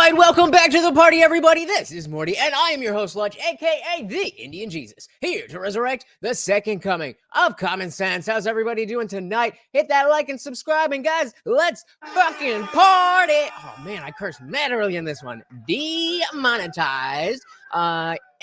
right, welcome back to the party, everybody. This is Morty, and I am your host, Lunch, aka the Indian Jesus, here to resurrect the second coming of Common Sense. How's everybody doing tonight? Hit that like and subscribe, and guys, let's fucking party! Oh man, I cursed mad early in this one. Demonetized.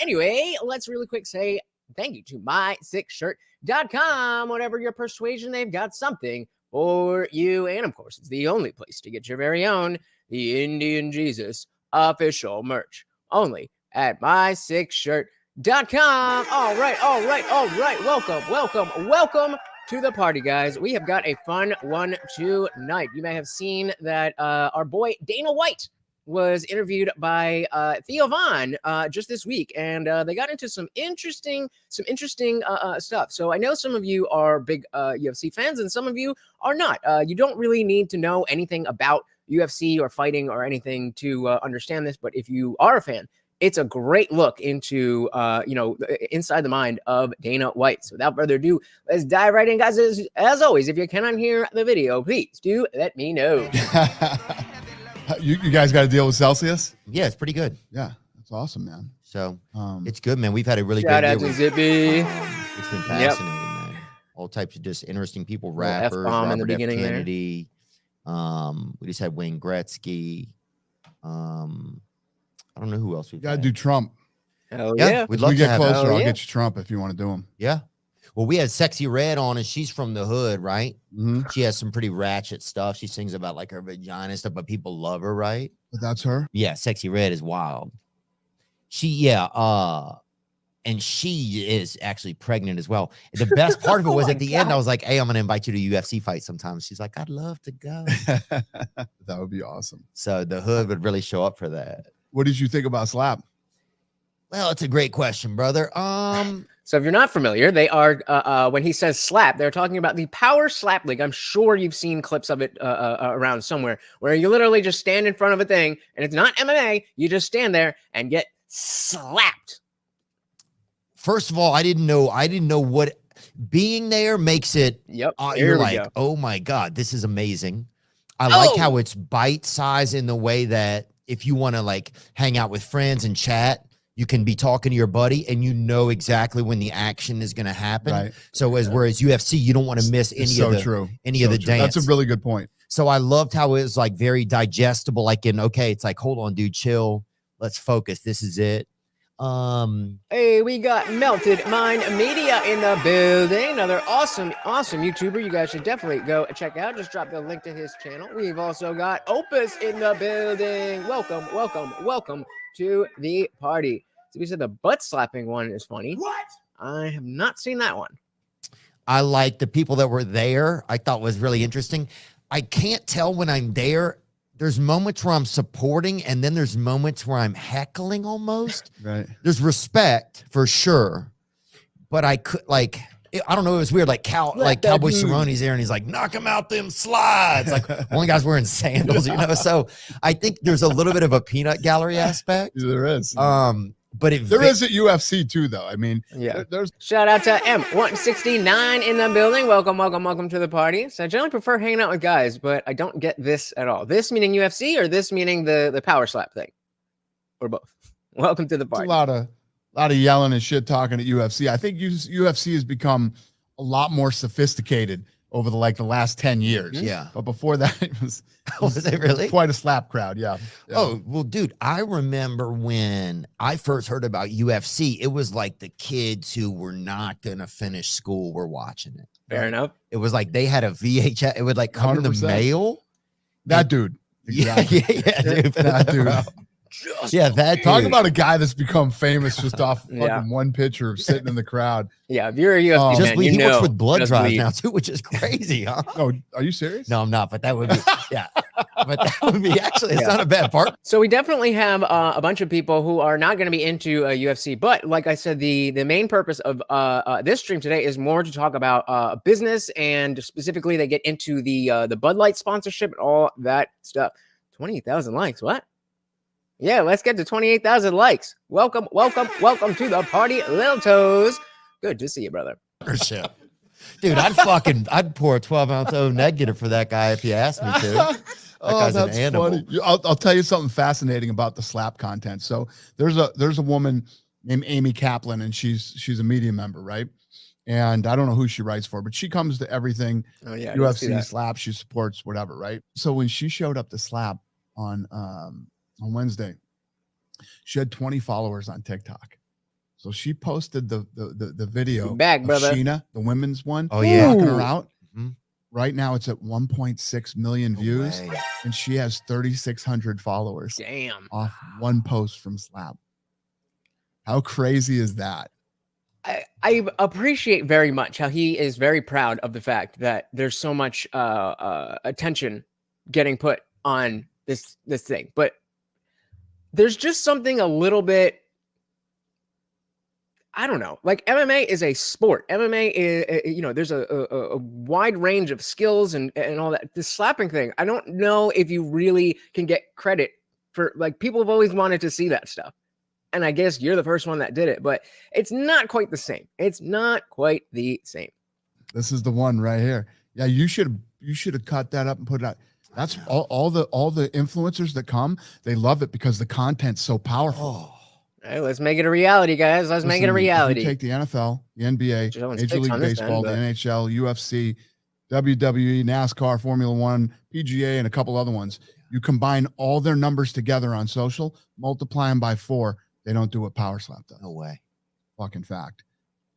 Anyway, let's really quick say thank you to MySickShirt.com. Whatever your persuasion, they've got something for you, and of course, it's the only place to get your very own The Indian Jesus official merch, only at MySickShirt.com. All right. Welcome to the party, guys. We have got a fun one tonight. You may have seen that our boy Dana White was interviewed by Theo just this week, and they got into some interesting stuff. So I know some of you are big UFC fans, and some of you are not. You don't really need to know anything about UFC or fighting or anything to understand this, but if you are a fan, it's a great look into inside the mind of Dana White. So without further ado, let's dive right in, guys. As always, if you cannot hear the video, please do let me know. You guys got to deal with Celsius? Yeah, it's pretty good. Yeah, that's awesome, man. So it's good, man. We've had a really Shout great out year. to Zippy. It's been fascinating, man. All types of just interesting people, rappers, F-bomb in the Robert F. beginning Kennedy. We just had Wayne Gretzky. I don't know who else we've You got to had. do Trump. Hell yeah. We'd As love we to get have closer, him. I'll Yeah. get you Trump if you want to do him. Yeah. Well, we had Sexy Red on, and she's from the hood, right? Mm-hmm. She has some pretty ratchet stuff. She sings about like her vagina and stuff, but people love her, right? But that's her? Yeah, Sexy Red is wild. And she is actually pregnant as well. The best part of it was at the end, I was like, hey, I'm going to invite you to a UFC fight sometime. She's like, I'd love to go. That would be awesome. So the hood would really show up for that. What did you think about Slap? Well, it's a great question, brother. So if you're not familiar, they are, when he says slap, they're talking about the Power Slap League. I'm sure you've seen clips of it around somewhere where you literally just stand in front of a thing and it's not MMA. You just stand there and get slapped. First of all, I didn't know what being there makes it. Yep. You're like, oh my God, this is amazing. I like how it's bite size in the way that if you want to like hang out with friends and chat, you can be talking to your buddy and you know exactly when the action is going to happen. Right. So whereas UFC, you don't want to miss any of the dance. That's a really good point. So I loved how it was like very digestible. Like it's like, hold on, dude, chill. Let's focus. This is it. Hey, we got Melted Mind Media in the building. Another awesome YouTuber you guys should definitely go check out. Just drop the link to his channel. We've also got Opus in the building. Welcome to the party. So we said the butt slapping one is funny. What? I have not seen that one. I like the people that were there. I thought was really interesting. I can't tell when I'm there. There's moments where I'm supporting, and then there's moments where I'm heckling almost. Right. There's respect for sure, but I could I don't know. It was weird. Like Cowboy Cerrone's there, and he's like, "Knock him out them slides." Like one guy's wearing sandals, So I think there's a little bit of a peanut gallery aspect. There is. But there is at UFC too, though. I mean, yeah. There's shout out to M169 in the building. Welcome to the party. So I generally prefer hanging out with guys, but I don't get this at all. This meaning UFC or this meaning the power slap thing, or both. Welcome to the party. It's a lot of yelling and shit talking at UFC. I think UFC has become a lot more sophisticated over the last 10 years. Yeah. But before that, it was it really quite a slap crowd. Yeah. Oh, well, dude, I remember when I first heard about UFC, it was like the kids who were not going to finish school were watching it. Fair enough. It was like they had a VHS. It would like come in the 100%. mail. That dude. Exactly. Yeah, dude. That dude. Talk about a guy that's become famous just off fucking one picture of sitting in the crowd. Yeah, if you're a UFC fan, he works with blood drives now too, which is crazy, huh? Oh, are you serious? No, I'm not, but that would be but that would be actually it's not a bad part. So we definitely have a bunch of people who are not going to be into UFC, but like I said, the main purpose of this stream today is more to talk about business, and specifically they get into the Bud Light sponsorship and all that stuff. 28,000 likes. What? Yeah, let's get to 28,000 likes. Welcome to the party, Lil Toes. Good to see you, brother. Dude, I'd pour a 12-ounce O negative for that guy if you asked me to. Oh, guy's an that's animal. funny. I'll tell you something fascinating about the slap content. So there's a woman named Amy Kaplan, and she's a media member, right? And I don't know who she writes for, but she comes to everything UFC slap. She supports whatever, right? So when she showed up to slap on Wednesday, she had 20 followers on TikTok. So she posted the video of Sheena, the women's one. Oh yeah, knocking her out. Right now it's at 1.6 million views, and she has 3,600 followers. Damn. Off one post from slap. How crazy is that? I appreciate very much how he is very proud of the fact that there's so much attention getting put on this thing, but there's just something a little bit, I don't know, like MMA is a sport. MMA is, there's a wide range of skills and all that. The slapping thing, I don't know if you really can get credit for, like, people have always wanted to see that stuff. And I guess you're the first one that did it, but it's not quite the same. It's not quite the same. This is the one right here. Yeah, you should have cut that up and put it out. That's all the influencers that come, they love it because the content's so powerful. All right, let's make it a reality, guys. Let's make it a reality. If you take the NFL, the NBA, Major League Baseball, the NHL, UFC, WWE, NASCAR, Formula One, PGA, and a couple other ones, you combine all their numbers together on social, multiply them by 4. They don't do what Power Slap does. No way. Fucking fact.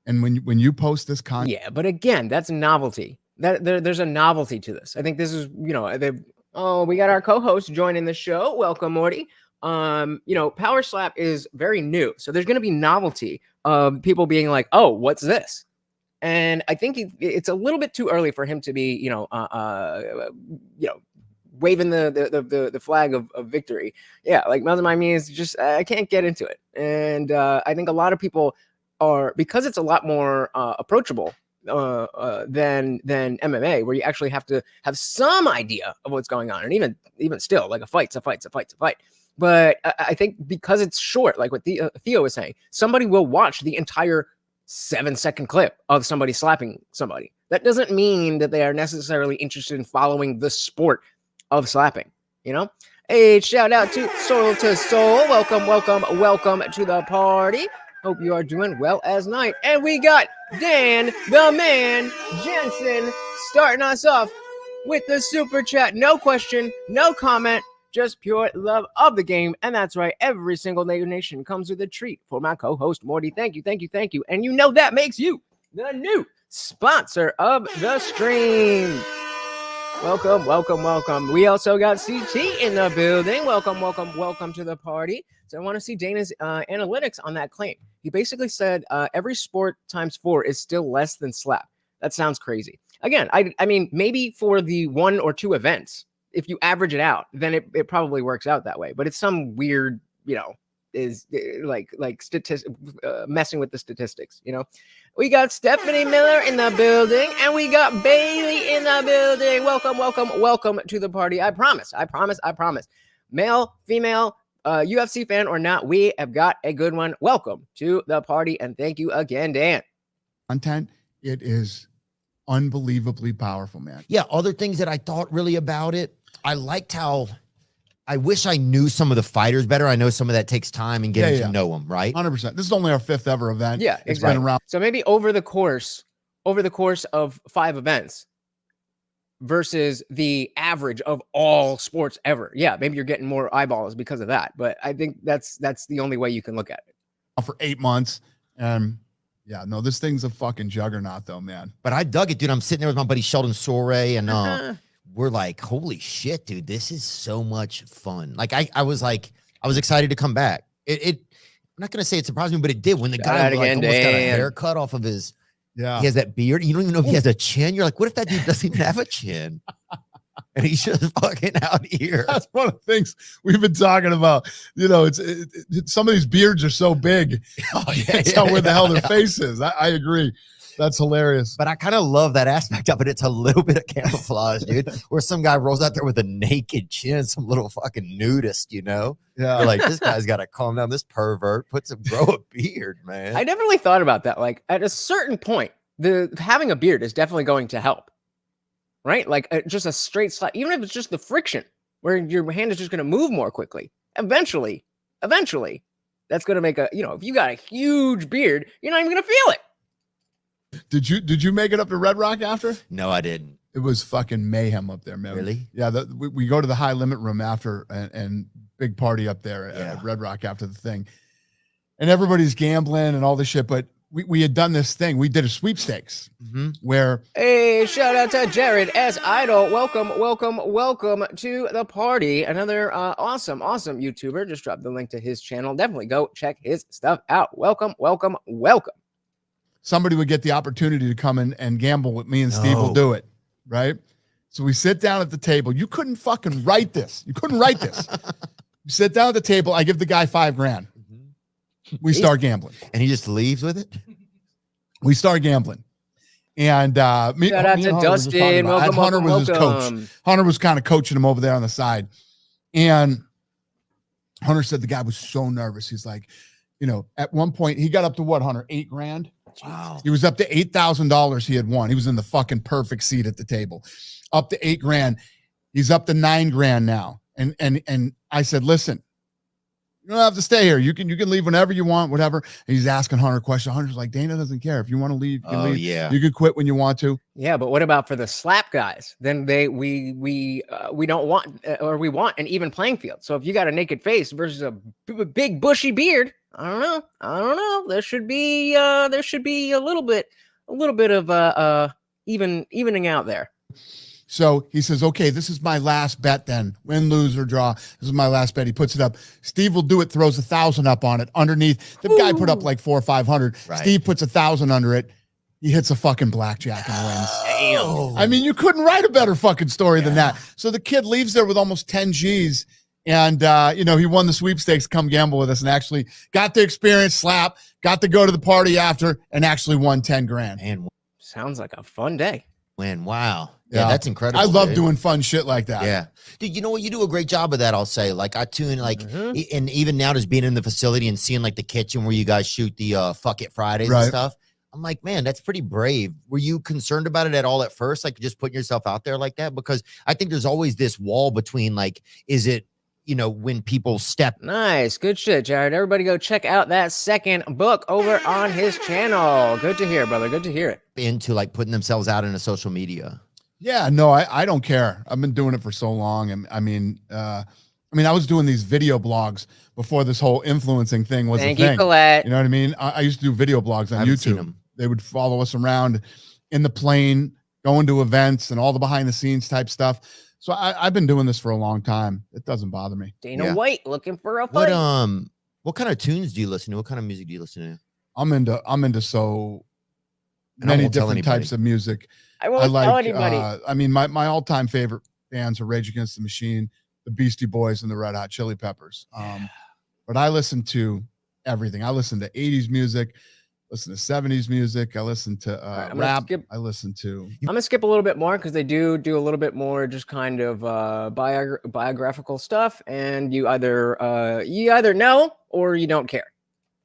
And when you post this content, yeah, but again, that's novelty. There's a novelty to this. I think this is, we got our co-host joining the show. Welcome, Morty. Power Slap is very new, so there's going to be novelty of people being like, "Oh, what's this?" And I think it's a little bit too early for him to be, waving the flag of victory. Yeah, like Melzamai is just, I can't get into it. And I think a lot of people are, because it's a lot more approachable than MMA, where you actually have to have some idea of what's going on. And even still, like a fight's a fight. But I think because it's short, like what Theo was saying, somebody will watch the entire 7-second clip of somebody slapping somebody. That doesn't mean that they are necessarily interested in following the sport of slapping, Hey, shout out to Soul to Soul. Welcome to the party. Hope you are doing well as night. And we got Dan, the man, Jensen, starting us off with the super chat. No question, no comment, just pure love of the game. And that's right, every single donation comes with a treat for my co-host, Morty. Thank you. And that makes you the new sponsor of the stream. Welcome. We also got CT in the building. Welcome to the party. So I want to see Dana's analytics on that claim. He basically said every sport times 4 is still less than slap. That sounds crazy. Again, I mean, maybe for the 1 or 2 events, if you average it out, then it probably works out that way. But it's some weird, is like statistic messing with the statistics, We got Stephanie Miller in the building, and we got Bailey in the building. Welcome to the party. I promise. Male, female, UFC fan or not, we have got a good one. Welcome to the party, and thank you again, Dan. Content, it is unbelievably powerful, man. Yeah, other things that I thought really about it, I liked how, I wish I knew some of the fighters better. I know some of that takes time and getting to know them, right? 100%. This is only our 5th ever event. Yeah, it's been around. So maybe over the course of 5 events versus the average of all sports ever. Yeah, maybe you're getting more eyeballs because of that. But I think that's the only way you can look at it. For 8 months. This thing's a fucking juggernaut though, man. But I dug it, dude. I'm sitting there with my buddy Sheldon Soray, and we're like, holy shit, dude, this is so much fun. Like I was excited to come back. I'm not gonna say it surprised me, but it did when the guy almost got a haircut off of his. Yeah, he has that beard. You don't even know if he has a chin. You're like, what if that dude doesn't even have a chin? And he's just fucking out here. That's one of the things we've been talking about. Some of these beards are so big. That's where the hell their face is. I agree. That's hilarious. But I kind of love that aspect of it. It's a little bit of camouflage, dude. Where some guy rolls out there with a naked chin, some little fucking nudist, Yeah. You're like, this guy's got to calm down. This pervert, grow a beard, man. I definitely thought about that. Like at a certain point, having a beard is definitely going to help, right? Like just a straight slap, even if it's just the friction where your hand is just going to move more quickly. Eventually, that's going to make if you got a huge beard, you're not even going to feel it. Did you make it up to Red Rock after? No, I didn't. It was fucking mayhem up there, man. Really? Yeah. We go to the high limit room after and big party up there at Red Rock after the thing. And everybody's gambling and all this shit. But we had done this thing. We did a sweepstakes where. Hey, shout out to Jared S. Idol. Welcome to the party. Another awesome YouTuber. Just dropped the link to his channel. Definitely go check his stuff out. Welcome. Somebody would get the opportunity to come in and gamble with me, and Steve will do it. Right. So we sit down at the table. You couldn't fucking write this. You sit down at the table. I give the guy $5,000. We start gambling. And he just leaves with it? We start gambling. And shout out to Dustin. Hunter was his coach. Hunter was kind of coaching him over there on the side. And Hunter said the guy was so nervous. He's like, at one point he got up to what, Hunter? $8,000? Wow. He was up to $8,000 he had won. He was in the fucking perfect seat at the table. Up to $8,000. He's up to $9,000 now. And I said, listen, you don't have to stay here. You can leave whenever you want, whatever. And he's asking Hunter a question. Hunter's like, Dana doesn't care. If you want to leave, you can leave. Yeah. You can quit when you want to. Yeah, but what about for the slap guys? Then we don't want or we want an even playing field. So if you got a naked face versus a big bushy beard, I don't know. There should be a little bit of evening out there. So he says, okay, this is my last bet then. Win, lose, or draw. This is my last bet. He puts it up. Steve will do it, throws 1,000 up on it. Underneath, the guy put up like 400 or 500. Right. Steve puts 1,000 under it. He hits a fucking blackjack and wins. Damn. I mean, you couldn't write a better fucking story than that. So the kid leaves there with almost 10 G's. And, he won the sweepstakes, come gamble with us, and actually got to experience slap, got to go to the party after, and actually won $10,000. And Sounds like a fun day. wow. Yeah, that's incredible. I love doing fun shit like that. Yeah. Dude, you know what? You do a great job of that, I'll say. Like, I tune, and even now just being in the facility and seeing, like, the kitchen where you guys shoot the Fuck It Fridays and stuff. I'm like, man, that's pretty brave. Were you concerned about it at all at first? Like, just putting yourself out there like that? Because I think there's always this wall between, like, is it, when people step. Nice. Good shit, Jared. Everybody go check out that second book over on his channel. Good to hear, brother. Good to hear it. Into, like, putting themselves out into social media. Yeah, no, I don't care. I've been doing it for so long. And I mean, I was doing these video blogs before this whole influencing thing was a thing. Thank you, Colette. You know what I mean? I used to do video blogs on YouTube. They would follow us around in the plane, going to events and all the behind the scenes type stuff. So I've been doing this for a long time. It doesn't bother me. Dana White looking for a fight. What kind of tunes do you listen to? What kind of music do you listen to? I'm into so many different types of music. I won't tell anybody. My all-time favorite bands are Rage Against the Machine, the Beastie Boys, and the Red Hot Chili Peppers. But I listen to everything. I listen to 80s music, listen to 70s music. I listen to rap. I'm gonna skip a little bit more because they do a little bit more just kind of biographical stuff, and you either know or you don't care.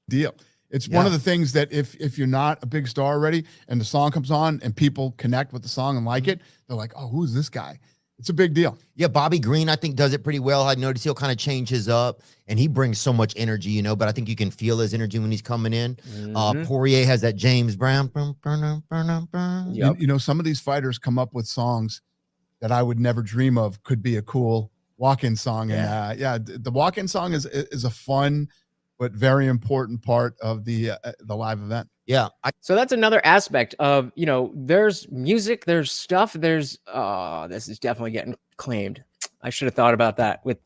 Deal. It's one of the things that if you're not a big star already and the song comes on and people connect with the song and like it, they're like, oh, who's this guy? It's a big deal. Yeah, Bobby Green, I think, does it pretty well. I noticed he'll kind of change his up, and he brings so much energy, but I think you can feel his energy when he's coming in. Poirier has that James Brown. Yep. Some of these fighters come up with songs that I would never dream of could be a cool walk-in song. Yeah. And the walk-in song is a fun but very important part of the live event. Yeah. So that's another aspect of, there's music, there's stuff, there's, this is definitely getting claimed. I should have thought about that with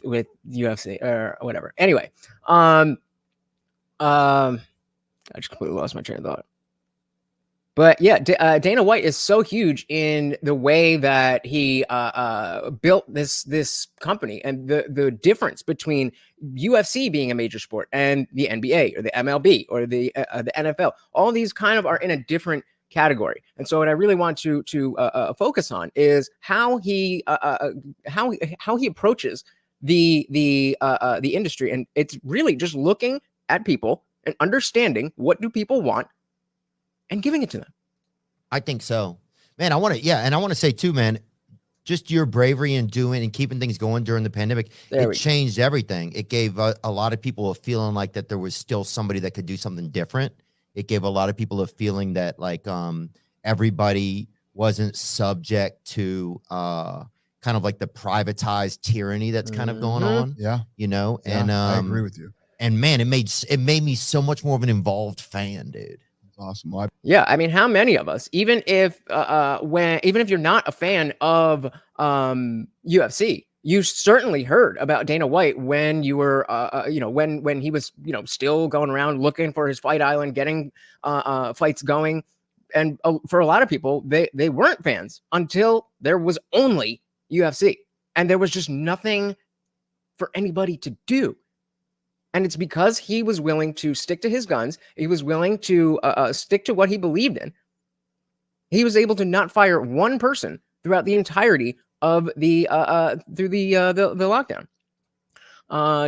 UFC or whatever. Anyway, I just completely lost my train of thought. But yeah, Dana White is so huge in the way that he built this company, and the difference between UFC being a major sport and the NBA or the MLB or the NFL. All these kind of are in a different category. And so what I really want to focus on is how he approaches the industry, and it's really just looking at people and understanding what do people want and giving it to them. I think so, man. I want to say too, man, just your bravery in doing and keeping things going during the pandemic, it changed everything. It gave a lot of people a feeling like that there was still somebody that could do something different. It gave a lot of people a feeling that like everybody wasn't subject to kind of like the privatized tyranny that's kind of going on. Yeah. You know, Yeah, and I agree with you. And man, it made me so much more of an involved fan, dude. Awesome. Well, yeah, I mean, how many of us, even if you're not a fan of UFC, you certainly heard about Dana White when you were when he was still going around looking for his fight island, getting fights going. And for a lot of people, they weren't fans until there was only UFC and there was just nothing for anybody to do. And it's because he was willing to stick to his guns. He was willing to stick to what he believed in. He was able to not fire one person throughout the entirety of the lockdown.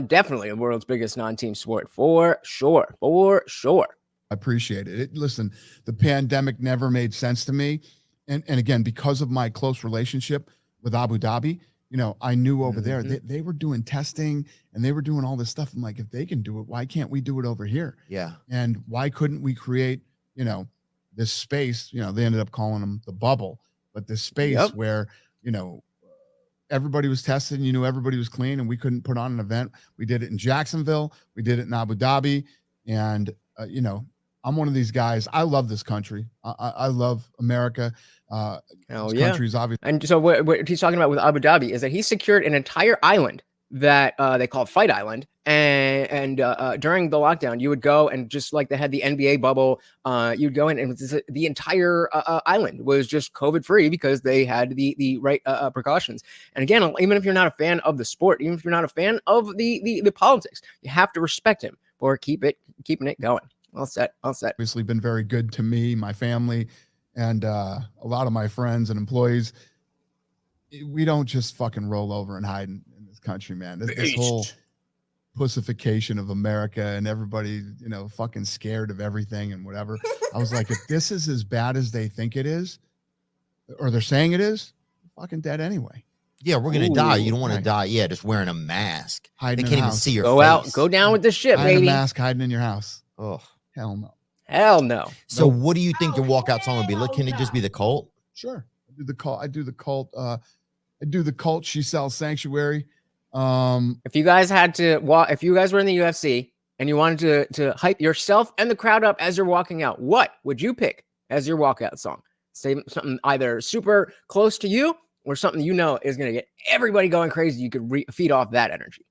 Definitely the world's biggest non-team sport for sure. I appreciate it. Listen, the pandemic never made sense to me. And again, because of my close relationship with Abu Dhabi, I knew over there they were doing testing and they were doing all this stuff. I'm like, if they can do it, why can't we do it over here? Yeah. And why couldn't we create, this space, they ended up calling them the bubble, but this space where, everybody was tested, everybody was clean and we couldn't put on an event. We did it in Jacksonville. We did it in Abu Dhabi. And, I'm one of these guys. I love this country. I love America. Country's obviously. And so what he's talking about with Abu Dhabi is that he secured an entire island that they called Fight Island. And during the lockdown, you would go and just like they had the NBA bubble, you'd go in and the entire island was just COVID free because they had the right precautions. And again, even if you're not a fan of the sport, even if you're not a fan of the politics, you have to respect him for keeping it going. All set. Obviously been very good to me, my family, and a lot of my friends and employees. We don't just fucking roll over and hide in this country, man. This whole pussification of America and everybody, fucking scared of everything and whatever. I was like, if this is as bad as they think it is, or they're saying it is, we're fucking dead anyway. Yeah, we're gonna die. You don't want to die. Yeah, just wearing a mask. Hiding they can't even see your face. Out, go down with the shit, baby. A mask hiding in your house. Oh, hell no. Hell no. So what do you think your walkout song would be? Look, can it just be the cult? Sure. I do the cult. She sells Sanctuary. If you guys had to walk, if you guys were in the UFC and you wanted to hype yourself and the crowd up as you're walking out, what would you pick as your walkout song? Say something either super close to you or something is going to get everybody going crazy. You could feed off that energy.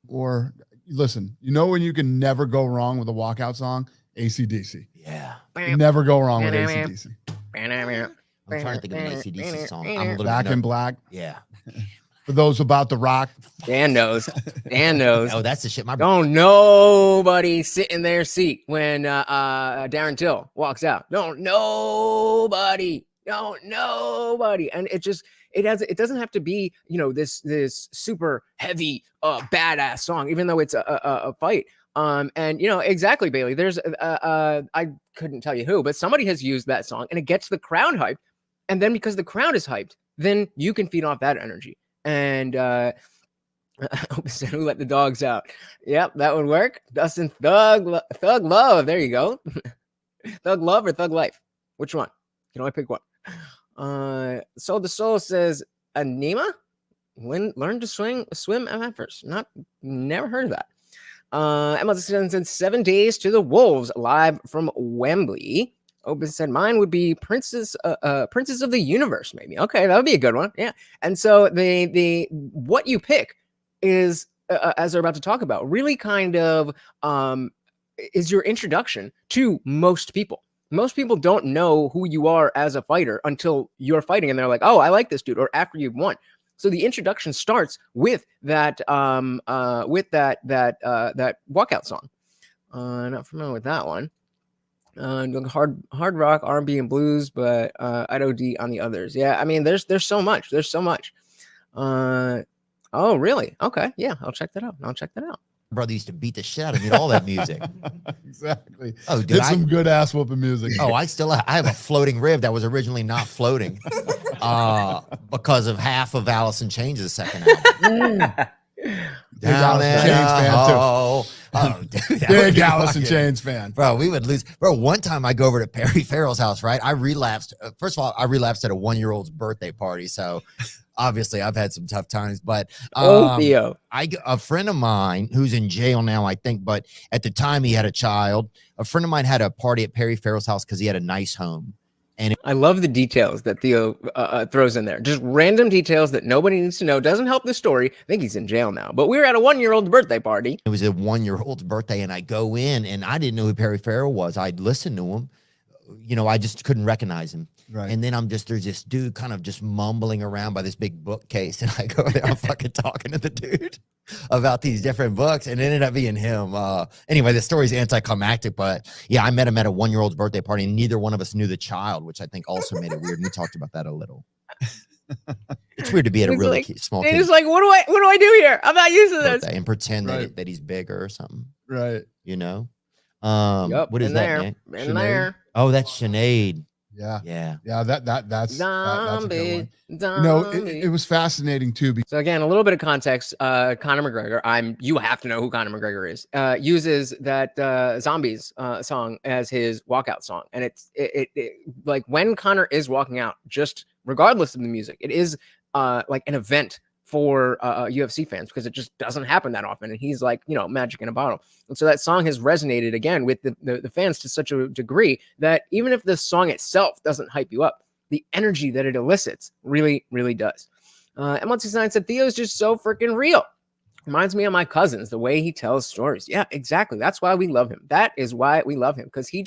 Or listen, when you can never go wrong with a walkout song? AC/DC. Yeah. You never go wrong with AC/DC. I'm trying to think of an AC/DC song. I'm a little Back in Black. Yeah. For those about the rock. Dan knows. Oh, that's the shit. Don't nobody sit in their seat when Darren Till walks out. Don't nobody. And it doesn't have to be, this super heavy, badass song, even though it's a fight. And exactly, Bailey, there's, I couldn't tell you who, but somebody has used that song and it gets the crowd hyped. And then because the crowd is hyped, then you can feed off that energy. And, who let the dogs out? Yep, that would work. Dustin Thug Love. There you go. Thug Love or Thug Life? Which one? Can I pick one? So the Soul says, Anima? Learn to swim at first. Never heard of that. Emma sends 7 days to the Wolves live from Wembley. Opus said mine would be Princess of the Universe, maybe. Okay, that would be a good one. Yeah. And so the what you pick is as they're about to talk about, really kind of is your introduction to most people. Most people don't know who you are as a fighter until you're fighting and they're like, oh, I like this dude, or after you've won. So the introduction starts with that walkout song. Not familiar with that one. Hard rock, R&B, and blues, but IOD on the others. Yeah, I mean, there's so much. There's so much. Oh, really? Okay, yeah, I'll check that out. Brother used to beat the shit out of me with all that music. Exactly. Oh, dude, some good ass whooping music. Oh, I have a floating rib that was originally not floating. because of half of Allison Chains' second album. Big Allison Chains fan too. Dude, that would Big be Allison fucking- Chains fan. Bro, we would lose. Bro, one time I go over to Perry Farrell's house, right? I relapsed. First of all, I relapsed at a 1-year-old's birthday party. So obviously I've had some tough times, but Theo. a friend of mine who's in jail now, I think, but at the time he had a child. A friend of mine had a party at Perry Farrell's house because he had a nice home. I love the details that Theo throws in there. Just random details that nobody needs to know. Doesn't help the story. I think he's in jail now. But we were at a 1-year-old's birthday party. It was a 1-year-old's birthday, and I go in, and I didn't know who Perry Farrell was. I'd listened to him. You know, I just couldn't recognize him. Right. And then there's this dude kind of just mumbling around by this big bookcase, and I go there, I'm fucking talking to the dude about these different books, and it ended up being him. Anyway, the story's anticlimactic, but yeah, I met him at a 1-year-old's birthday party, and neither one of us knew the child, which I think also made it weird. And we talked about that a little. It's weird to be at a He's really like- small And kid's he's like, what do I do here? I'm not used to this. birthday and pretend Right. that he's bigger or something, Right. you know? Yup, What is in that, there, Nick? in there. Oh, that's Sinead. Yeah. Yeah. Yeah. That's a good Zombie, one. You know, zombie. it was fascinating too because So again, a little bit of context. Conor McGregor, you have to know who Conor McGregor is. Uses that Zombies song as his walkout song, and it's like when Conor is walking out, just regardless of the music, it is like an event for UFC fans because it just doesn't happen that often, and he's like, you know, magic in a bottle. And so that song has resonated again with the fans to such a degree that even if the song itself doesn't hype you up, the energy that it elicits really, really does. M169 said, Theo's just so freaking real. Reminds me of my cousins, the way he tells stories. Yeah, exactly. That's why we love him. That is why we love him, because he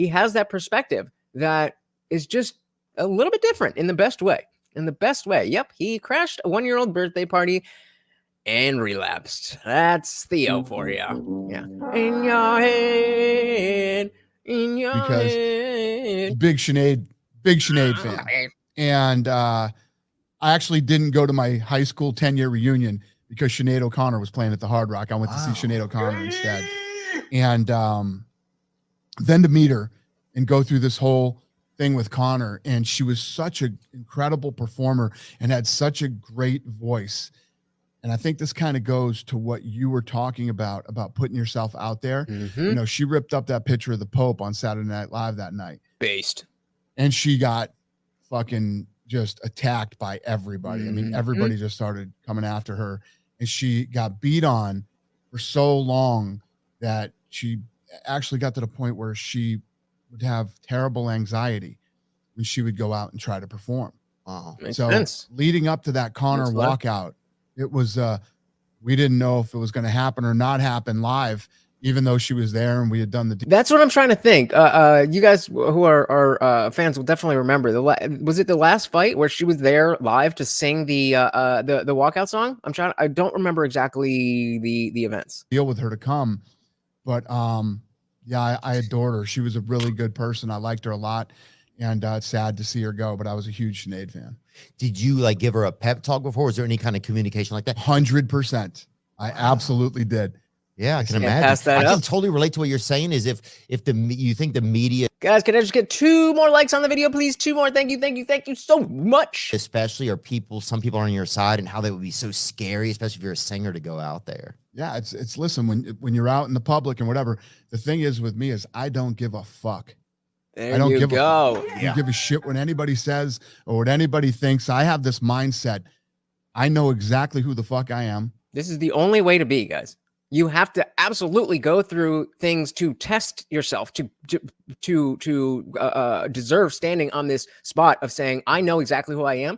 has that perspective that is just a little bit different in the best way. In the best way. Yep, he crashed a 1-year-old birthday party and relapsed. That's Theo for you. Yeah. In your head, in your Because head. big Sinead fan. And I actually didn't go to my high school 10-year reunion because Sinead O'Connor was playing at the Hard Rock. I went to see Sinead O'Connor instead. And then to meet her and go through this whole thing with Connor, and she was such an incredible performer and had such a great voice. And I think this kind of goes to what you were talking about putting yourself out there. You know, she ripped up that picture of the Pope on Saturday Night Live that night. Based. And she got fucking just attacked by everybody. I mean, everybody just started coming after her, and she got beat on for so long that she actually got to the point where she would have terrible anxiety when she would go out and try to perform. Makes So sense. leading up to that Connor Makes sense. walkout, it was we didn't know if it was going to happen or not happen live, even though she was there and we had done the That's what I'm trying to think. You guys who are fans will definitely remember was it the last fight where she was there live to sing the walkout song? I don't remember exactly the events. deal with her to come. But yeah, I adored her. She was a really good person. I liked her a lot, and it's sad to see her go, but I was a huge Sinead fan. Did you like give her a pep talk before? Was there any kind of communication like that? 100%. I absolutely did. Yeah, I can Yeah, imagine. pass that I can up. totally relate to what you're saying. Is if you think the media, Guys, can I just get 2 more likes on the video, please? 2 more. Thank you so much. especially, or some people are on your side, and how they would be so scary, especially if you're a singer, to go out there. Yeah, it's listen, when you're out in the public and whatever, the thing is with me is I don't give a fuck. There I don't you give go. I don't give a shit what anybody says or what anybody thinks. I have this mindset. I know exactly who the fuck I am. This is the only way to be, guys. You have to absolutely go through things to test yourself to deserve standing on this spot of saying, I know exactly who I am,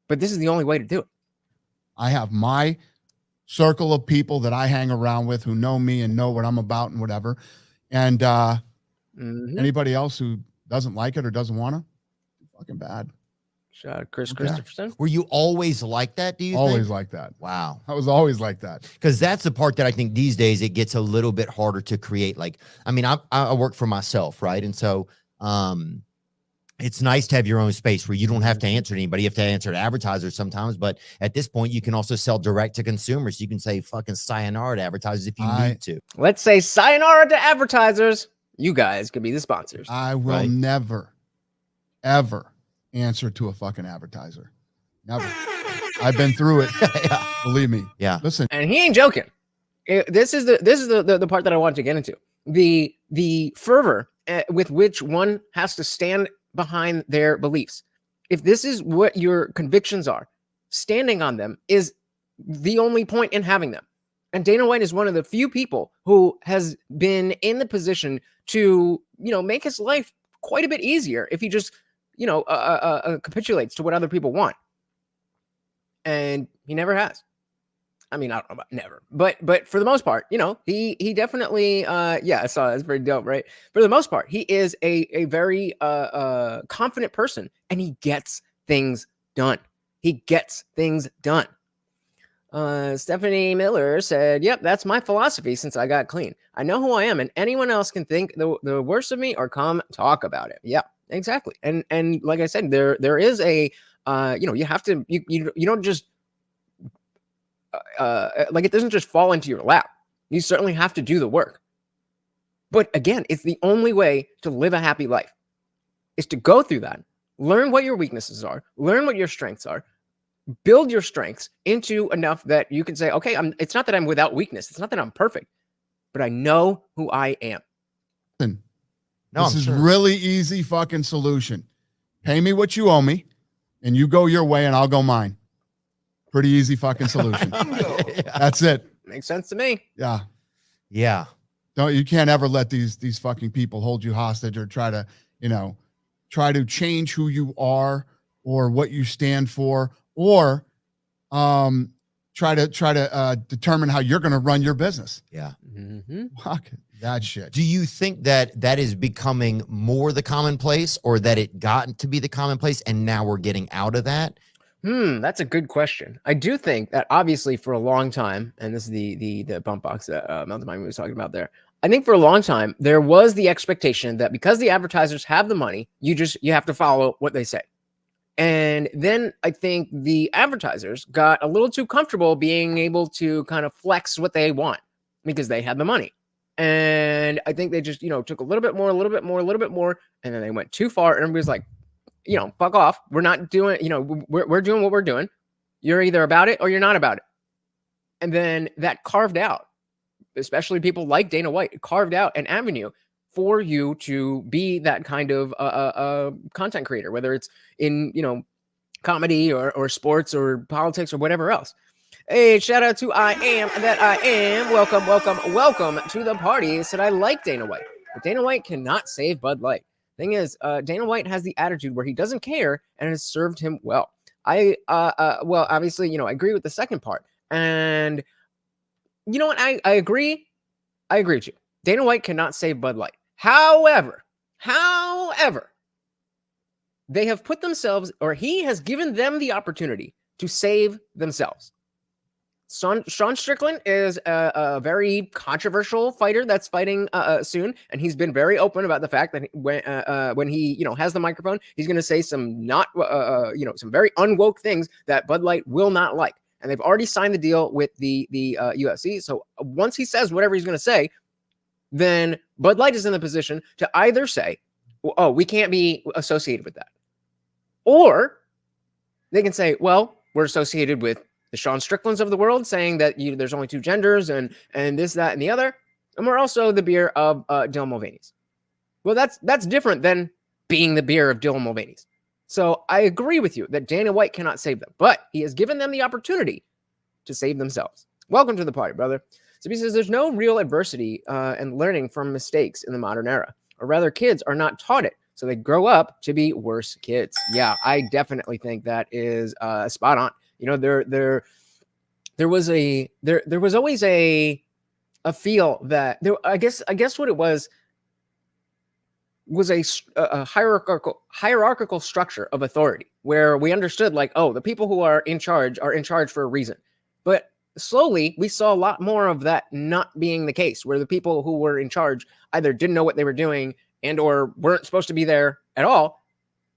but this is the only way to do it. I have my circle of people that I hang around with who know me and know what I'm about and whatever. And anybody else who doesn't like it or doesn't want to, fucking bad. Shout out Chris Okay. Christopherson. Were you always like that? Do you Always think? like that. Wow. I was always like that. Because that's the part that I think these days it gets a little bit harder to create. Like, I mean, I work for myself, right? And so it's nice to have your own space where you don't have to answer to anybody. You have to answer to advertisers sometimes. But at this point, you can also sell direct to consumers. You can say fucking sayonara to advertisers if you need to. Let's say sayonara to advertisers. You guys could be the sponsors. I will Right. never, ever answer to a fucking advertiser. Never. I've been through it. Yeah. Believe me. Yeah. Listen. And he ain't joking. This is the part that I wanted to get into. The fervor with which one has to stand behind their beliefs. If this is what your convictions are, standing on them is the only point in having them. And Dana White is one of the few people who has been in the position to, make his life quite a bit easier if he just, capitulates to what other people want. And he never has. I mean, I don't know about never, but for the most part, he definitely, I saw it. It's pretty dope, right? For the most part, he is a very confident person, and he gets things done. He gets things done. Stephanie Miller said, "Yep, that's my philosophy since I got clean. I know who I am, and anyone else can think the worst of me or come talk about it." Yeah, exactly. And like I said, there is a, you have to, you don't just. It doesn't just fall into your lap. You certainly have to do the work. But again, it's the only way to live a happy life is to go through that, learn what your weaknesses are, learn what your strengths are, build your strengths into enough that you can say, okay, it's not that I'm without weakness. It's not that I'm perfect, but I know who I am. This is really easy fucking solution. Pay me what you owe me and you go your way and I'll go mine. Pretty easy fucking solution. That's it. Makes sense to me. Yeah. Yeah. You can't ever let these fucking people hold you hostage or try to change who you are or what you stand for or try to determine how you're going to run your business. Yeah. Mm-hmm. Fuck that shit. Do you think that is becoming more the commonplace or that it got to be the commonplace and now we're getting out of that? That's a good question. I do think that obviously for a long time, and this is the bump box that Mountain Miami was talking about there. I think for a long time, there was the expectation that because the advertisers have the money, you have to follow what they say. And then I think the advertisers got a little too comfortable being able to kind of flex what they want because they had the money. And I think they just, took a little bit more, and then they went too far. And everybody's like, fuck off. We're not doing, we're doing what we're doing. You're either about it or you're not about it. And then that carved out, especially people like Dana White, carved out an avenue for you to be that kind of content creator, whether it's in, comedy or sports or politics or whatever else. Hey, shout out to I Am That I Am. Welcome to the party. Said I like Dana White, but Dana White cannot save Bud Light. Thing is, Dana White has the attitude where he doesn't care and it has served him well. Well, obviously, I agree with the second part. And you know what? I agree. I agree with you. Dana White cannot save Bud Light. However, they have put themselves, or he has given them the opportunity to save themselves. Sean Strickland is a very controversial fighter that's fighting soon, and he's been very open about the fact that when he has the microphone, he's going to say some some very unwoke things that Bud Light will not like, and they've already signed the deal with the UFC. So once he says whatever he's going to say, then Bud Light is in the position to either say, "Oh, we can't be associated with that," or they can say, "Well, we're associated with the Sean Stricklands of the world, saying that there's only two genders and this, that, and the other. And we're also the beer of Dylan Mulvaney's." Well, that's different than being the beer of Dylan Mulvaney's. So I agree with you that Dana White cannot save them, but he has given them the opportunity to save themselves. Welcome to the party, brother. So he says there's no real adversity and learning from mistakes in the modern era, or rather kids are not taught it. So they grow up to be worse kids. Yeah, I definitely think that is spot on. There was always a feel that there, I guess what it was a hierarchical structure of authority where we understood like, oh, the people who are in charge for a reason. But slowly we saw a lot more of that not being the case, where the people who were in charge either didn't know what they were doing and or weren't supposed to be there at all.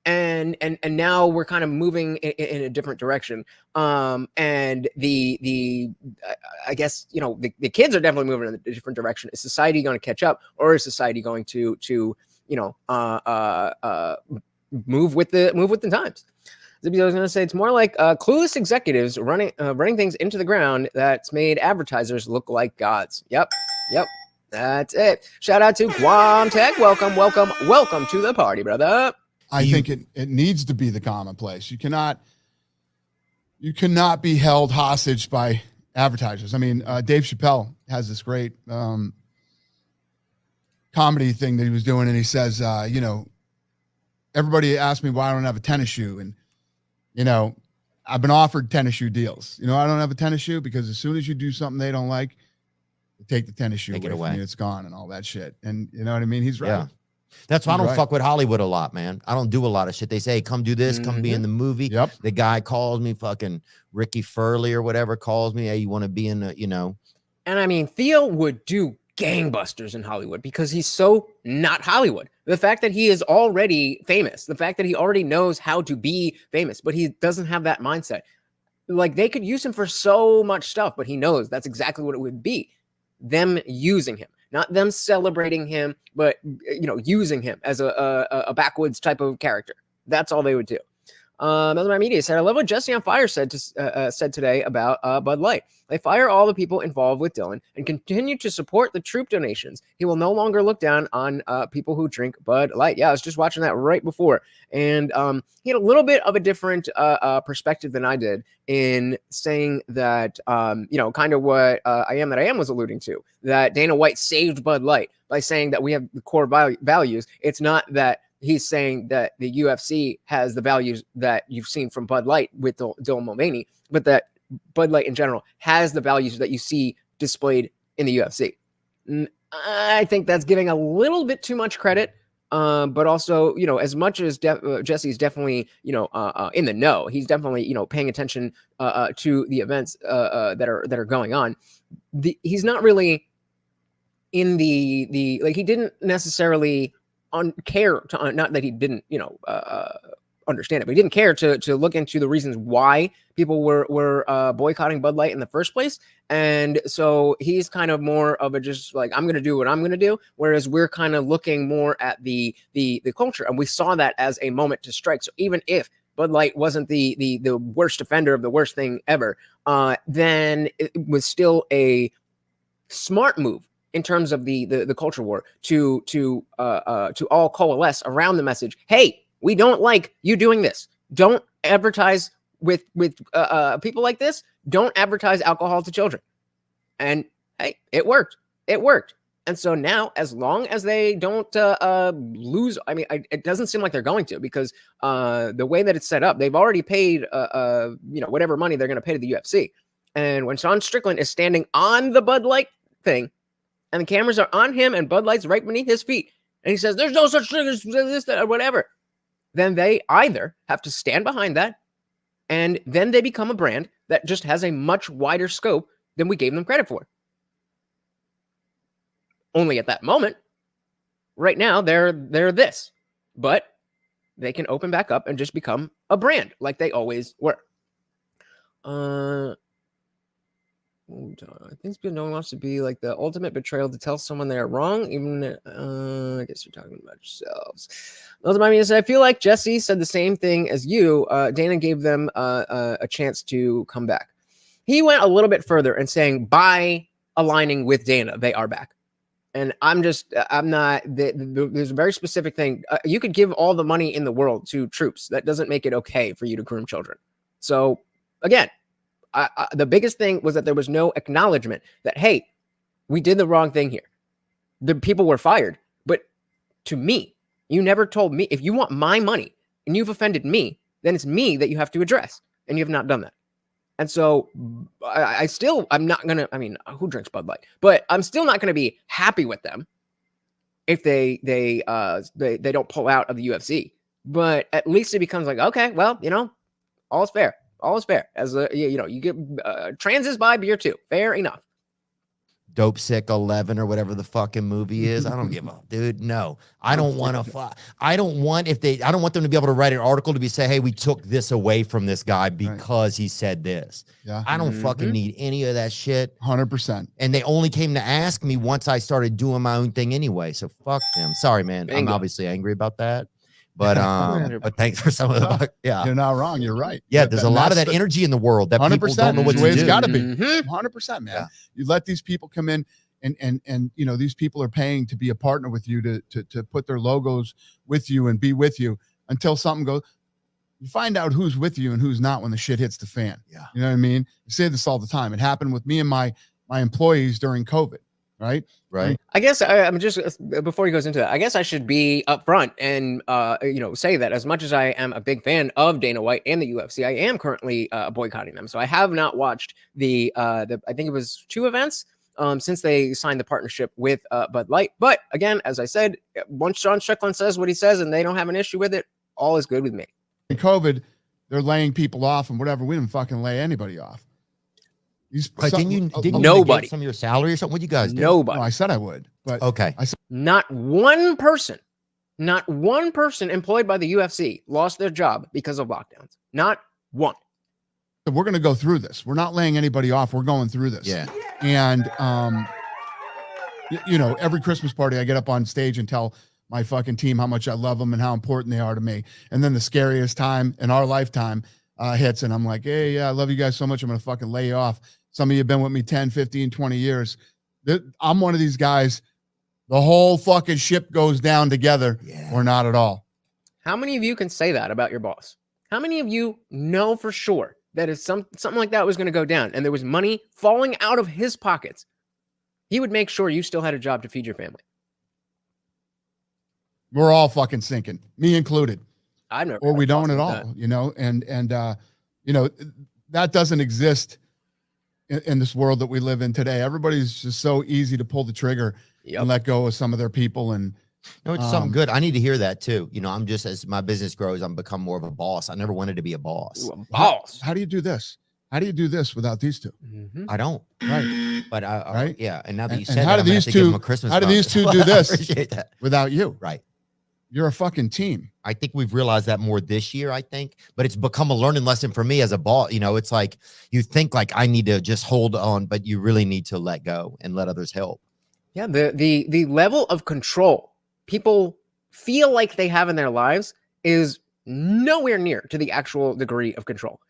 And now we're kind of moving in a different direction. And I guess, the kids are definitely moving in a different direction. Is society going to catch up, or is society going to move with the times. Zippy was going to say it's more like clueless executives running things into the ground that's made advertisers look like gods. Yep. That's it. Shout out to Guam Tech. Welcome to the party, brother. I think it needs to be the commonplace. You cannot be held hostage by advertisers. I mean, Dave Chappelle has this great comedy thing that he was doing, and he says, everybody asked me why I don't have a tennis shoe, and I've been offered tennis shoe deals. I don't have a tennis shoe because as soon as you do something they don't like, they take the tennis shoe away from you, it's gone and all that shit. And you know what I mean? He's right. Yeah. That's why I don't fuck with Hollywood a lot, man. I don't do a lot of shit. They say, hey, come do this, come be in the movie. Yep. The guy calls me, fucking Ricky Furley or whatever calls me, hey, you want to be in the, And I mean, Theo would do gangbusters in Hollywood because he's so not Hollywood. The fact that he is already famous, the fact that he already knows how to be famous, but he doesn't have that mindset. Like, they could use him for so much stuff, but he knows that's exactly what it would be. Them using him, not them celebrating him, but using him as a backwoods type of character. That's all they would do. My media said, I love what Jesse on Fire said today about Bud Light. They fire all the people involved with Dylan and continue to support the troop donations. He will no longer look down on people who drink Bud Light. Yeah, I was just watching that right before. And he had a little bit of a different perspective than I did in saying that, kind of what I Am was alluding to, that Dana White saved Bud Light by saying that we have the core values. It's not that he's saying that the UFC has the values that you've seen from Bud Light with Dylan Mulvaney, but that Bud Light in general has the values that you see displayed in the UFC. I think that's giving a little bit too much credit, but also, as much as Jesse's definitely, in the know, he's definitely, paying attention to the events that are going on. He's not really in the like, he didn't necessarily care to not that he didn't understand it, but he didn't care to look into the reasons why people were boycotting Bud Light in the first place. And so he's kind of more of a just like, I'm going to do what I'm going to do. Whereas we're kind of looking more at the culture. And we saw that as a moment to strike. So even if Bud Light wasn't the worst offender of the worst thing ever, then it was still a smart move in terms of the culture war to all coalesce around the message. Hey, we don't like you doing this. Don't advertise with people like this. Don't advertise alcohol to children. And hey, it worked. And so now, as long as they don't lose, I mean, it doesn't seem like they're going to, because the way that it's set up, they've already paid whatever money they're going to pay to the UFC. And when Sean Strickland is standing on the Bud Light thing, and the cameras are on him, and Bud Light's right beneath his feet, and he says, "There's no such thing as this, that, or whatever," then they either have to stand behind that, and then they become a brand that just has a much wider scope than we gave them credit for. Only at that moment, right now, they're this, but they can open back up and just become a brand like they always were. I think no one wants to be like the ultimate betrayal to tell someone they are wrong. Even I guess you're talking about yourselves. I feel like Jesse said the same thing as you. Dana gave them a chance to come back. He went a little bit further and saying by aligning with Dana, they are back. And I'm not. There's a very specific thing. You could give all the money in the world to troops. That doesn't make it okay for you to groom children. So again, the biggest thing was that there was no acknowledgement that, hey, we did the wrong thing here. The people were fired. But to me, you never told me, if you want my money and you've offended me, then it's me that you have to address. And you have not done that. And so I'm not going to, I mean, who drinks Bud Light? But I'm still not going to be happy with them if they don't pull out of the UFC. But at least it becomes like, okay, well, all is fair. All is fair. As you get trans is by beer too. Fair enough. Dope Sick 11 or whatever the fucking movie is. I don't give a dude. No, I don't want to. I don't want them to be able to write an article to say, hey, we took this away from this guy because he said this. Yeah. I don't fucking need any of that shit. 100%. And they only came to ask me once I started doing my own thing anyway. So fuck them. Sorry, man. I'm obviously angry about that. But thanks for some of the yeah. You're not wrong. You're right. Yeah, there's a lot of that energy in the world that people don't know what to do. It's got to be 100%, man. Yeah. You let these people come in, and you know, these people are paying to be a partner with you, to put their logos with you and be with you until something goes. You find out who's with you and who's not when the shit hits the fan. Yeah, you know what I mean. You say this all the time. It happened with me and my employees during COVID. Right. I guess I'm just, before he goes into that, I guess I should be upfront and you know, say that as much as I am a big fan of Dana White and the UFC, I am currently boycotting them. So I have not watched the I think it was 2 events since they signed the partnership with Bud Light. But again, as I said, once Sean Strickland says what he says and they don't have an issue with it, all is good with me. In COVID, they're laying people off and whatever. We didn't fucking lay anybody off. Didn't you nobody some of your salary or something? What you guys do? Nobody. No, I said I would, but okay. I said not one person employed by the UFC lost their job because of lockdowns. Not one. We're going to go through this. We're not laying anybody off. We're going through this. Yeah. And you know, every Christmas party I get up on stage and tell my fucking team how much I love them and how important they are to me. And then the scariest time in our lifetime hits, and I'm like, hey, yeah, I love you guys so much. I'm going to fucking lay you off. Some of you have been with me 10, 15, 20 years. I'm one of these guys. The whole fucking ship goes down together or not at all. How many of you can say that about your boss? How many of you know for sure that if something like that was going to go down and there was money falling out of his pockets, he would make sure you still had a job to feed your family? We're all fucking sinking, me included. I've never. Or we don't at all, you know, and you know, that doesn't exist in this world that we live in today. Everybody's just so easy to pull the trigger and let go of some of their people. And no, it's something good. I need to hear that too. You know, I'm just, as my business grows, I'm become more of a boss. I never wanted to be a boss. Ooh, a boss. How do you do this? How do you do this without these two? I don't. Right. But right. Yeah. And now that you said that, how do these two do this appreciate that without you? Right. You're a fucking team. I think we've realized that more this year, I think, but it's become a learning lesson for me as a boss. You know, it's like, you think like I need to just hold on, but you really need to let go and let others help. Yeah. The level of control people feel like they have in their lives is nowhere near to the actual degree of control.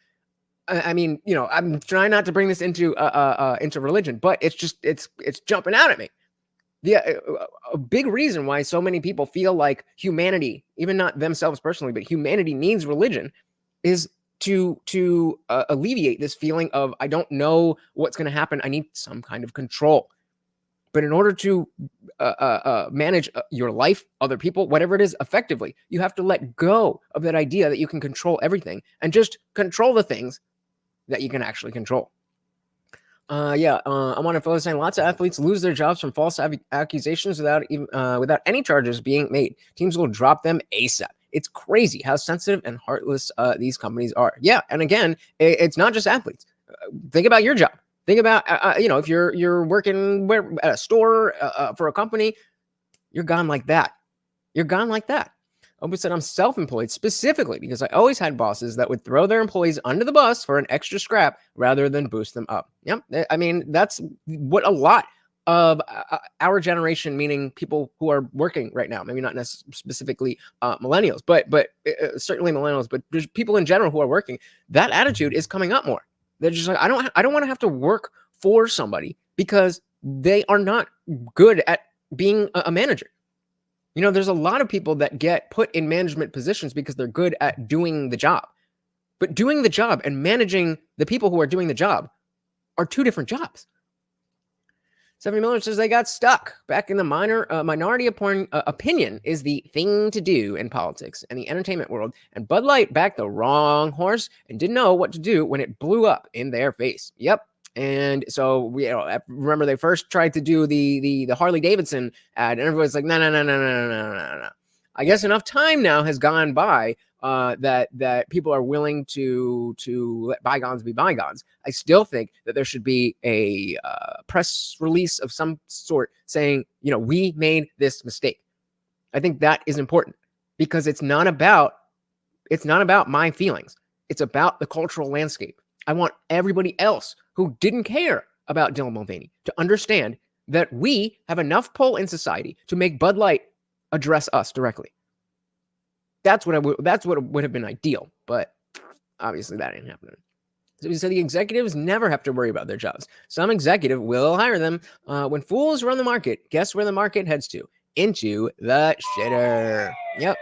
I mean, you know, I'm trying not to bring this into religion, but it's jumping out at me. A big reason why so many people feel like humanity, even not themselves personally, but humanity needs religion, is to alleviate this feeling of, I don't know what's going to happen. I need some kind of control. But in order to manage your life, other people, whatever it is, effectively, you have to let go of that idea that you can control everything and just control the things that you can actually control. I'm on a photo saying lots of athletes lose their jobs from false accusations without any charges being made. Teams will drop them ASAP. It's crazy how sensitive and heartless these companies are. Yeah, and again, it's not just athletes. Think about your job. Think about you know, if you're working at a store for a company, you're gone like that. You're gone like that. Oba said, I'm self-employed specifically because I always had bosses that would throw their employees under the bus for an extra scrap rather than boost them up. Yep. I mean, that's what a lot of our generation, meaning people who are working right now, maybe not necessarily specifically millennials, but certainly millennials, but there's people in general who are working. That attitude is coming up more. They're just like, I don't want to have to work for somebody because they are not good at being a manager. You know, there's a lot of people that get put in management positions because they're good at doing the job. But doing the job and managing the people who are doing the job are two different jobs. 70 Miller says they got stuck back in the minority opinion is the thing to do in politics and the entertainment world. And Bud Light backed the wrong horse and didn't know what to do when it blew up in their face. Yep. And so we, remember they first tried to do the Harley Davidson ad, and everybody's like, no. I guess enough time now has gone by that people are willing to let bygones be bygones. I still think that there should be a press release of some sort saying, you know, we made this mistake. I think that is important because it's not about my feelings. It's about the cultural landscape. I want everybody else who didn't care about Dylan Mulvaney to understand that we have enough pull in society to make Bud Light address us directly. That's what would have been ideal, but obviously that ain't happening. So the executives never have to worry about their jobs. Some executive will hire them. When fools run the market, guess where the market heads to? Into the shitter. Yep.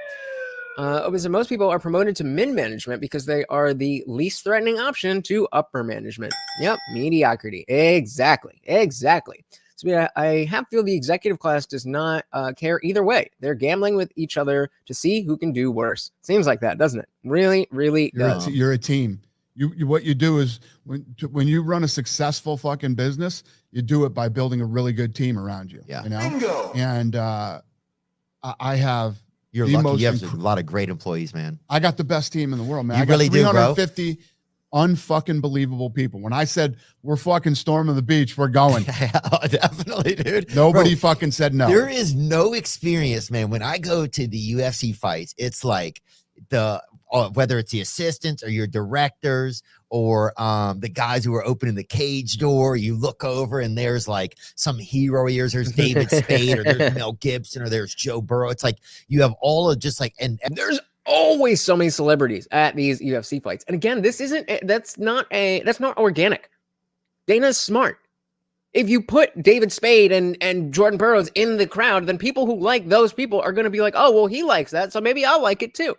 So most people are promoted to mid-management because they are the least threatening option to upper management. Yep, mediocrity. Exactly. So yeah, I feel the executive class does not care either way. They're gambling with each other to see who can do worse. Seems like that, doesn't it? Really does. You're a team. You what you do is when you run a successful fucking business, you do it by building a really good team around you. Yeah. You know? Bingo. And I have You're lucky. You have a lot of great employees, man. I got the best team in the world, man. You I got really do, bro. 350 unfucking believable people. When I said we're fucking storming the beach, we're going. Definitely, dude. Nobody fucking said no. There is no experience, man. When I go to the UFC fights, it's like whether it's the assistants or your directors or the guys who are opening the cage door, you look over and there's like some hero of yours. There's David Spade or there's Mel Gibson or there's Joe Burrow. It's like you have all of just like and there's always so many celebrities at these UFC fights. And again, that's not organic. Dana's smart. If you put David Spade and Jordan Burroughs in the crowd, then people who like those people are going to be like, oh, well, he likes that, so maybe I'll like it too.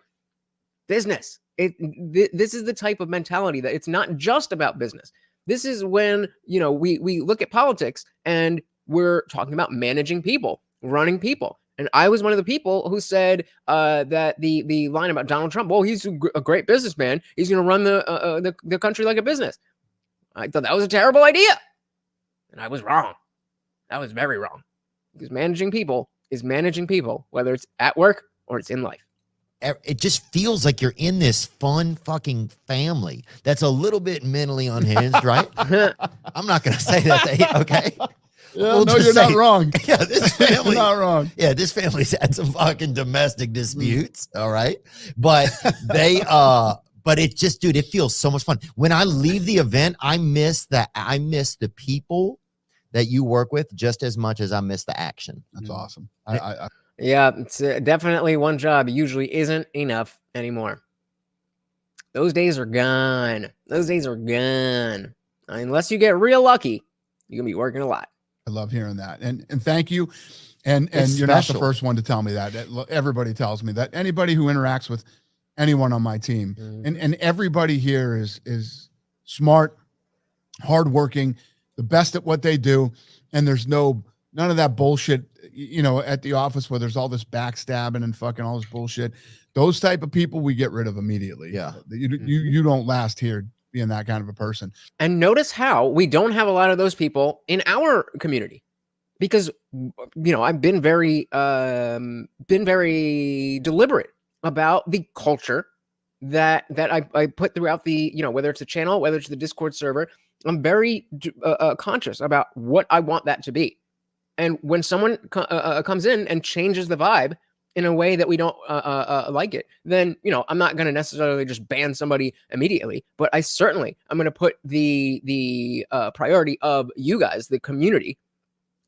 Business. This is the type of mentality that it's not just about business. This is when, we look at politics and we're talking about managing people, running people. And I was one of the people who said that the line about Donald Trump, well, he's a great businessman. He's going to run the country like a business. I thought that was a terrible idea. And I was wrong. I was very wrong. Because managing people is managing people, whether it's at work or it's in life. It just feels like you're in this fun fucking family that's a little bit mentally unhinged, right? I'm not going to say that, okay? Yeah, no, you're not wrong. Yeah, this family, you're not wrong. Yeah, this family's had some fucking domestic disputes, all right? But but it just, dude, it feels so much fun. When I leave the event, I miss the people that you work with just as much as I miss the action. That's awesome. Yeah, it's definitely one job usually isn't enough anymore. Those days are gone. Unless you get real lucky, you're going to be working a lot. I love hearing that. And thank you. And It's you're special. not the first one to tell me that. Everybody tells me that. Anybody who interacts with anyone on my team, and everybody here is smart, hardworking, the best at what they do. And there's none of that bullshit, at the office where there's all this backstabbing and fucking all this bullshit. Those type of people we get rid of immediately. Yeah. You don't last here being that kind of a person. And notice how we don't have a lot of those people in our community, because I've been very deliberate about the culture that I put throughout the, whether it's a channel, whether it's the Discord server. I'm very conscious about what I want that to be. And when someone comes in and changes the vibe in a way that we don't like it, then, I'm not going to necessarily just ban somebody immediately, but I'm going to put the priority of you guys, the community,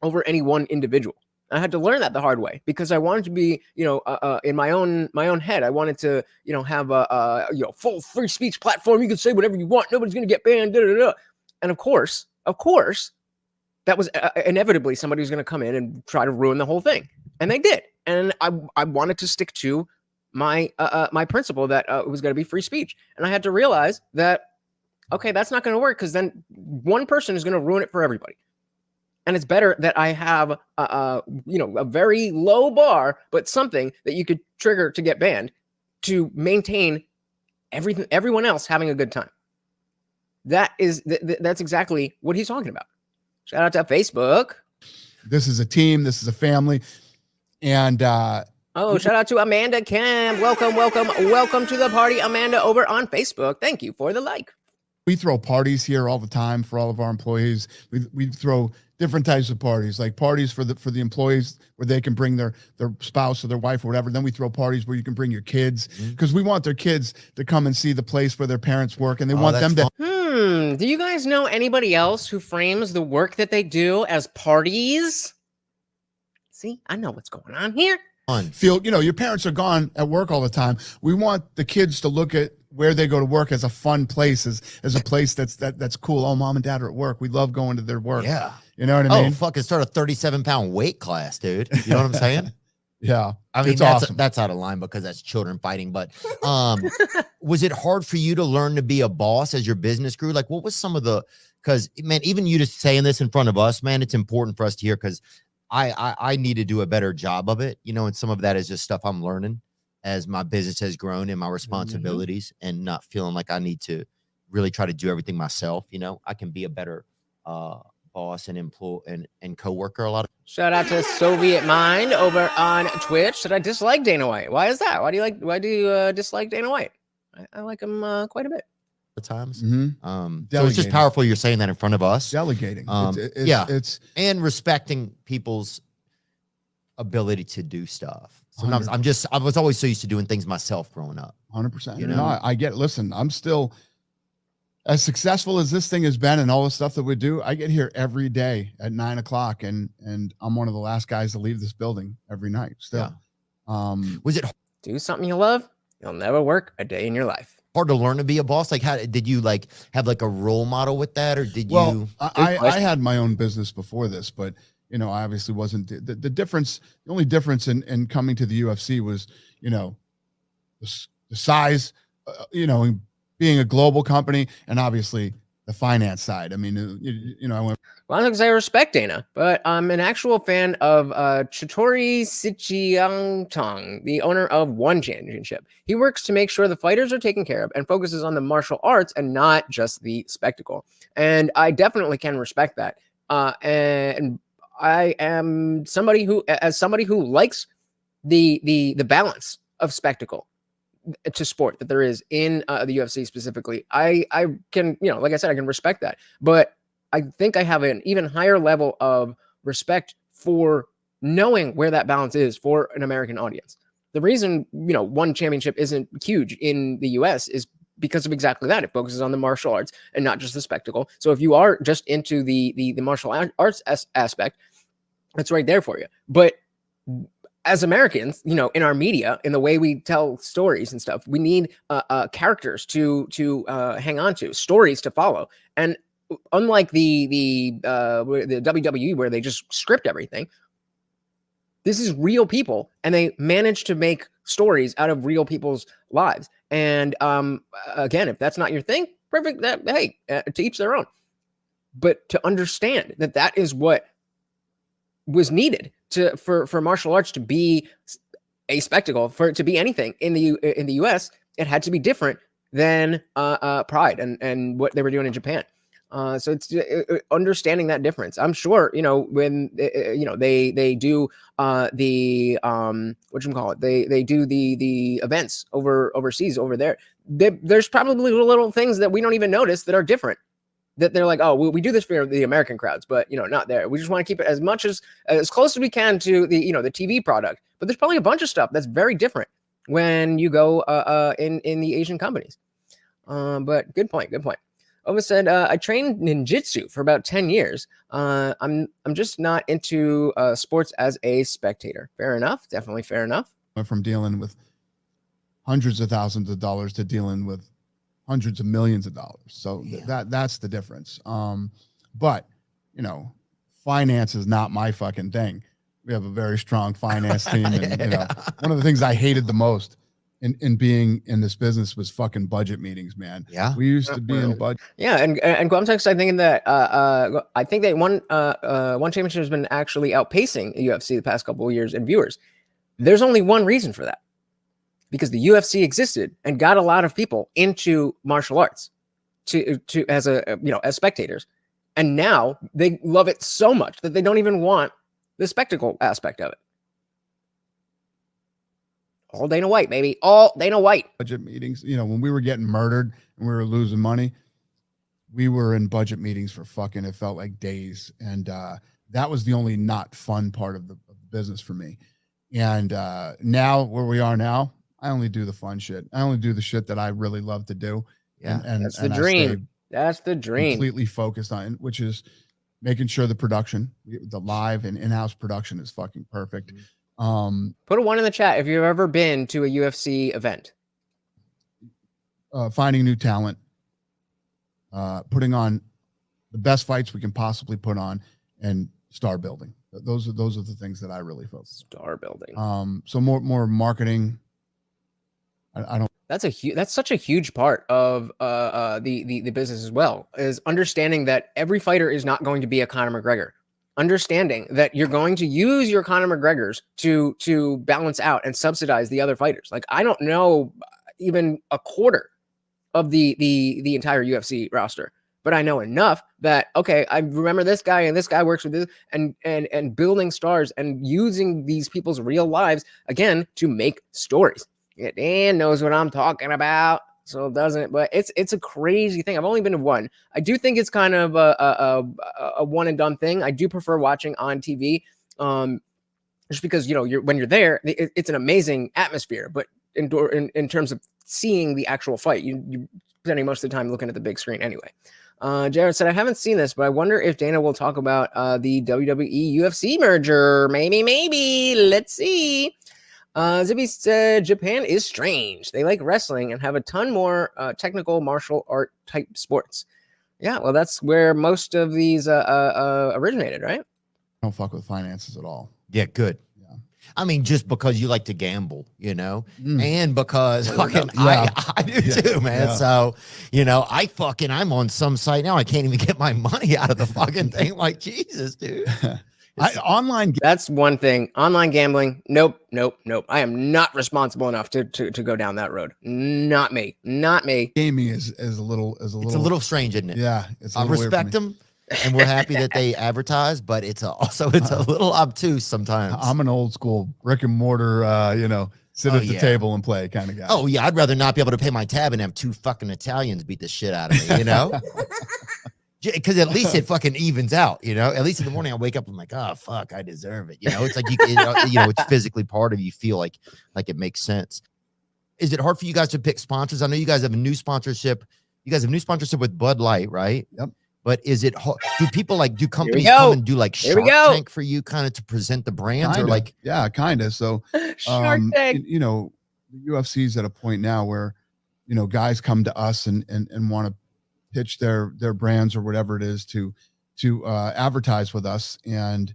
over any one individual. I had to learn that the hard way because I wanted to be, in my own head. I wanted to, have a full free speech platform. You can say whatever you want. Nobody's going to get banned. And of course, that was inevitably somebody was going to come in and try to ruin the whole thing. And they did. And I wanted to stick to my principle that it was going to be free speech. And I had to realize that, okay, that's not going to work because then one person is going to ruin it for everybody. And it's better that I have, a very low bar, but something that you could trigger to get banned to maintain everyone else having a good time. That's exactly what he's talking about. Shout out to Facebook. This is a team. This is a family. And shout out to Amanda Kim. Welcome to the party, Amanda, over on Facebook. Thank you for the like. We throw parties here all the time for all of our employees. We throw different types of parties, like parties for the employees where they can bring their spouse or their wife or whatever. Then we throw parties where you can bring your kids because we want their kids to come and see the place where their parents work, and they want them to. Do you guys know anybody else who frames the work that they do as parties? See, I know what's going on here. feel, your parents are gone at work all the time. We want the kids to look at where they go to work as a fun place, as a place that's cool. Oh, mom and dad are at work. We love going to their work. Yeah. You know what I mean? Oh, fucking start a 37-pound weight class, dude. You know what I'm saying? Yeah. I mean, awesome. That's out of line because that's children fighting. But was it hard for you to learn to be a boss as your business grew? Like, what was some of because, man, even you just saying this in front of us, man, it's important for us to hear because I need to do a better job of it, and some of that is just stuff I'm learning as my business has grown and my responsibilities and not feeling like I need to really try to do everything myself. I can be a better boss and employee and coworker a lot of. Shout out to Soviet Mind over on Twitch. Did I dislike Dana White? Why is that? Why do you dislike Dana White? I like him quite a bit. Times. Mm-hmm. So it's just powerful you're saying that in front of us. Delegating. It's and respecting people's ability to do stuff. Sometimes I was always so used to doing things myself growing up. 100%. No, I get it. Listen, I'm still as successful as this thing has been and all the stuff that we do. I get here every day at 9 o'clock and I'm one of the last guys to leave this building every night still. Yeah. Was it do something you love? You'll never work a day in your life. Hard to learn to be a boss? Like, how did you have a role model with that, or did you? I had my own business before this, but I obviously wasn't the difference. The only difference in coming to the UFC was the size, being a global company, and obviously the finance side. I mean, I went. Well, I'm not gonna say I respect Dana, but I'm an actual fan of Chitori Sichiangtong, the owner of One Championship. He works to make sure the fighters are taken care of and focuses on the martial arts and not just the spectacle. And I definitely can respect that. And I am somebody who likes the balance of spectacle to sport that there is in the UFC specifically. I can, like I said, I can respect that, but I think I have an even higher level of respect for knowing where that balance is for an American audience. The reason, One Championship isn't huge in the US is because of exactly that. It focuses on the martial arts and not just the spectacle. So if you are just into the martial arts aspect, it's right there for you. But as Americans, in our media, in the way we tell stories and stuff, we need characters to hang on to, stories to follow. And unlike the WWE where they just script everything, this is real people, and they manage to make stories out of real people's lives. And again, if that's not your thing, perfect. To each their own. But to understand that is what was needed for martial arts to be a spectacle, for it to be anything in the US, it had to be different than Pride and what they were doing in Japan. So it's understanding that difference. I'm sure, when they do they do the events overseas over there. There's probably little things that we don't even notice that are different. That they're like, oh, we do this for the American crowds, but not there. We just want to keep it as much as close as we can to the the TV product. But there's probably a bunch of stuff that's very different when you go in the Asian companies. But good point. Ova said, I trained ninjutsu for about 10 years. I'm just not into sports as a spectator. Fair enough. Definitely fair enough. Went from dealing with hundreds of thousands of dollars to dealing with hundreds of millions of dollars. So that's the difference. But finance is not my fucking thing. We have a very strong finance team. And one of the things I hated the most in being in this business was fucking budget meetings, man. Yeah. We used to be in budget. Yeah. And Guamtex, I think that I think that one championship has been actually outpacing the UFC the past couple of years in viewers. There's only one reason for that. Because the UFC existed and got a lot of people into martial arts as spectators. And now they love it so much that they don't even want the spectacle aspect of it. All Dana White, baby. All Dana White. Budget meetings. When we were getting murdered and we were losing money, we were in budget meetings for fucking, it felt like days. And that was the only not fun part of the business for me. And now where we are now, I only do the fun shit. I only do the shit that I really love to do. Yeah. And that's the dream. That's the dream. Completely focused on, which is making sure the production, the live and in-house production is fucking perfect. Put a 1 in the chat if you've ever been to a UFC event. Finding new talent, putting on the best fights we can possibly put on, and star building. Those are the things that I really focus. Star building. So more marketing. I don't. That's such a huge part of the business as well, is understanding that every fighter is not going to be a Conor McGregor. Understanding that you're going to use your Conor McGregors to balance out and subsidize the other fighters. Like, I don't know even a quarter of the entire UFC roster, but I know enough that, okay, I remember this guy and this guy works with this, and building stars and using these people's real lives again to make stories. Yeah, Dan knows what I'm talking about, so it doesn't. But it's a crazy thing. I've only been to one. I do think it's kind of a one and done thing. I do prefer watching on TV, just because when you're there, it's an amazing atmosphere. But in terms of seeing the actual fight, you're spending most of the time looking at the big screen anyway. Jared said, I haven't seen this, but I wonder if Dana will talk about the WWE UFC merger. Maybe. Let's see. Zippy said, Japan is strange. They like wrestling and have a ton more technical martial art type sports. Yeah, well, that's where most of these originated, right? I don't fuck with finances at all. Yeah, good. Yeah. I mean, just because you like to gamble, and because I do too, man. Yeah. So, I'm on some site now. I can't even get my money out of the fucking thing. Like, Jesus, dude. That's one thing. Online gambling. Nope. I am not responsible enough to go down that road. Not me. Gaming is a little. It's a little strange, isn't it? Yeah. I respect them, and we're happy that they advertise, but it's a little obtuse sometimes. I'm an old school brick and mortar, sit at the table and play kind of guy. Oh yeah, I'd rather not be able to pay my tab and have 2 fucking Italians beat the shit out of me, Because at least it fucking evens out, At least in the morning I wake up, I'm like, oh fuck, I deserve it. It's like it's physically part of you. Feel like it makes sense. Is it hard for you guys to pick sponsors? I know you guys have a new sponsorship. You guys have new sponsorship with Bud Light, right? Yep. But is it hard? Do companies come and do like Shark Tank for you, kind of to present the brands, kinda. Or like? Yeah, kind of. So, Shark Tank. The UFC's at a point now where, guys come to us and want to pitch their brands or whatever it is to advertise with us. And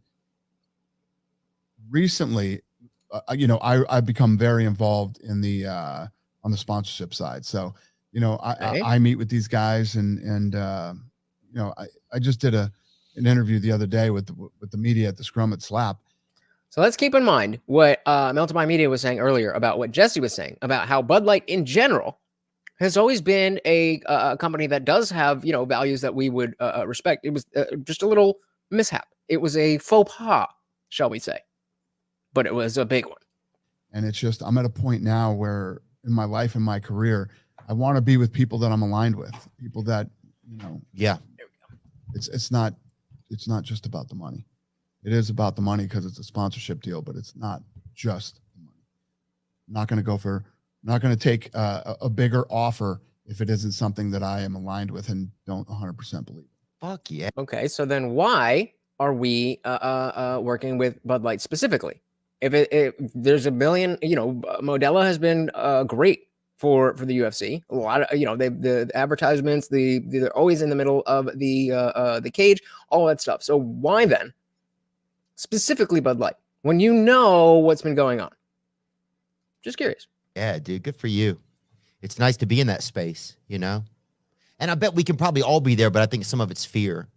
recently, I've become very involved in the on the sponsorship side. So, I meet with these guys and I just did an interview the other day with the media at the Scrum at Slap. So let's keep in mind what Melted by Media was saying earlier about what Jesse was saying about how Bud Light in general has always been a company that does have, values that we would respect. It was just a little mishap. It was a faux pas, shall we say, but it was a big one. And it's just, I'm at a point now where in my life and my career, I want to be with people that I'm aligned with, people that, yeah, it's not just about the money. It is about the money because it's a sponsorship deal, but it's not just the money. I'm not going to take a bigger offer if it isn't something that I am aligned with and don't 100% believe. Fuck yeah. Okay, so then why are we working with Bud Light specifically? If there's a million, Modelo has been great for the UFC. A lot of the advertisements, they're always in the middle of the cage, all that stuff. So why then specifically Bud Light when you know what's been going on? Just curious. Yeah, dude, good for you. It's nice to be in that space, And I bet we can probably all be there, but I think some of it's fear.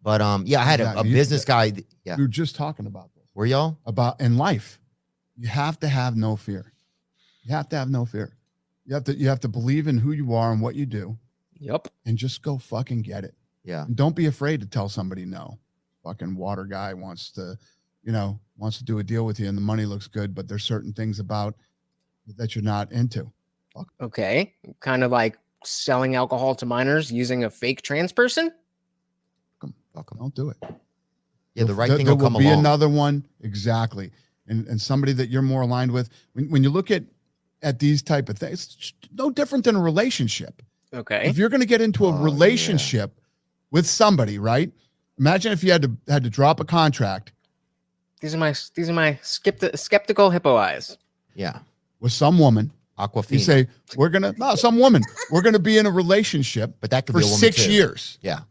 But I had a business guy. Yeah, we were just talking about this. Were y'all? About in life, you have to have no fear. You have to have no fear. You have to believe in who you are and what you do. Yep. And just go fucking get it. Yeah. And don't be afraid to tell somebody no. Fucking water guy wants to do a deal with you and the money looks good, but there's certain things about that you're not into. Okay. Kind of like selling alcohol to minors using a fake trans person. Welcome. Don't do it. Yeah, the right thing will come along. There will be another one. Exactly. And somebody that you're more aligned with. When you look at these type of things, it's no different than a relationship. Okay. If you're going to get into a relationship with somebody, right? Imagine if you had to drop a contract These are my skeptical hippo eyes. Yeah. With some woman. Aquafina. You say, some woman, we're going to be in a relationship, but that could for be a woman 6 too. years. Yeah.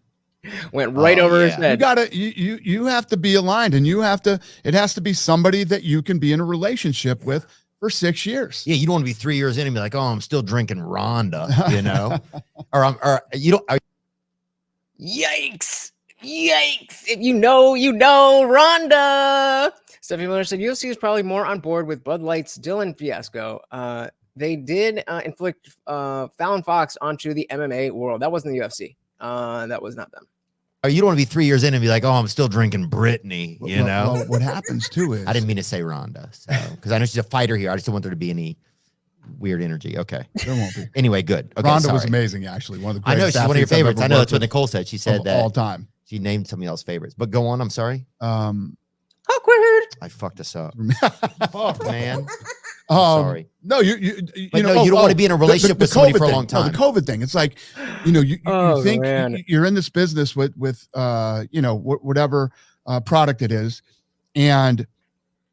Went right over his head. You have to be aligned, and it has to be somebody that you can be in a relationship with for 6 years. Yeah. You don't want to be 3 years in and be like, oh, I'm still drinking Rhonda, you know, or you don't. Yikes. If you know, Rhonda. Stephanie Miller said UFC is probably more on board with Bud Light's Dylan fiasco. They did inflict Fallon Fox onto the MMA world. That wasn't the UFC. That was not them. Or you don't want to be 3 years in and be like, oh, I'm still drinking Brittany, you know? Well, what happens too is... I didn't mean to say Rhonda, so because I know she's a fighter here. I just don't want there to be any weird energy. Okay. There won't be. Anyway, good. Okay, Rhonda was amazing, actually. One of the I know greatest she's one of your athletes I've favorites. ever I know that's worked what Nicole said. She said that all time. She named somebody else's favorites. But go on, I'm sorry. Awkward. I fucked this up. Fuck, man. Sorry. No, you don't want to be in a relationship with somebody for a long time. No, the COVID thing. It's like, you think you're in this business with whatever product it is, and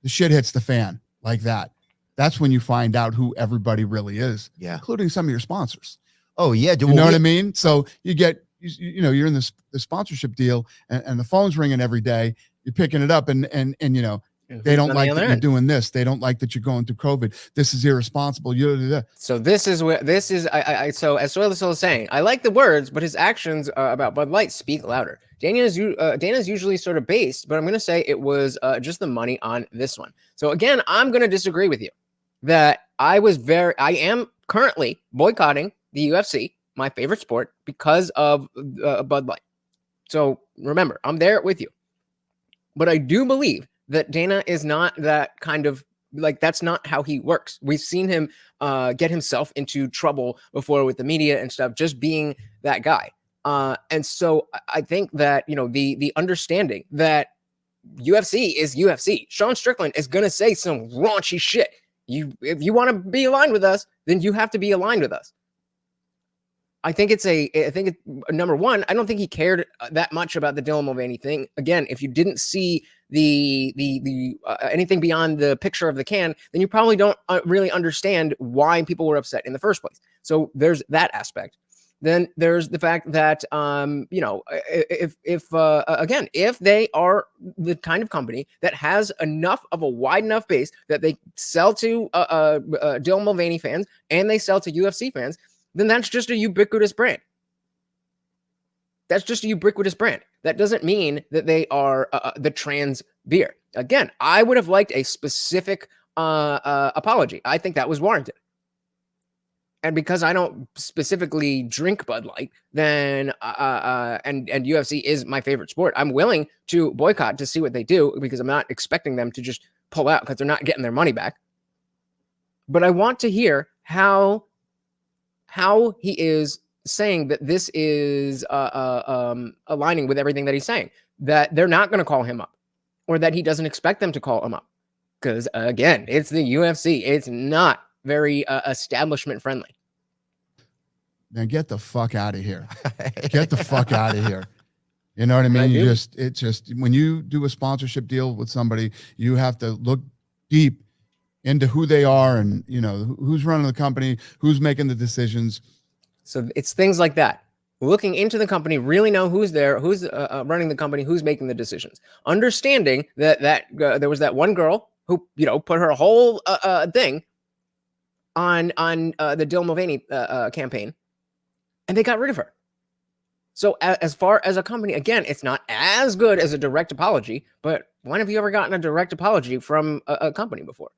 the shit hits the fan like that. That's when you find out who everybody really is, including some of your sponsors. Oh yeah, you know what I mean? So you get, you're in this sponsorship deal, and the phone's ringing every day. You're picking it up, and they don't like that you're doing this. They don't like that you're going through COVID. This is irresponsible. So this is so as Soil the Soul is saying, I like the words, but his actions about Bud Light speak louder. Dana's usually sort of based, but I'm going to say it was just the money on this one. So again, I'm going to disagree with you that I am currently boycotting the UFC, my favorite sport, because of Bud Light. So remember, I'm there with you. But I do believe that Dana is not that kind of, like, that's not how he works. We've seen him get himself into trouble before with the media and stuff, just being that guy. And so I think that, the understanding that UFC is UFC. Sean Strickland is going to say some raunchy shit. If you want to be aligned with us, then you have to be aligned with us. I think number one, I don't think he cared that much about the Dylan Mulvaney thing. Again, if you didn't see the anything beyond the picture of the can, then you probably don't really understand why people were upset in the first place. So there's that aspect. Then there's the fact that if they are the kind of company that has enough of a wide enough base that they sell to Dylan Mulvaney fans and they sell to UFC fans, then that's just a ubiquitous brand. That's just a ubiquitous brand. That doesn't mean that they are the trans beer. Again, I would have liked a specific apology. I think that was warranted. And because I don't specifically drink Bud Light, then and UFC is my favorite sport, I'm willing to boycott to see what they do, because I'm not expecting them to just pull out because they're not getting their money back. But I want to hear how he is saying that this is aligning with everything that he's saying, that they're not going to call him up, or that he doesn't expect them to call him up. Because again, it's the UFC. It's not very establishment friendly. Man, get the fuck out of here. Get the fuck out of here. You know what I mean? It's just when you do a sponsorship deal with somebody, you have to look deep into who they are and, who's running the company, who's making the decisions. So it's things like that. Looking into the company, really know who's there, who's running the company, who's making the decisions. Understanding that there was that one girl who, put her whole thing on the Dylan Mulvaney campaign, and they got rid of her. So as far as a company, again, it's not as good as a direct apology, but when have you ever gotten a direct apology from a company before?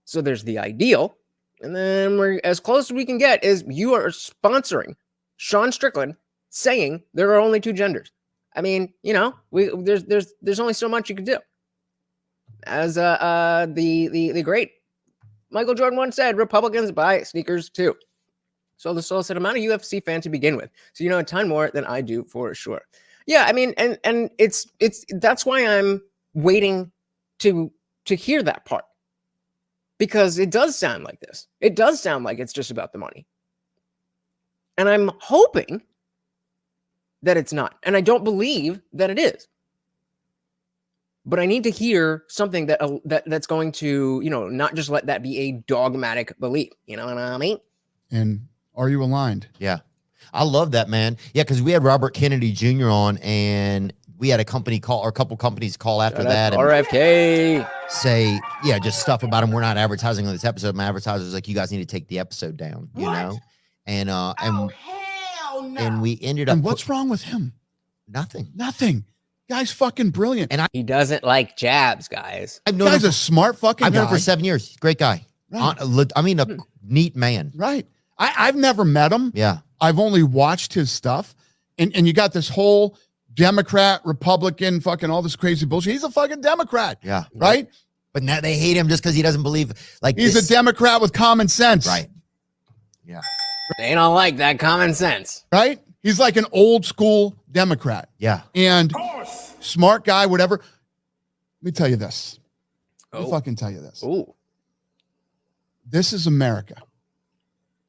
So there's the ideal, and then we're as close as we can get is you are sponsoring Sean Strickland saying there are only two genders. I mean, there's only so much you can do. As the great Michael Jordan once said, Republicans buy sneakers too. So the Soul said, I'm not a UFC fan to begin with, so you know a ton more than I do for sure. Yeah, I mean, and it's that's why I'm waiting to hear that part. Because it does sound like this. It does sound like it's just about the money. And I'm hoping that it's not. And I don't believe that it is. but I need to hear something that's going to, not just let that be a dogmatic belief. You know what I mean? And are you aligned? Yeah. I love that, man. Yeah, because we had Robert Kennedy Jr. on, and we had a company call, or a couple companies call after that. And RFK. say, yeah, just stuff about him. We're not advertising on this episode. My advertiser's like, you guys need to take the episode down, you know? And Hell no. and we ended up. And what's wrong with him? Nothing. Nothing. Guy's fucking brilliant. And He doesn't like jabs, guys. I've known him Guy's for, a smart fucking I've known guy. him for 7 years. Great guy. Right. I mean, a neat man. Right. I've never met him. Yeah. I've only watched his stuff. And you got this whole Democrat, Republican, fucking all this crazy bullshit. He's a fucking Democrat. Yeah. Right? But now they hate him just because he doesn't believe like He's this. a Democrat with common sense. Right. Yeah. They don't like that common sense. Right? He's like an old school Democrat. Yeah. And smart guy, whatever. Let me tell you this. Let me Oh. fucking tell you this. Ooh. This is America.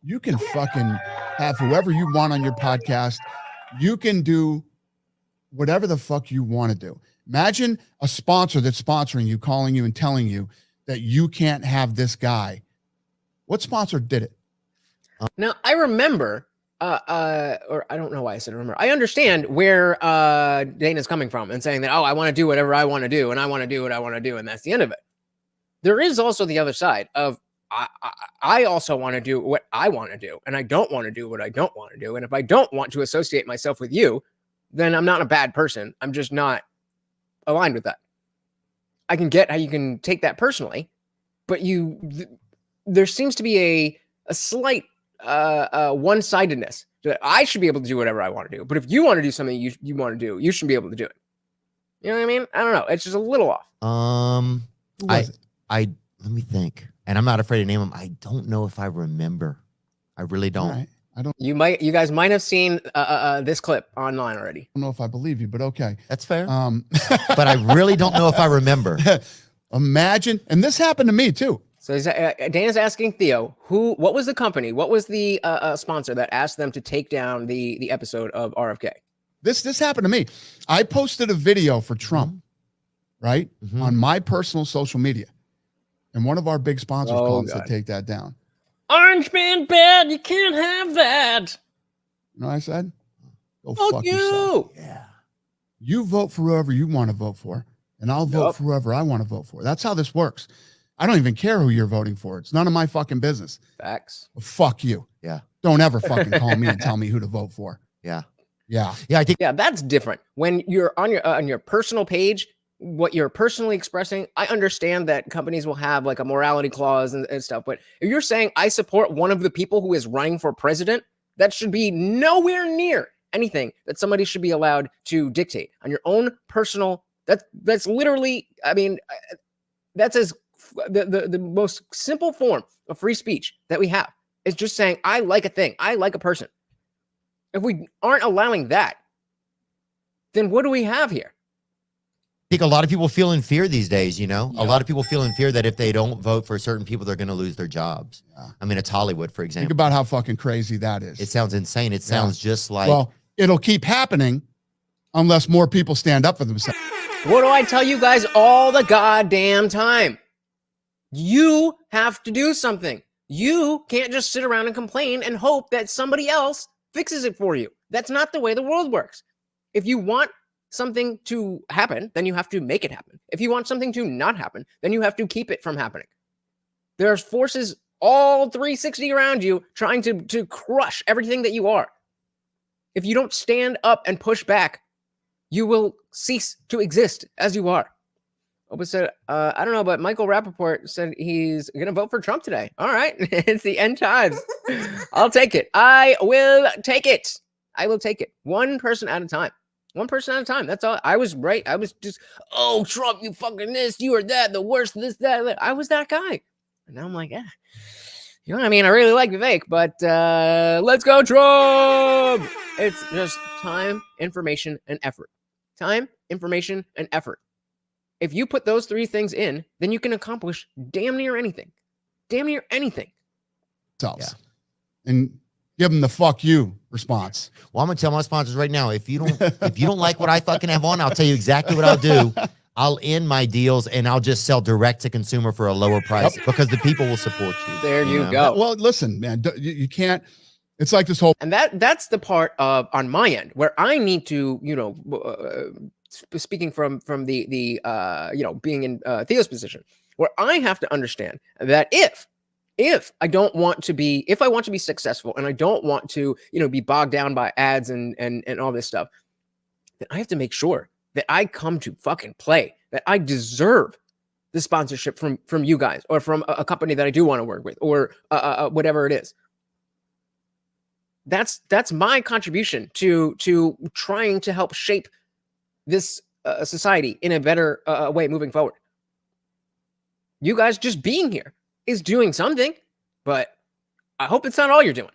You can fucking have whoever you want on your podcast. You can do whatever the fuck you want to do. Imagine a sponsor that's sponsoring you, calling you and telling you that you can't have this guy. What sponsor did it? Now I remember, or I don't know why I said remember. I understand where Dana's coming from and saying that, I want to do whatever I want to do, and I want to do what I want to do, and that's the end of it. There is also the other side of I also want to do what I want to do, and I don't want to do what I don't want to do. And if I don't want to associate myself with you, then I'm not a bad person. I'm just not aligned with that. I can get how you can take that personally, but there seems to be a slight one-sidedness that I should be able to do whatever I want to do. But if you want to do something you want to do, you should be able to do it. You know what I mean? I don't know. It's just a little off. Who was it? I let me think. And I'm not afraid to name him. I don't know if I remember. I really don't. All right. I don't You guys might have seen this clip online already. know if I believe you, but okay. That's fair. But But I really don't know if I remember. imagine, and this happened to me too. So Dana's asking Theo, what was the company? What was the sponsor that asked them to take down the episode of RFK? This happened to me. I posted a video for Trump, right, Mhm. on my personal social media, and one of our big sponsors Oh, called and God. said, "Take that down." Orange man bad. You can't have that. You know what I said? Go Fuck fuck you. yourself. Yeah. You vote for whoever you want to vote for, and I'll vote Yup. for whoever I want to vote for. That's how this works. I don't even care who you're voting for. It's none of my fucking business. Facts. Well, fuck you. Yeah. Don't ever fucking call me and tell me who to vote for. Yeah. Yeah. Yeah. I think Yeah, that's different. When you're on your personal page, what you're personally expressing, I understand that companies will have like a morality clause and stuff. But if you're saying I support one of the people who is running for president, that should be nowhere near anything that somebody should be allowed to dictate on your own personal. That's literally, I mean, that's the most simple form of free speech that we have. Is just saying I like a thing, I like a person. If we aren't allowing that, then what do we have here? I think a lot of people feel in fear these days, you know? Yeah. A lot of people feel in fear that if they don't vote for certain people, they're going to lose their jobs. Yeah. I mean, it's Hollywood, for Think example. about how fucking crazy that is. It sounds insane. It sounds just like, Well, it'll keep happening unless more people stand up for themselves. What do I tell you guys all the goddamn time? You have to do something. You can't just sit around and complain and hope that somebody else fixes it for you. That's not the way the world works. If you want something to happen, then you have to make it happen. If you want something to not happen, then you have to keep it from happening. There's forces all 360 around you trying to crush everything that you are. If you don't stand up and push back, you will cease to exist as you are. Opa said, I don't know, but Michael Rappaport said he's going to vote for Trump today. All right. It's the end times. I'll take it. I will take it. I will take it. One person at a time. One person at a time. That's all. I was right. I was just, oh, Trump, you fucking this, you are that, the worst, this, that. I was that guy. And now I'm like, you know what I mean? I really like Vivek, but let's go, Trump. It's just time, information, and effort. Time, information, and effort. If you put those three things in, then you can accomplish damn near anything. Damn near anything. Yeah. And give them the fuck you response. well, I'm going to tell my sponsors right now, if you don't like what I fucking have on, I'll tell you exactly what I'll do. I'll end my deals and I'll just sell direct to consumer for a lower price because the people will support you. There you know? go. Well, listen, man, you can't. It's like this whole. And that's the part of on my end where I need to, speaking from the being in Theo's position, where I have to understand that if I want to be successful and I don't want to, be bogged down by ads and all this stuff, then I have to make sure that I come to fucking play, that I deserve the sponsorship from you guys or from a company that I do want to work with or whatever it is. That's my contribution to trying to help shape this society in a better way moving forward. You guys just being here is doing something, but I hope it's not all you're doing.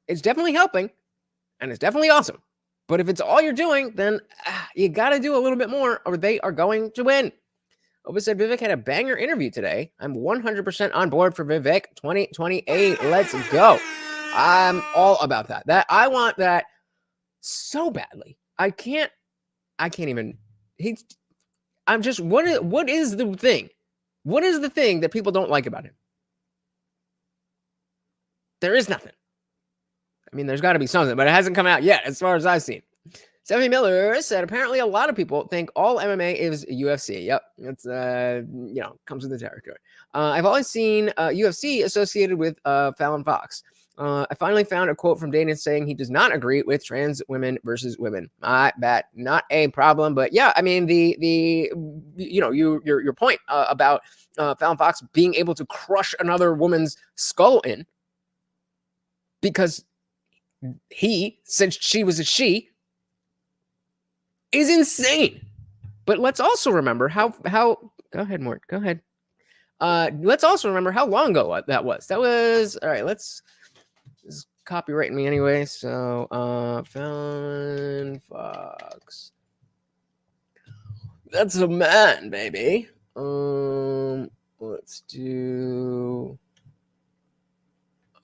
It's definitely helping, and it's definitely awesome. But if it's all you're doing, then you got to do a little bit more, or they are going to win. Oba said Vivek had a banger interview today. I'm 100% on board for Vivek 2028. Let's go. I'm all about that. I want that so badly. I can't even. I'm just. What is the thing? What is the thing that people don't like about him? There is nothing. I mean, there's got to be something, but it hasn't come out yet, as far as I've seen. Stephanie Miller said, apparently a lot of people think all MMA is UFC. Yep, it's comes with the territory. I've always seen UFC associated with Fallon Fox. I finally found a quote from Dana saying he does not agree with trans women versus women. I bet not a problem, but yeah, I mean your point about Fallon Fox being able to crush another woman's skull in because he said she was a she is insane. But let's also remember how go ahead, Mort. Go ahead. Let's also remember how long ago that was. That was all right. This is copyrighting me anyway. So Fallon Fox. That's a man, baby. Let's do.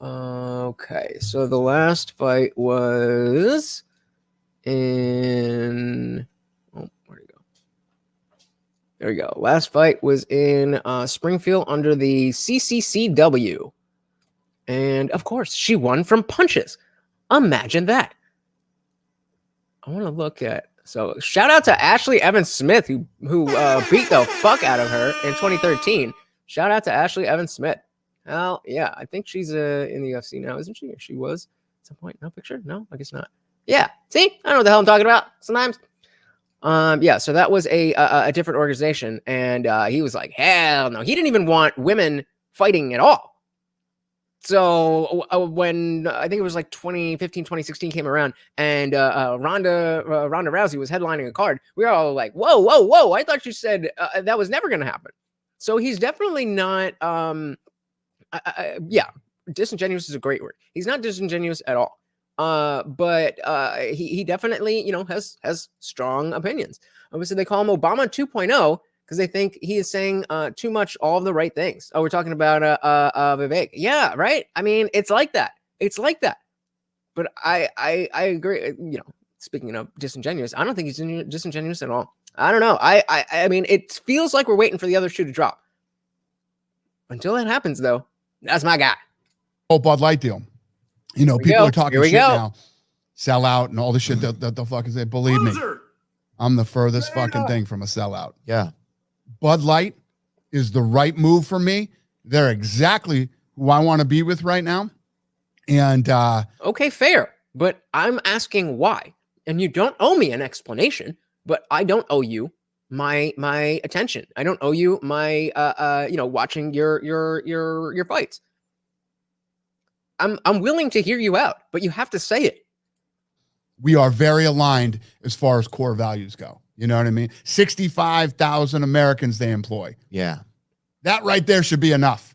Okay, so the last fight was in. Oh, where'd it go? There we go. Last fight was in Springfield under the CCCW. And of course, she won from punches. Imagine that. I want to look at. So shout out to Ashley Evans Smith, who beat the fuck out of her in 2013. Shout out to Ashley Evans Smith. Well, yeah, I think she's in the UFC now, isn't she? Or she was at some point. No picture? No, I guess not. Yeah. See, I know what the hell I'm talking about sometimes. Yeah, so that was a different organization, and he was like, hell no. He didn't even want women fighting at all. So when I think it was like 2015, 2016 came around, and Ronda Rousey was headlining a card, we were all like, whoa! I thought you said that was never going to happen. So he's definitely not. Yeah, disingenuous is a great word. He's not disingenuous at all. But he definitely has strong opinions. Obviously, they call him Obama 2.0. Because they think he is saying too much, all of the right things. Oh, we're talking about Vivek. Yeah, right. I mean, it's like that. It's like that. But I agree. Speaking of disingenuous, I don't think he's disingenuous at all. I don't know. I mean, it feels like we're waiting for the other shoe to drop. Until that happens, though, that's my guy. Oh, Bud Light deal. People are talking shit now. Sell out and all the shit that the fucking say. Believe me, I'm the furthest fucking thing from a sellout. Yeah. Bud Light is the right move for me. They're exactly who I want to be with right now. And okay, fair. But I'm asking why. And you don't owe me an explanation, but I don't owe you my attention. I don't owe you my watching your fights. I'm willing to hear you out, but you have to say it. We are very aligned as far as core values go. You know what I mean? 65,000 Americans they employ. Yeah. That right there should be enough.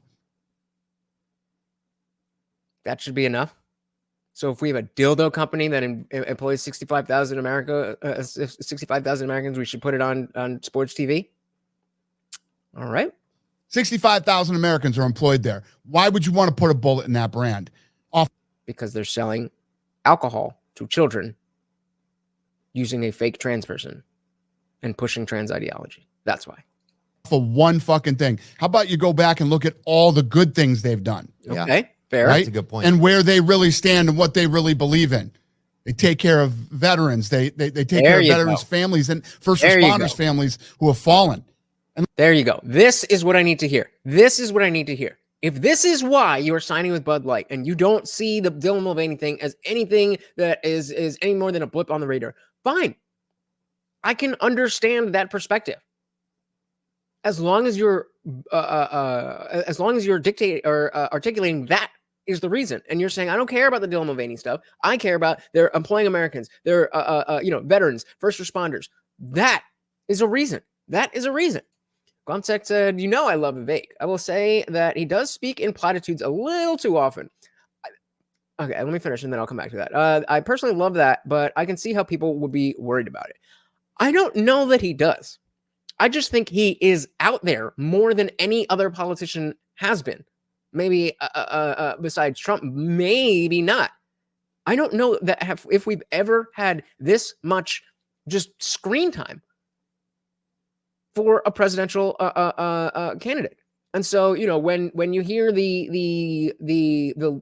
That should be enough. So if we have a dildo company that employs 65,000 Americans, we should put it on sports TV. All right. 65,000 Americans are employed there. Why would you want to put a bullet in that brand? Because they're selling alcohol to children using a fake trans person. and pushing trans ideology. That's why. For one fucking thing. How about you go back and look at all the good things they've done? Yeah. Okay, fair. Right? That's a good point. And where they really stand and what they really believe in. They take care of veterans. They take care of veterans' families and first responders' families who have fallen. And there you go. This is what I need to hear. This is what I need to hear. If this is why you are signing with Bud Light and you don't see the Dylan Mulvaney thing as anything that is any more than a blip on the radar, fine. I can understand that perspective. As long as you're dictating or articulating that is the reason, and you're saying I don't care about the Dylan Mulvaney stuff. I care about their employing Americans, their veterans, first responders. That is a reason. That is a reason. Glomsek said, I love Vivek. I will say that he does speak in platitudes a little too often. Okay, let me finish and then I'll come back to that. I personally love that, but I can see how people would be worried about it. I don't know that he does. I just think he is out there more than any other politician has been. Maybe besides Trump, maybe not. I don't know that if we've ever had this much just screen time for a presidential candidate. And so, when you hear the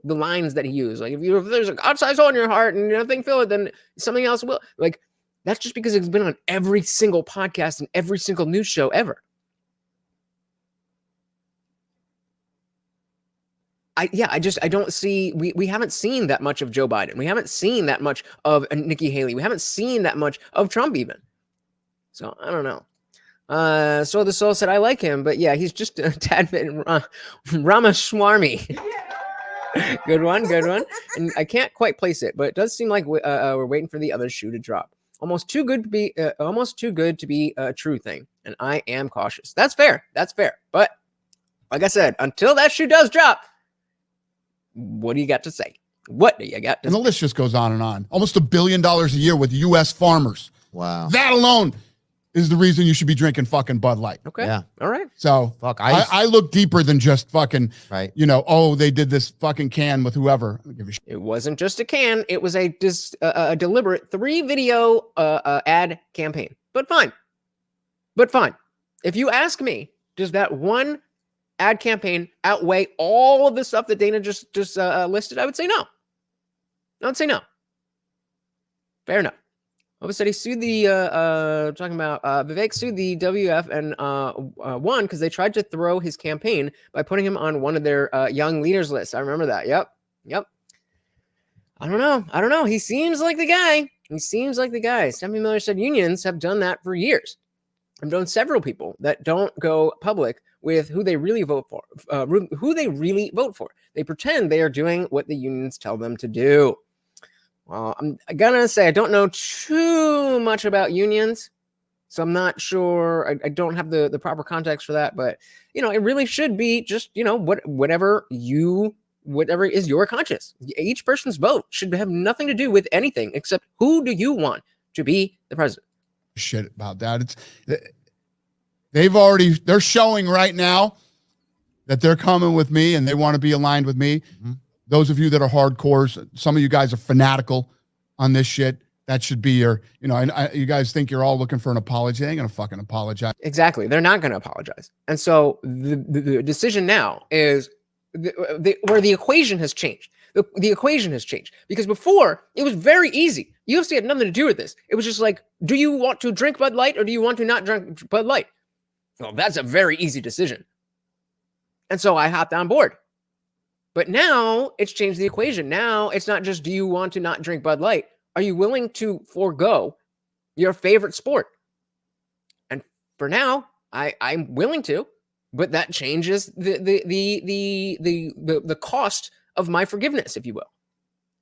lines that he used, like if there's a God-sized hole in your heart and nothing fill it, then something else will. Like, that's just because it's been on every single podcast and every single news show ever. I don't see, we haven't seen that much of Joe Biden. We haven't seen that much of Nikki Haley. We haven't seen that much of Trump even. So I don't know. So the Soul said, I like him, but yeah, he's just a tad bit Ramaswamy. Good one. And I can't quite place it, but it does seem like we're waiting for the other shoe to drop. Almost too good to be a true thing. And I am cautious. That's fair. But like I said, until that shoe does drop, what do you got to say? What do you got to say? And the list just goes on and on. Almost $1 billion a year with U.S. farmers. Wow. That alone is the reason you should be drinking fucking Bud Light. Okay. Yeah. All right. So fuck, I look deeper than just fucking, right. They did this fucking can with whoever. I don't give a shit. It wasn't just a can. It was a deliberate 3-video ad campaign. But fine. If you ask me, does that one ad campaign outweigh all of the stuff that Dana just listed? I would say no. Fair enough. Obama said he sued Vivek sued the WF and won because they tried to throw his campaign by putting him on one of their young leaders list. I remember that. Yep. I don't know. He seems like the guy. Stephanie Miller said unions have done that for years. I've known several people that don't go public with who they really vote for. They pretend they are doing what the unions tell them to do. Well, I'm gonna say I don't know too much about unions, so I'm not sure. I don't have the proper context for that, but it really should be just whatever is your conscience. Each person's vote should have nothing to do with anything except who do you want to be the president. Shit about that. They're showing right now that they're coming with me and they want to be aligned with me. Mm-hmm. Those of you that are hardcores, some of you guys are fanatical on this shit. That should be your, you guys think you're all looking for an apology. They ain't going to fucking apologize. Exactly. They're not going to apologize. And so the decision now is where the equation has changed. The equation has changed because before it was very easy. UFC had nothing to do with this. It was just like, do you want to drink Bud Light or do you want to not drink Bud Light? Well, that's a very easy decision. And so I hopped on board. But now it's changed the equation. Now it's not just, do you want to not drink Bud Light? Are you willing to forego your favorite sport? And for now, I'm willing to, but that changes the cost of my forgiveness, if you will.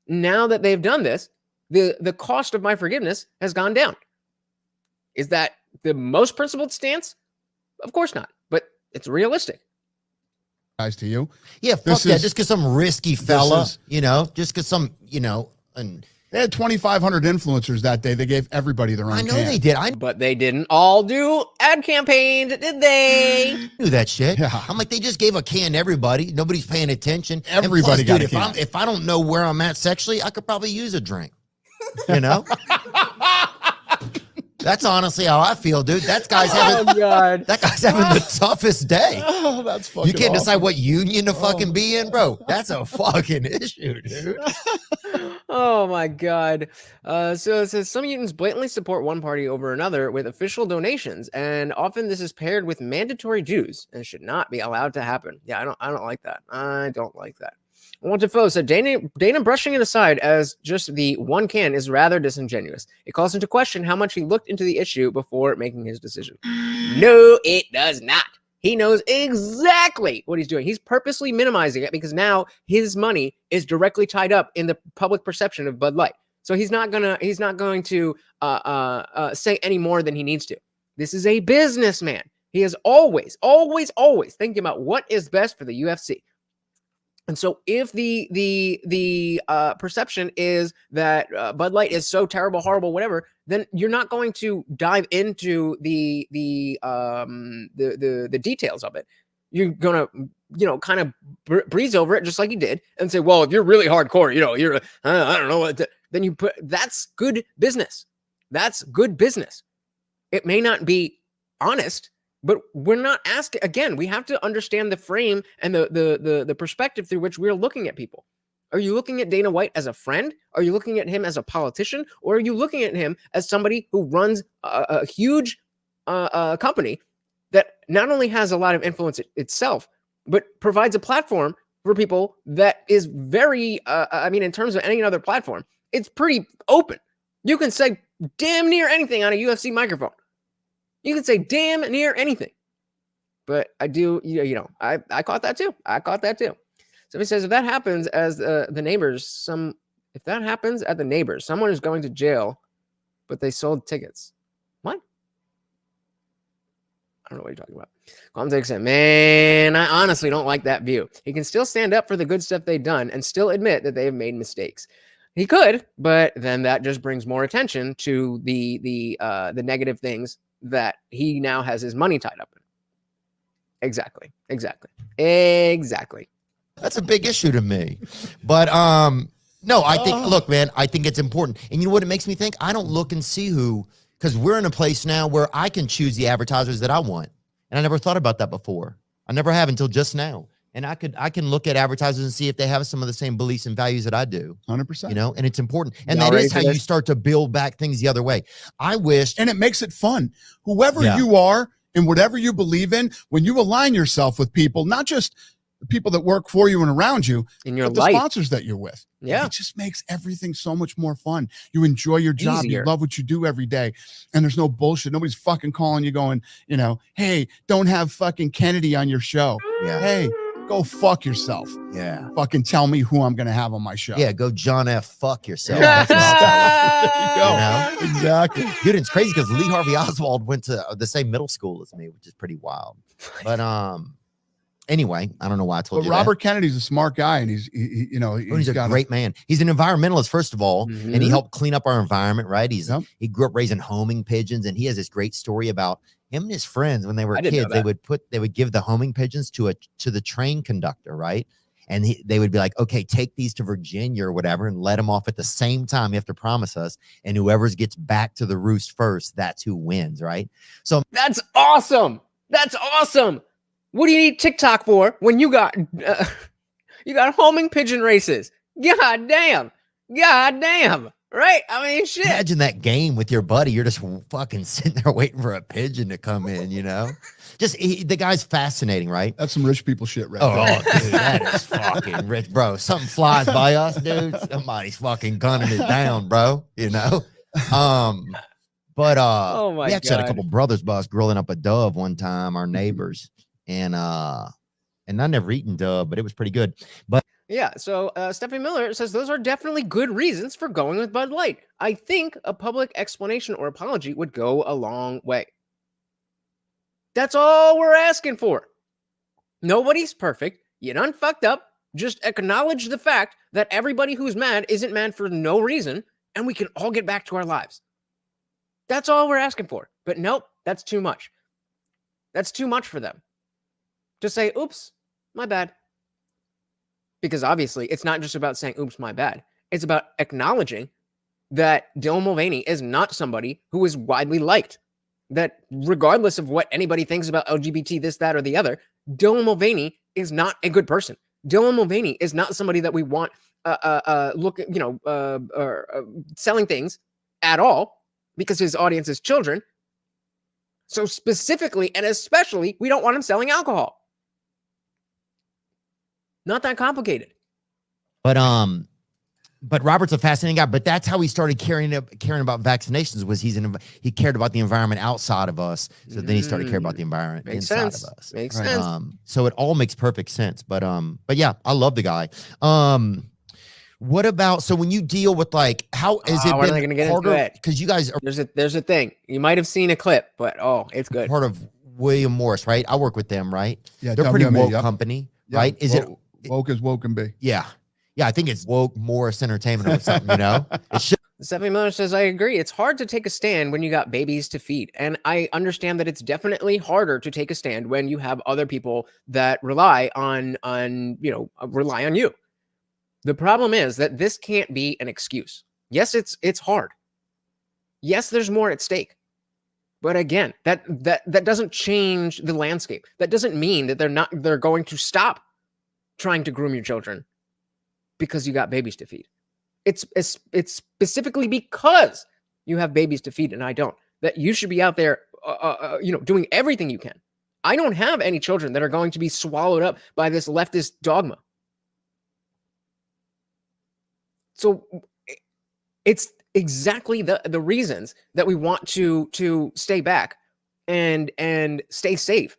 Now that they've done this, the cost of my forgiveness has gone down. Is that the most principled stance? Of course not, but it's realistic. To you. Yeah, fuck that. Just because some risky fella, just because some, and they had 2,500 influencers that day. They gave everybody their own. I know they did. But they didn't all do ad campaigns, did they? I knew that shit. Yeah. I'm like, they just gave a can to everybody. Nobody's paying attention. Everybody got a can. If I don't know where I'm at sexually, I could probably use a drink. That's honestly how I feel, dude. That guy's having God. that guy's having the toughest day. Oh, that's fucking You can't decide awesome. what union to fucking be in, bro. That's a fucking issue, dude. Oh my God. So it says some mutants blatantly support one party over another with official donations, and often this is paired with mandatory dues and should not be allowed to happen. Yeah, I don't like that. I don't like that. Wanted Foe said Dana brushing it aside as just the one can is rather disingenuous. It calls into question how much he looked into the issue before making his decision. No, it does not. He knows exactly what he's doing. He's purposely minimizing it because now his money is directly tied up in the public perception of Bud Light. So he's not going to say any more than he needs to. This is a businessman. He is always thinking about what is best for the UFC. And so if the perception is that Bud Light is so terrible, horrible, whatever, then you're not going to dive into the details of it. You're gonna, kind of breeze over it just like you did and say, well, if you're really hardcore, you're I don't know what. Then you put that's good business. That's good business. It may not be honest. But we're not asking, again, we have to understand the frame and the perspective through which we're looking at people. Are you looking at Dana White as a friend? Are you looking at him as a politician? Or are you looking at him as somebody who runs a huge company that not only has a lot of influence itself, but provides a platform for people that is very, in terms of any other platform, it's pretty open. You can say damn near anything on a UFC microphone. You can say damn near anything. But I do, I caught that too. Somebody says if that happens as the neighbors, someone is going to jail, but they sold tickets. What? I don't know what you're talking about. Quantic said, man, I honestly don't like that view. He can still stand up for the good stuff they've done and still admit that they've made mistakes. He could, but then that just brings more attention to the negative things that he now has his money tied up in. Exactly. That's a big issue to me. But no, I think, look, man, I think it's important. And you know what it makes me think? I don't look and see who, because we're in a place now where I can choose the advertisers that I want. And I never thought about that before. I never have until just now. And I can look at advertisers and see if they have some of the same beliefs and values that I do. 100%. And it's important. And that is how you start to build back things the other way. I wish. And it makes it fun. Whoever you are and whatever you believe in, when you align yourself with people, not just the people that work for you and around you, in your but life, the sponsors that you're with. Yeah. It just makes everything so much more fun. You enjoy your job. Easier. You love what you do every day. And there's no bullshit. Nobody's fucking calling you going, hey, don't have fucking Kennedy on your show. Yeah. Hey, go fuck yourself. Yeah. Fucking tell me who I'm going to have on my show. Yeah, go John F. Fuck yourself. Yeah, That's what I'll tell there you go. Exactly. Dude, it's crazy because Lee Harvey Oswald went to the same middle school as me, which is pretty wild. But anyway, I don't know why I told you Robert Kennedy's a smart guy, and he's a great man. He's an environmentalist, first of all, and he helped clean up our environment, right? He grew up raising homing pigeons, and he has this great story about him and his friends when they were kids. They would give the homing pigeons to the train conductor, right? And they would be like, okay, take these to Virginia or whatever and let them off at the same time. You have to promise us. And whoever gets back to the roost first, that's who wins, right? So that's awesome. What do you need TikTok for when you got homing pigeon races? God damn. Right? I mean, shit. Imagine that game with your buddy. You're just fucking sitting there waiting for a pigeon to come in, the guy's fascinating, right? That's some rich people shit, right? Oh, dude, that is fucking rich, bro. Something flies by us, dude. Somebody's fucking gunning it down, bro. Oh my we actually God. had a couple brothers by us grilling up a dove one time, our neighbors, and I never eaten dove, but it was pretty good. But yeah, so Stephanie Miller says those are definitely good reasons for going with Bud Light. I think a public explanation or apology would go a long way. That's all we're asking for. Nobody's perfect. You done fucked up. Just acknowledge the fact that everybody who's mad isn't mad for no reason, and we can all get back to our lives. That's all we're asking for. But nope, that's too much. That's too much for them. Just say, oops, my bad. Because obviously, it's not just about saying, oops, my bad. It's about acknowledging that Dylan Mulvaney is not somebody who is widely liked. That regardless of what anybody thinks about LGBT, this, that, or the other, Dylan Mulvaney is not a good person. Dylan Mulvaney is not somebody that we want selling things at all, because his audience is children. So specifically and especially, we don't want him selling alcohol. Not that complicated. But Robert's a fascinating guy. But that's how he started caring about vaccinations. Was he cared about the environment outside of us. So then he started caring about the environment inside of us. Makes sense. So it all makes perfect sense. But yeah, I love the guy. What about, so when you deal with like, how is it we're not gonna get into it. Because you guys are there's a thing. You might have seen a clip, but it's good. part of William Morris, right? I work with them, right? Yeah, they're a pretty WME, woke yep. company, Yep. right? Is it woke as woke can be? Yeah. Yeah, I think it's woke Morris Entertainment or something, It should. Stephanie Miller says, I agree. It's hard to take a stand when you got babies to feed. And I understand that it's definitely harder to take a stand when you have other people that rely on you. The problem is that this can't be an excuse. Yes, it's hard. Yes, there's more at stake. But again, that doesn't change the landscape. That doesn't mean that they're going to stop trying to groom your children because you got babies to feed. It's specifically because you have babies to feed and I don't, that you should be out there, doing everything you can. I don't have any children that are going to be swallowed up by this leftist dogma. So it's exactly the reasons that we want to stay back and stay safe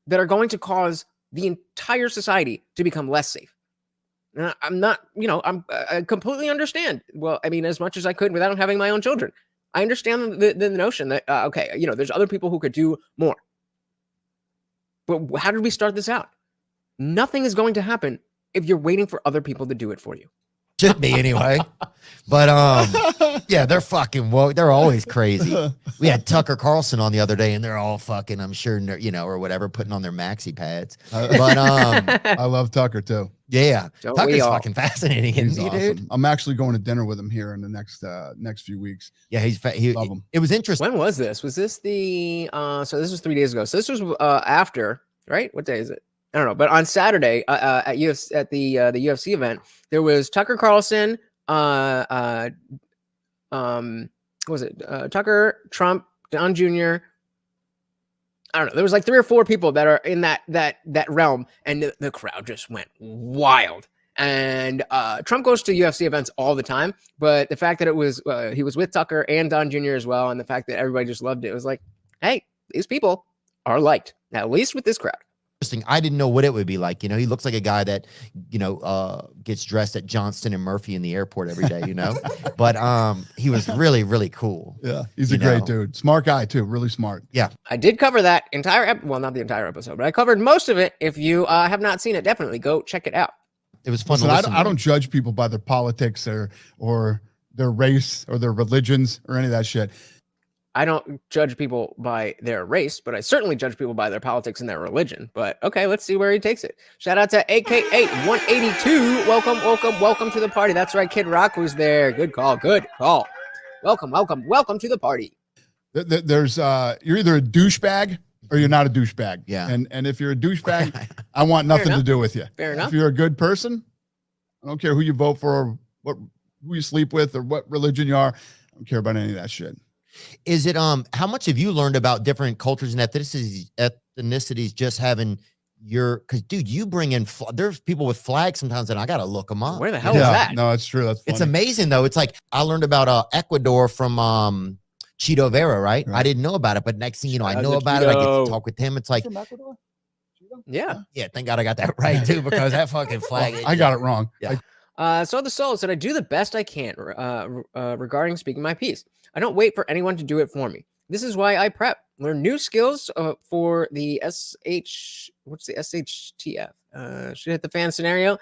that are going to cause the entire society to become less safe. And I'm not, I completely understand. Well, I mean, as much as I could without having my own children. I understand the notion that, there's other people who could do more. But how did we start this out? Nothing is going to happen if you're waiting for other people to do it for you. Should be anyway. But yeah, they're fucking woke. They're always crazy. We had Tucker Carlson on the other day and they're all fucking, I'm sure, or whatever, putting on their maxi pads. But I love Tucker too. Yeah, Don't Tucker's we all? fucking fascinating. He's Isn't he, awesome. dude? I'm actually going to dinner with him here in the next few weeks. Yeah, Love him. It was interesting. When was this? Was this the so this was 3 days ago. So this was after, right? What day is it? I don't know. But on Saturday at the UFC event, there was Tucker Carlson, what was it? Tucker, Trump, Don Jr. I don't know. There was like 3 or 4 people that are in that realm, and the crowd just went wild. And Trump goes to UFC events all the time, but the fact that it was he was with Tucker and Don Jr. as well, and the fact that everybody just loved it, was like, hey, these people are liked, at least with this crowd. I didn't know what it would be like. He looks like a guy that, gets dressed at Johnston and Murphy in the airport every day, but he was really, really cool. Yeah. He's a great dude. Smart guy too. Really smart. Yeah. I did cover that entire well, not the entire episode, but I covered most of it. If you have not seen it, definitely go check it out. It was fun. Listen, I don't judge people by their politics or their race or their religions or any of that shit. I don't judge people by their race, but I certainly judge people by their politics and their religion. But okay, let's see where he takes it. Shout out to AK182. Welcome to the party. That's right, Kid Rock was there. Good call. Welcome to the party. There's you're either a douchebag or you're not a douchebag. Yeah. And if you're a douchebag, I want nothing to do with you. Fair enough. If you're a good person, I don't care who you vote for, or who you sleep with, or what religion you are. I don't care about any of that shit. Is it how much have you learned about different cultures and ethnicities just having because dude, you bring in there's people with flags sometimes and I gotta look them up. Where the hell is that? No, it's true. That's funny. It's amazing though. It's like I learned about Ecuador from Cheeto Vera, right? I didn't know about it, but next thing you know, I know about it. I get to talk with him. It's like From Ecuador? Yeah. Thank God I got that right too, because that fucking flag. I got it wrong. Yeah. So the Soul said, I do the best I can regarding speaking my piece. I don't wait for anyone to do it for me. This is why I prep. Learn new skills for the what's the SHTF? Should hit the fan scenario.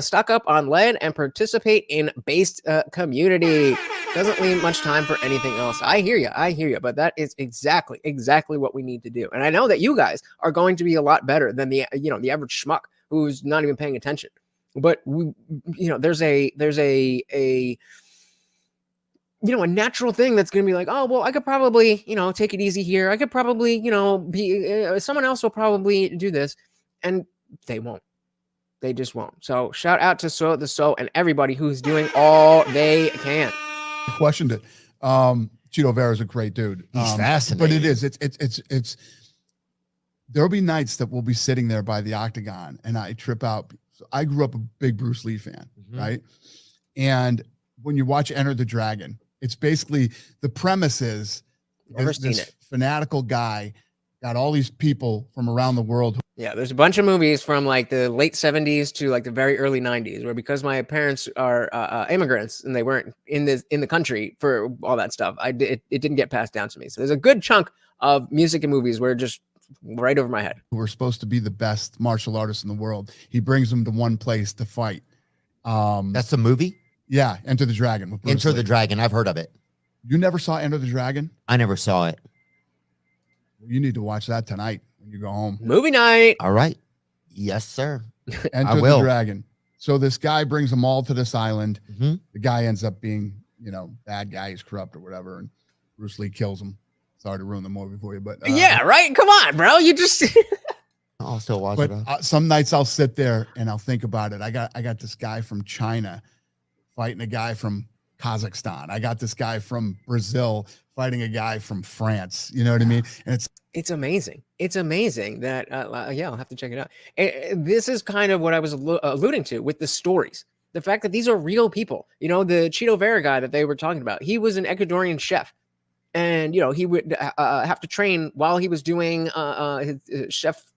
Stock up on lead and participate in based community. Doesn't leave much time for anything else. I hear you. But that is exactly what we need to do. And I know that you guys are going to be a lot better than the average schmuck who's not even paying attention. But there's a you know, a natural thing that's going to be like, oh, well, I could probably, you know, take it easy here. I could probably, you know, be someone else will probably do this. And they won't. They just won't. So shout out to So and everybody who's doing all they can. I questioned it. Cheeto Vera's a great dude. He's fascinating. But it is. It's. There'll be nights that we'll be sitting there by the Octagon, and I trip out. So I grew up a big Bruce Lee fan, right? And when you watch Enter the Dragon, it's basically the premise is this fanatical guy got all these people from around the world. Yeah, there's a bunch of movies from like the late 70s to like the very early 90s where because my parents are immigrants and they weren't in the country for all that stuff, it didn't get passed down to me. So there's a good chunk of music and movies where just right over my head. We're supposed to be the best martial artists in the world. He brings them to one place to fight. That's the movie? Yeah, Enter the Dragon. With Bruce Enter Lee. the Dragon. I've heard of it. You never saw Enter the Dragon? I never saw it. You need to watch that tonight when you go home. Movie night. All right. Yes, sir. Enter the Dragon. So this guy brings them all to this island. Mm-hmm. The guy ends up being, you know, bad guy. He's corrupt or whatever. And Bruce Lee kills him. Sorry to ruin the movie for you, but yeah, right. Come on, bro. You just. I'll still watch but it. Some nights I'll sit there and I'll think about it. I got this guy from China fighting a guy from Kazakhstan. I got this guy from Brazil fighting a guy from France. You know what I mean? And it's amazing. It's amazing that yeah, I'll have to check it out. This is kind of what I was alluding to with the stories. The fact that these are real people. You know, the Cheeto Vera guy that they were talking about. He was an Ecuadorian chef. And, you know, he would have to train while he was doing his chef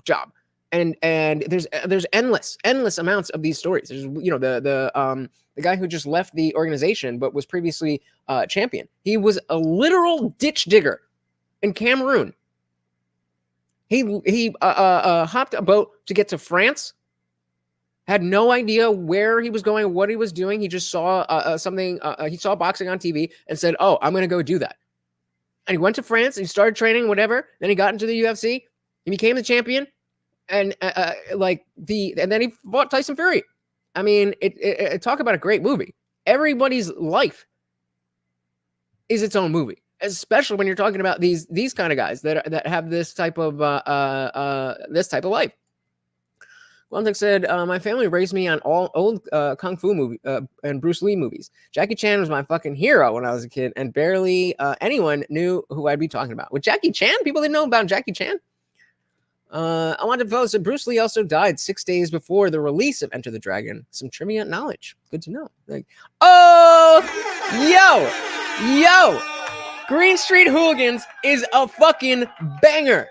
job. And there's endless amounts of these stories. There's, you know, the guy who just left the organization, but was previously champion. He was a literal ditch digger in Cameroon. He hopped a boat to get to France. Had no idea where he was going, what he was doing. He just saw something. He saw boxing on TV and said, "Oh, I'm going to go do that." And he went to France and he started training, whatever. Then he got into the UFC. He became the champion, and and then he fought Tyson Fury. I mean, talk about a great movie. Everybody's life is its own movie, especially when you're talking about these kind of guys that have this type of life. Guantek said, my family raised me on all old Kung Fu movie and Bruce Lee movies. Jackie Chan was my fucking hero when I was a kid, and barely anyone knew who I'd be talking about. With Jackie Chan? People didn't know about Jackie Chan? I wanted to post that Bruce Lee also died 6 days before the release of Enter the Dragon. Some trivia knowledge. Good to know. Like, oh, yo, Green Street Hooligans is a fucking banger.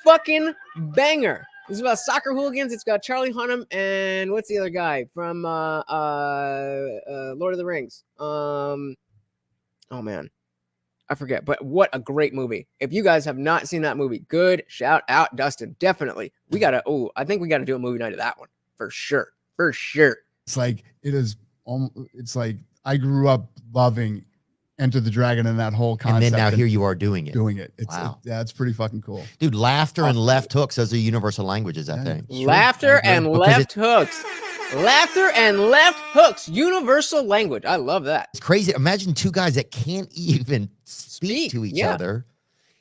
Fucking banger. This is about soccer hooligans. It's got Charlie Hunnam and what's the other guy from Lord of the Rings? Oh man, I forget. But what a great movie! If you guys have not seen that movie, good shout out, Dustin. Definitely, we gotta. Oh, I think we gotta do a movie night of that one for sure. For sure. It's like it is. It's like I grew up loving Enter the Dragon and that whole concept. And then now here you are doing it. Wow. Yeah, it's pretty fucking cool. Dude, laughter and left hooks, those are universal languages, I think. Laughter and left hooks. Laughter and left hooks. Universal language. I love that. It's crazy. Imagine two guys that can't even speak to each other.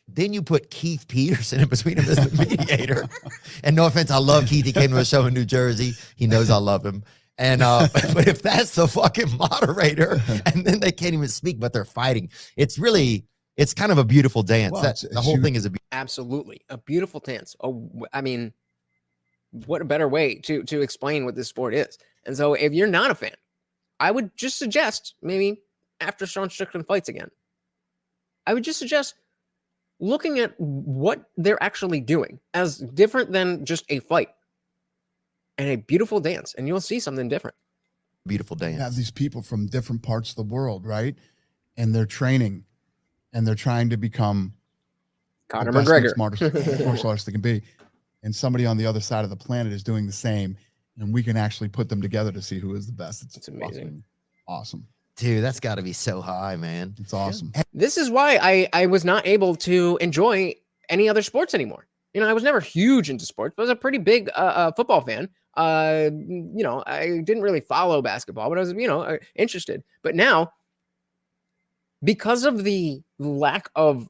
Then you put Keith Peterson in between them as the mediator. And no offense, I love Keith. He came to a show in New Jersey. He knows I love him. And but if that's the fucking moderator and then they can't even speak, but they're fighting, it's kind of a beautiful dance. Well, the whole thing is absolutely a beautiful dance. Oh, I mean, what a better way to explain what this sport is. And so if you're not a fan, I would just suggest maybe after Sean Strickland fights again, I would just suggest looking at what they're actually doing as different than just a fight. And a beautiful dance, and you'll see something different. Beautiful dance. You have these people from different parts of the world, right? And they're training, and they're trying to become Conor McGregor, smartest martial artists they can be. And somebody on the other side of the planet is doing the same, and we can actually put them together to see who is the best. It's amazing, awesome, dude. That's got to be so high, man. It's awesome. This is why I was not able to enjoy any other sports anymore. You know, I was never huge into sports, but I was a pretty big football fan. You know, I didn't really follow basketball, but I was, you know, interested. But now because of the lack of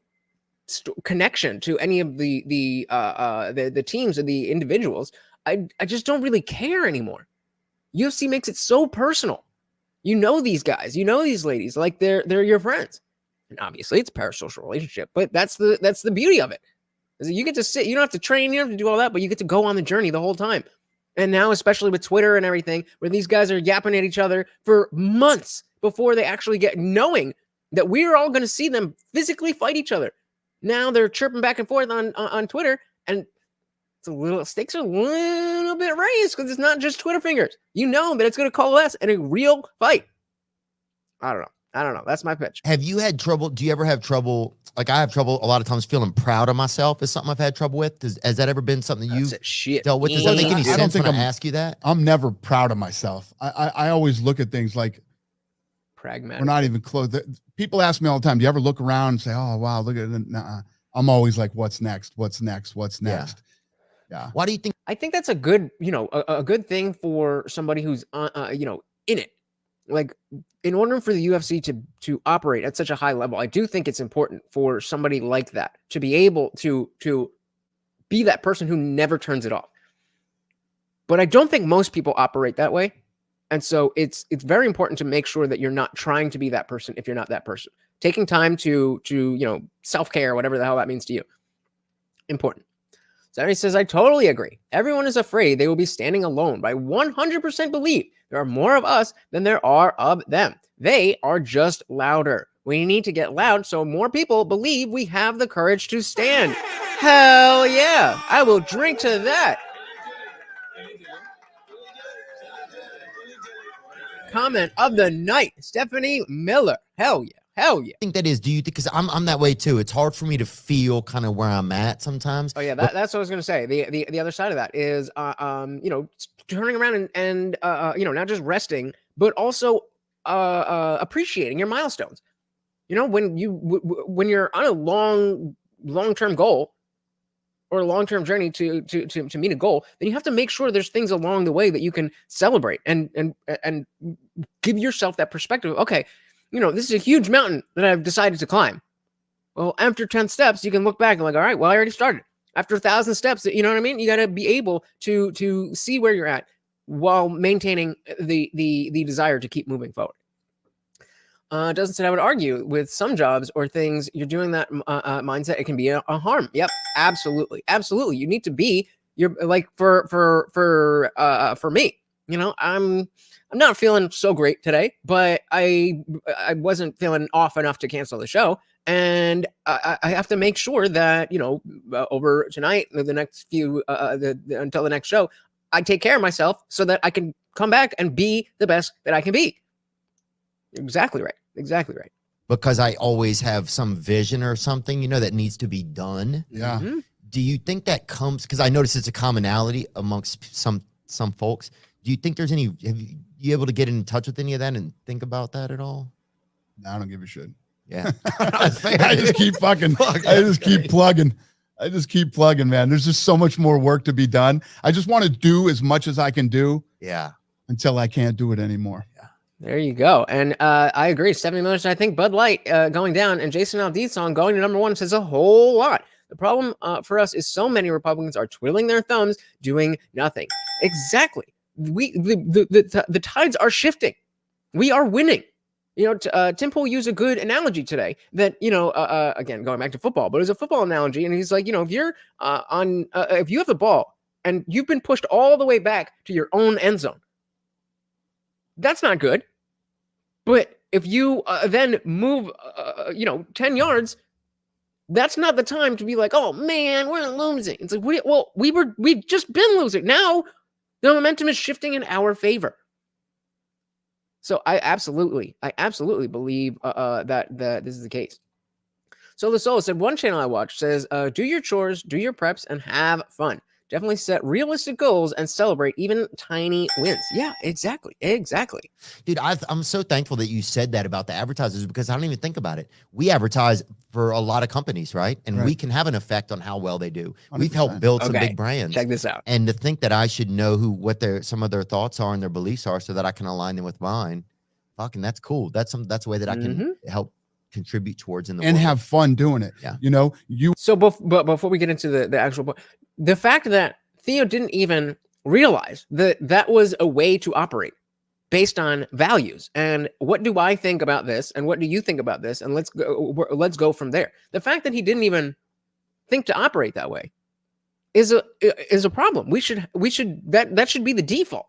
connection to any of the teams or the individuals, I just don't really care anymore. UFC makes it so personal. You know these guys, you know these ladies, like they're your friends. And obviously it's a parasocial relationship, but that's the beauty of it. Is that you get to sit, you don't have to train, you don't have to do all that, but you get to go on the journey the whole time. And now, especially with Twitter and everything, where these guys are yapping at each other for months before they actually get, knowing that we're all going to see them physically fight each other. Now they're chirping back and forth on Twitter, and stakes are a little bit raised because it's not just Twitter fingers. You know that it's going to coalesce in a real fight. I don't know. That's my pitch. Have you had trouble? Do you ever have trouble? Like I have trouble a lot of times feeling proud of myself is something I've had trouble with. Has that ever been something you've dealt with? Does that make any sense when I ask you that? I'm never proud of myself. I always look at things like pragmatic. We're not even close. People ask me all the time, do you ever look around and say, oh, wow, look at it? Nah. I'm always like, what's next? What's next? What's next? Yeah. Why do you think? I think that's a good, a good thing for somebody who's, in it. Like, in order for the UFC to operate at such a high level, I do think it's important for somebody like that to be able to be that person who never turns it off. But I don't think most people operate that way. And so it's very important to make sure that you're not trying to be that person if you're not that person. Taking time to self-care, whatever the hell that means to you. Important. Saturday says, I totally agree. Everyone is afraid they will be standing alone, but I 100% believe there are more of us than there are of them. They are just louder. We need to get loud so more people believe we have the courage to stand. Hell yeah. I will drink to that. Comment of the night, Stephanie Miller. Hell yeah. Hell yeah. I think that is. Do you think? Because I'm that way too. It's hard for me to feel kind of where I'm at sometimes. Oh yeah, that's what I was gonna say. The other side of that is turning around and not just resting, but also appreciating your milestones. When you're on a long-term goal or a long-term journey to meet a goal, then you have to make sure there's things along the way that you can celebrate and give yourself that perspective. Okay, this is a huge mountain that I've decided to climb. Well, after 10 steps, you can look back and like, all right, well, I already started. After 1,000 steps, you know what I mean? You got to be able to see where you're at while maintaining the desire to keep moving forward. Doesn't say I would argue with some jobs or things you're doing that mindset. It can be a harm. Yep, absolutely, absolutely. You need to be for me. I'm not feeling so great today, but I wasn't feeling off enough to cancel the show, and I have to make sure that over tonight, the next few until the next show, I take care of myself so that I can come back and be the best that I can be. Exactly right. Exactly right. Because I always have some vision or something, that needs to be done. Yeah. Mm-hmm. Do you think that comes, because I notice it's a commonality amongst some folks. Do you think there's any, have you able to get in touch with any of that and think about that at all? No, I don't give a shit. Yeah. I just keep fucking, I just keep plugging. I just keep plugging, man. There's just so much more work to be done. I just want to do as much as I can do. Yeah. Until I can't do it anymore. Yeah. There you go. And I agree. 70 minutes. I think Bud Light going down and Jason Aldean's song going to #1 says a whole lot. The problem for us is so many Republicans are twiddling their thumbs, doing nothing. Exactly. The tides are shifting. We are winning. Tim Pool used a good analogy today that, again, going back to football, but it was a football analogy. And he's like, if you're if you have the ball and you've been pushed all the way back to your own end zone, that's not good. But if you then move, 10 yards, that's not the time to be like, oh man, we're losing. It's like, we've just been losing. Now the momentum is shifting in our favor. So I absolutely believe that this is the case. So the Soul said, one channel I watched says, do your chores, do your preps, and have fun. Definitely set realistic goals and celebrate even tiny wins. Yeah, exactly. Dude, I'm so thankful that you said that about the advertisers, because I don't even think about it. We advertise for a lot of companies, right? And we can have an effect on how well they do. 100%. We've helped build some big brands. Check this out. And to think that I should know what some of their thoughts are and their beliefs are so that I can align them with mine. Fucking, that's cool. That's a way that I can help contribute towards in the and world. have fun doing it. Yeah. You know, So, but before we get into the actual point, the fact that Theo didn't even realize that that was a way to operate based on values. And what do I think about this? And what do you think about this? And let's go from there. The fact that he didn't even think to operate that way is a problem. That should be the default.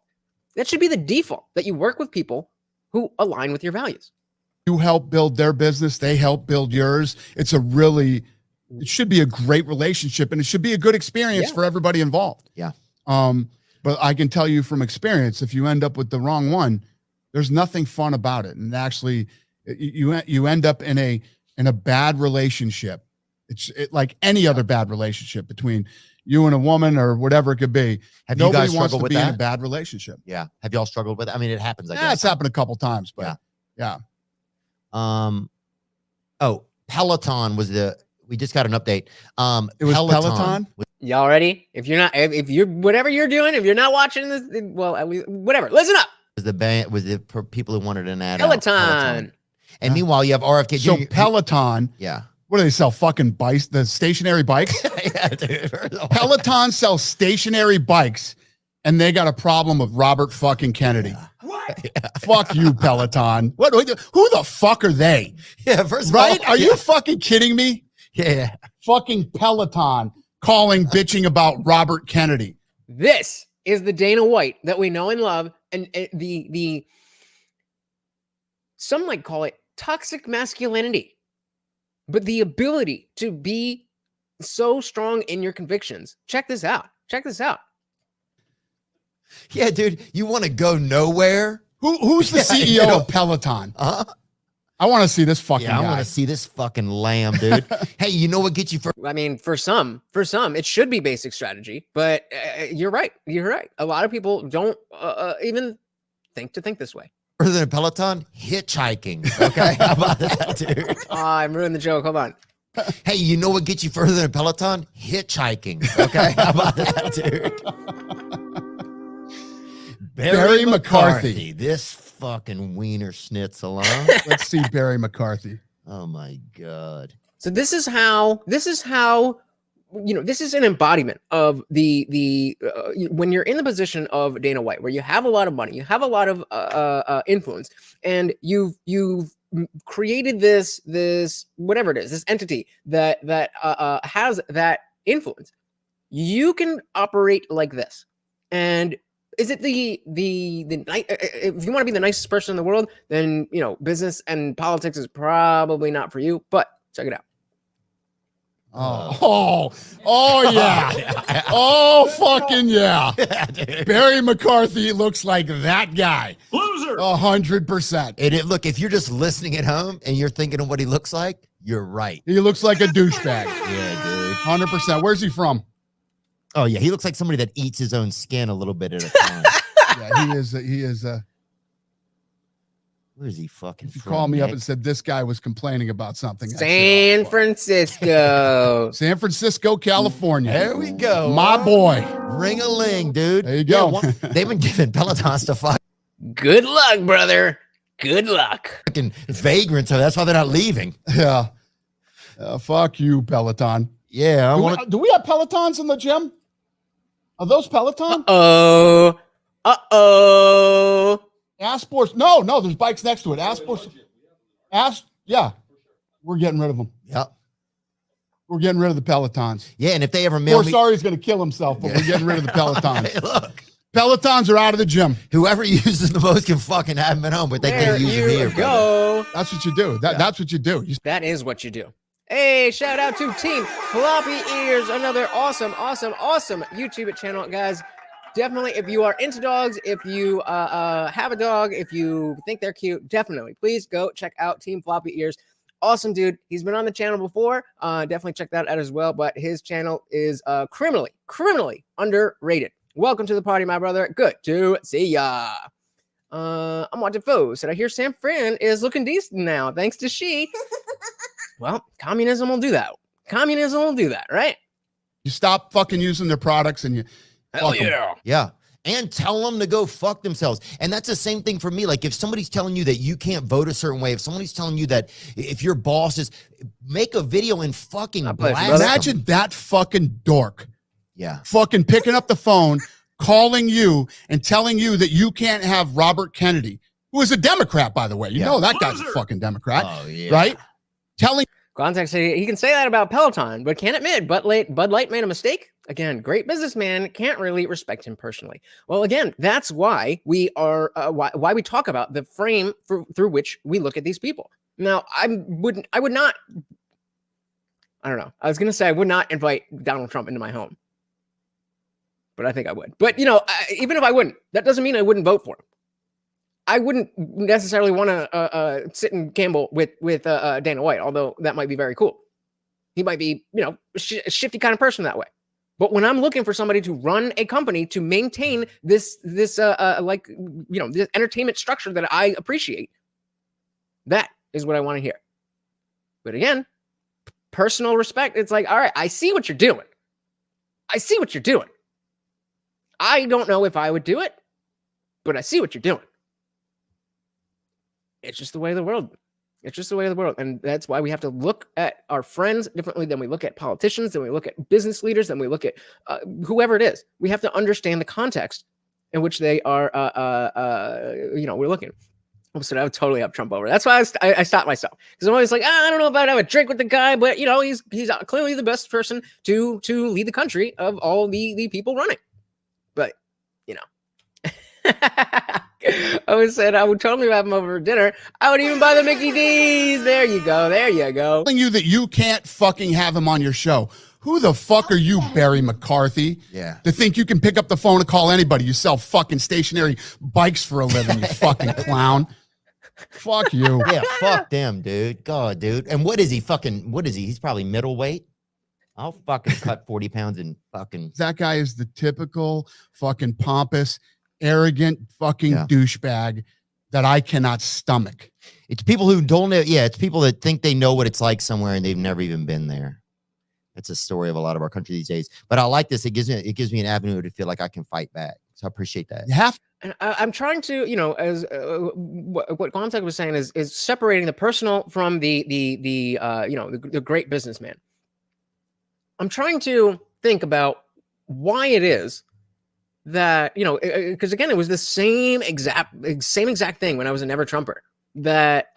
That should be the default, that you work with people who align with your values. you help build their business, they help build yours. It should be a great relationship, and it should be a good experience for everybody involved. Yeah. But I can tell you from experience, if you end up with the wrong one, there's nothing fun about it. And actually you end up in a bad relationship. It's like any other bad relationship between you and a woman or whatever it could be. Have you Nobody guys wants struggled to with be in that? a bad relationship. Yeah. Have y'all struggled with it? I mean, it happens, I Yeah, guess. it's happened a couple times, but yeah. Oh, Peloton we just got an update. It was Peloton? Y'all ready? If you're whatever you're doing, if you're not watching this, well, whatever. Listen up. Was the people who wanted an ad Peloton. And meanwhile, you have RFK. So Jr. Peloton, Yeah. what do they sell? Fucking bikes, the stationary bikes? Yeah, dude. Peloton sells stationary bikes, and they got a problem with Robert fucking Kennedy. What? Fuck you, Peloton. Who the fuck are they? Yeah, first of all, Right? Are you fucking kidding me? Yeah. Fucking Peloton bitching about Robert Kennedy. This is the Dana White that we know and love, and the some might call it toxic masculinity, but the ability to be so strong in your convictions. Check this out. Check this out. Yeah, dude, you want to go nowhere? Who's the CEO you know. of Peloton? Huh? I want to see this fucking Yeah, I guy. want to see this fucking lamb, dude. Hey, you know what gets you I mean, for some, it should be basic strategy, but you're right. You're right. A lot of people don't even think this way. further than Peloton? Hitchhiking. Okay, how about that, dude? I'm ruining the joke. Hold on. Hey, you know what gets you further than Peloton? Hitchhiking. Okay, how about that, dude? Barry McCarthy. This fucking wiener schnitzel, huh? Let's see Barry McCarthy. Oh my god. So this is how this is an embodiment of the when you're in the position of Dana White, where you have a lot of money, you have a lot of influence, and you've created this whatever it is, this entity that has that influence. You can operate like this. And is it the if you want to be the nicest person in the world, then business and politics is probably not for you. But check it out. Oh yeah. Oh fucking yeah. Barry McCarthy looks like that guy. Loser. 100%. Look, if you're just listening at home and you're thinking of what he looks like, you're right. He looks like a douchebag. Yeah, dude. 100%. Where's he from? Oh yeah, he looks like somebody that eats his own skin a little bit at a time. Yeah, he is. Where is he fucking If you from, called me up Nick? and said this guy was complaining about something, I'd say, San "Oh, fuck." Francisco. San Francisco, California. There we go. My boy. Ring-a-ling, dude. There you go. They've been giving Pelotons to Good luck, brother. Good luck. fucking vagrants, so that's why they're not leaving. Yeah. Fuck you, Peloton. Yeah, I want to. Do we have Pelotons in the gym? Are those Peloton? Uh-oh. Asports. No, there's bikes next to it. Asports. Yeah. We're getting rid of them. Yep. We're getting rid of the Pelotons. Yeah, and if they ever mail Poor me, sorry he's going to kill himself, but we're getting rid of the Pelotons. Hey, look, Pelotons are out of the gym. whoever uses the most can fucking have them at home, but they There can't use them you here, brother. go. That's what you do. That's what you do. That is what you do. Hey, shout out to Team Floppy Ears, another awesome YouTube channel, guys. Definitely, if you are into dogs, if you have a dog, if you think they're cute, definitely, please go check out Team Floppy Ears. Awesome dude. He's been on the channel before. Definitely check that out as well. But his channel is criminally underrated. Welcome to the party, my brother. Good to see ya. I'm watching foes. Said I hear San Fran is looking decent now, thanks to she. Well, communism will do that. Communism will do that, right? You stop fucking using their products and you Hell fuck 'em. yeah. Yeah, and tell them to go fuck themselves. And that's the same thing for me. Like if somebody's telling you that you can't vote a certain way, if somebody's telling you that if your boss is, make a video and fucking blast Imagine them. that fucking dork. Yeah. Fucking picking up the phone, calling you and telling you that you can't have Robert Kennedy, who is a Democrat, by the way. You know that guy's a fucking Democrat, right? Telling Context, he can say that about Peloton, but can't admit Bud Light made a mistake. Again, great businessman, can't really respect him personally. Well, again, that's why we are why we talk about the frame through which we look at these people. Now, I would not. I don't know. I was gonna say I would not invite Donald Trump into my home, but I think I would. But you know, even if I wouldn't, that doesn't mean I wouldn't vote for him. I wouldn't necessarily want to sit and gamble with Dana White, although that might be very cool. He might be, you know, a shifty kind of person that way. But when I'm looking for somebody to run a company to maintain this like, you know, this entertainment structure that I appreciate, that is what I want to hear. But again, personal respect. It's like, all right, I see what you're doing. I see what you're doing. I don't know if I would do it, but I see what you're doing. It's just the way of the world. It's just the way of the world. And that's why we have to look at our friends differently than we look at politicians, than we look at business leaders, than we look at whoever it is. We have to understand the context in which they are, you know, we're looking. So I would totally have Trump over. That's why I stopped myself. Because I'm always like, I don't know if I'd have a drink with the guy, but, you know, he's clearly the best person to lead the country of all the people running. But, you know. I always said I would totally have him over for dinner. I would even buy the Mickey D's. There you go. There you go. you that you can't fucking have him on your show. Who the fuck are you, Barry McCarthy? Yeah. To think you can pick up the phone and call anybody. You sell fucking stationary bikes for a living, you fucking clown. Fuck you. Yeah, fuck them, dude. God, dude. And what is he? He's probably middleweight. I'll fucking cut 40 pounds and fucking. That guy is the typical fucking pompous, arrogant fucking douchebag that I cannot stomach. It's people who don't know. Yeah, it's people that think they know what it's like somewhere and they've never even been there. That's a story of a lot of our country these days. But I like this. It gives me an avenue to feel like I can fight back. So I appreciate that. You have. And I'm trying to, you know, as what Contact was saying is separating the personal from the you know, the great businessman. I'm trying to think about why it is that, you know, because again, it was the same exact thing when I was a Never Trumper. That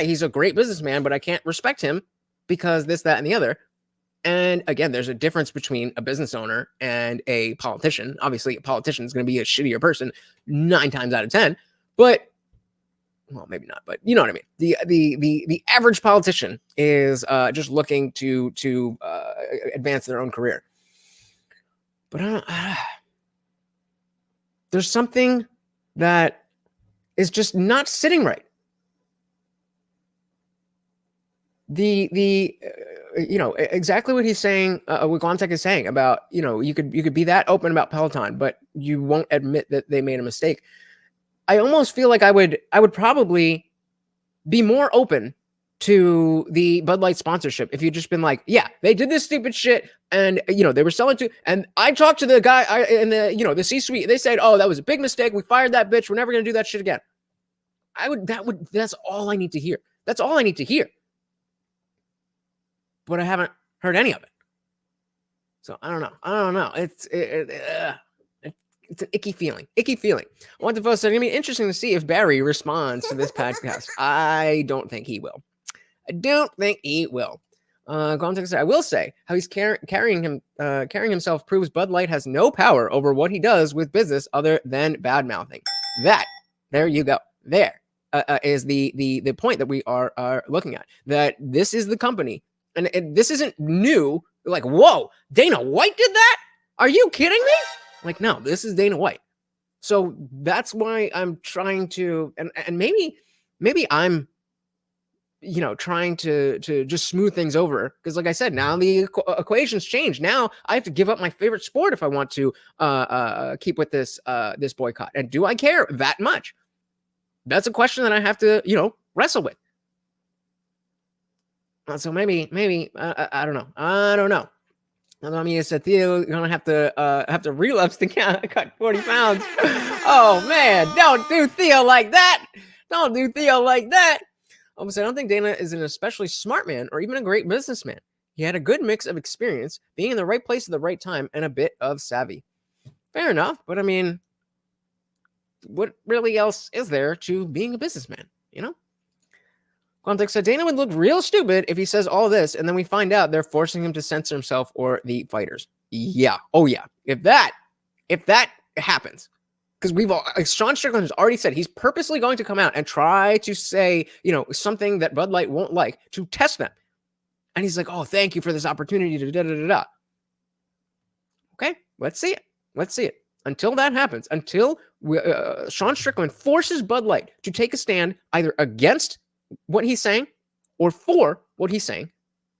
he's a great businessman, but I can't respect him because this, that, and the other. And again, there's a difference between a business owner and a politician. Obviously, a politician is going to be a shittier person 9 times out of 10. But, well, maybe not. But you know what I mean. The average politician is just looking to advance their own career. But there's something that is just not sitting right. You know, exactly what he's saying, what Gontek is saying about, you know, you could be that open about Peloton, but you won't admit that they made a mistake. I almost feel like I would probably be more open to the Bud Light sponsorship if you'd just been like, yeah, they did this stupid shit, and you know, they were selling to, and I talked to the guy in the, you know, the C-suite. They said, oh, that was a big mistake. We fired that bitch. We're never gonna do that shit again. That's all I need to hear. That's all I need to hear. But I haven't heard any of it. So I don't know. It's an icky feeling. I want to post. It's going to be interesting to see if Barry responds to this podcast. I don't think he will. Context. I will say how he's carrying himself proves Bud Light has no power over what he does with business other than bad mouthing. There you go. There is the point that we are looking at. That this is the company. And this isn't new. Like, whoa, Dana White did that? Are you kidding me? Like, no, this is Dana White. So that's why I'm trying to, and maybe I'm, you know, trying to just smooth things over. Because like I said, now the equations change. Now I have to give up my favorite sport if I want to keep with this boycott. And do I care that much? That's a question that I have to, you know, wrestle with. So maybe I don't know. I mean, said Theo, you're gonna have to relapse to cut 40 pounds. Oh man, don't do Theo like that. Don't do Theo like that. I don't think Dana is an especially smart man or even a great businessman. He had a good mix of experience, being in the right place at the right time, and a bit of savvy. Fair enough, but I mean, what really else is there to being a businessman, you know? Context said Dana would look real stupid if he says all this and then we find out they're forcing him to censor himself or the fighters. Yeah. Oh yeah. If that happens, because Sean Strickland has already said he's purposely going to come out and try to say, something that Bud Light won't like to test them. And he's like, oh, thank you for this opportunity to da-da-da-da. Okay, let's see it. Let's see it. Until that happens, until Sean Strickland forces Bud Light to take a stand either against what he's saying or for what he's saying,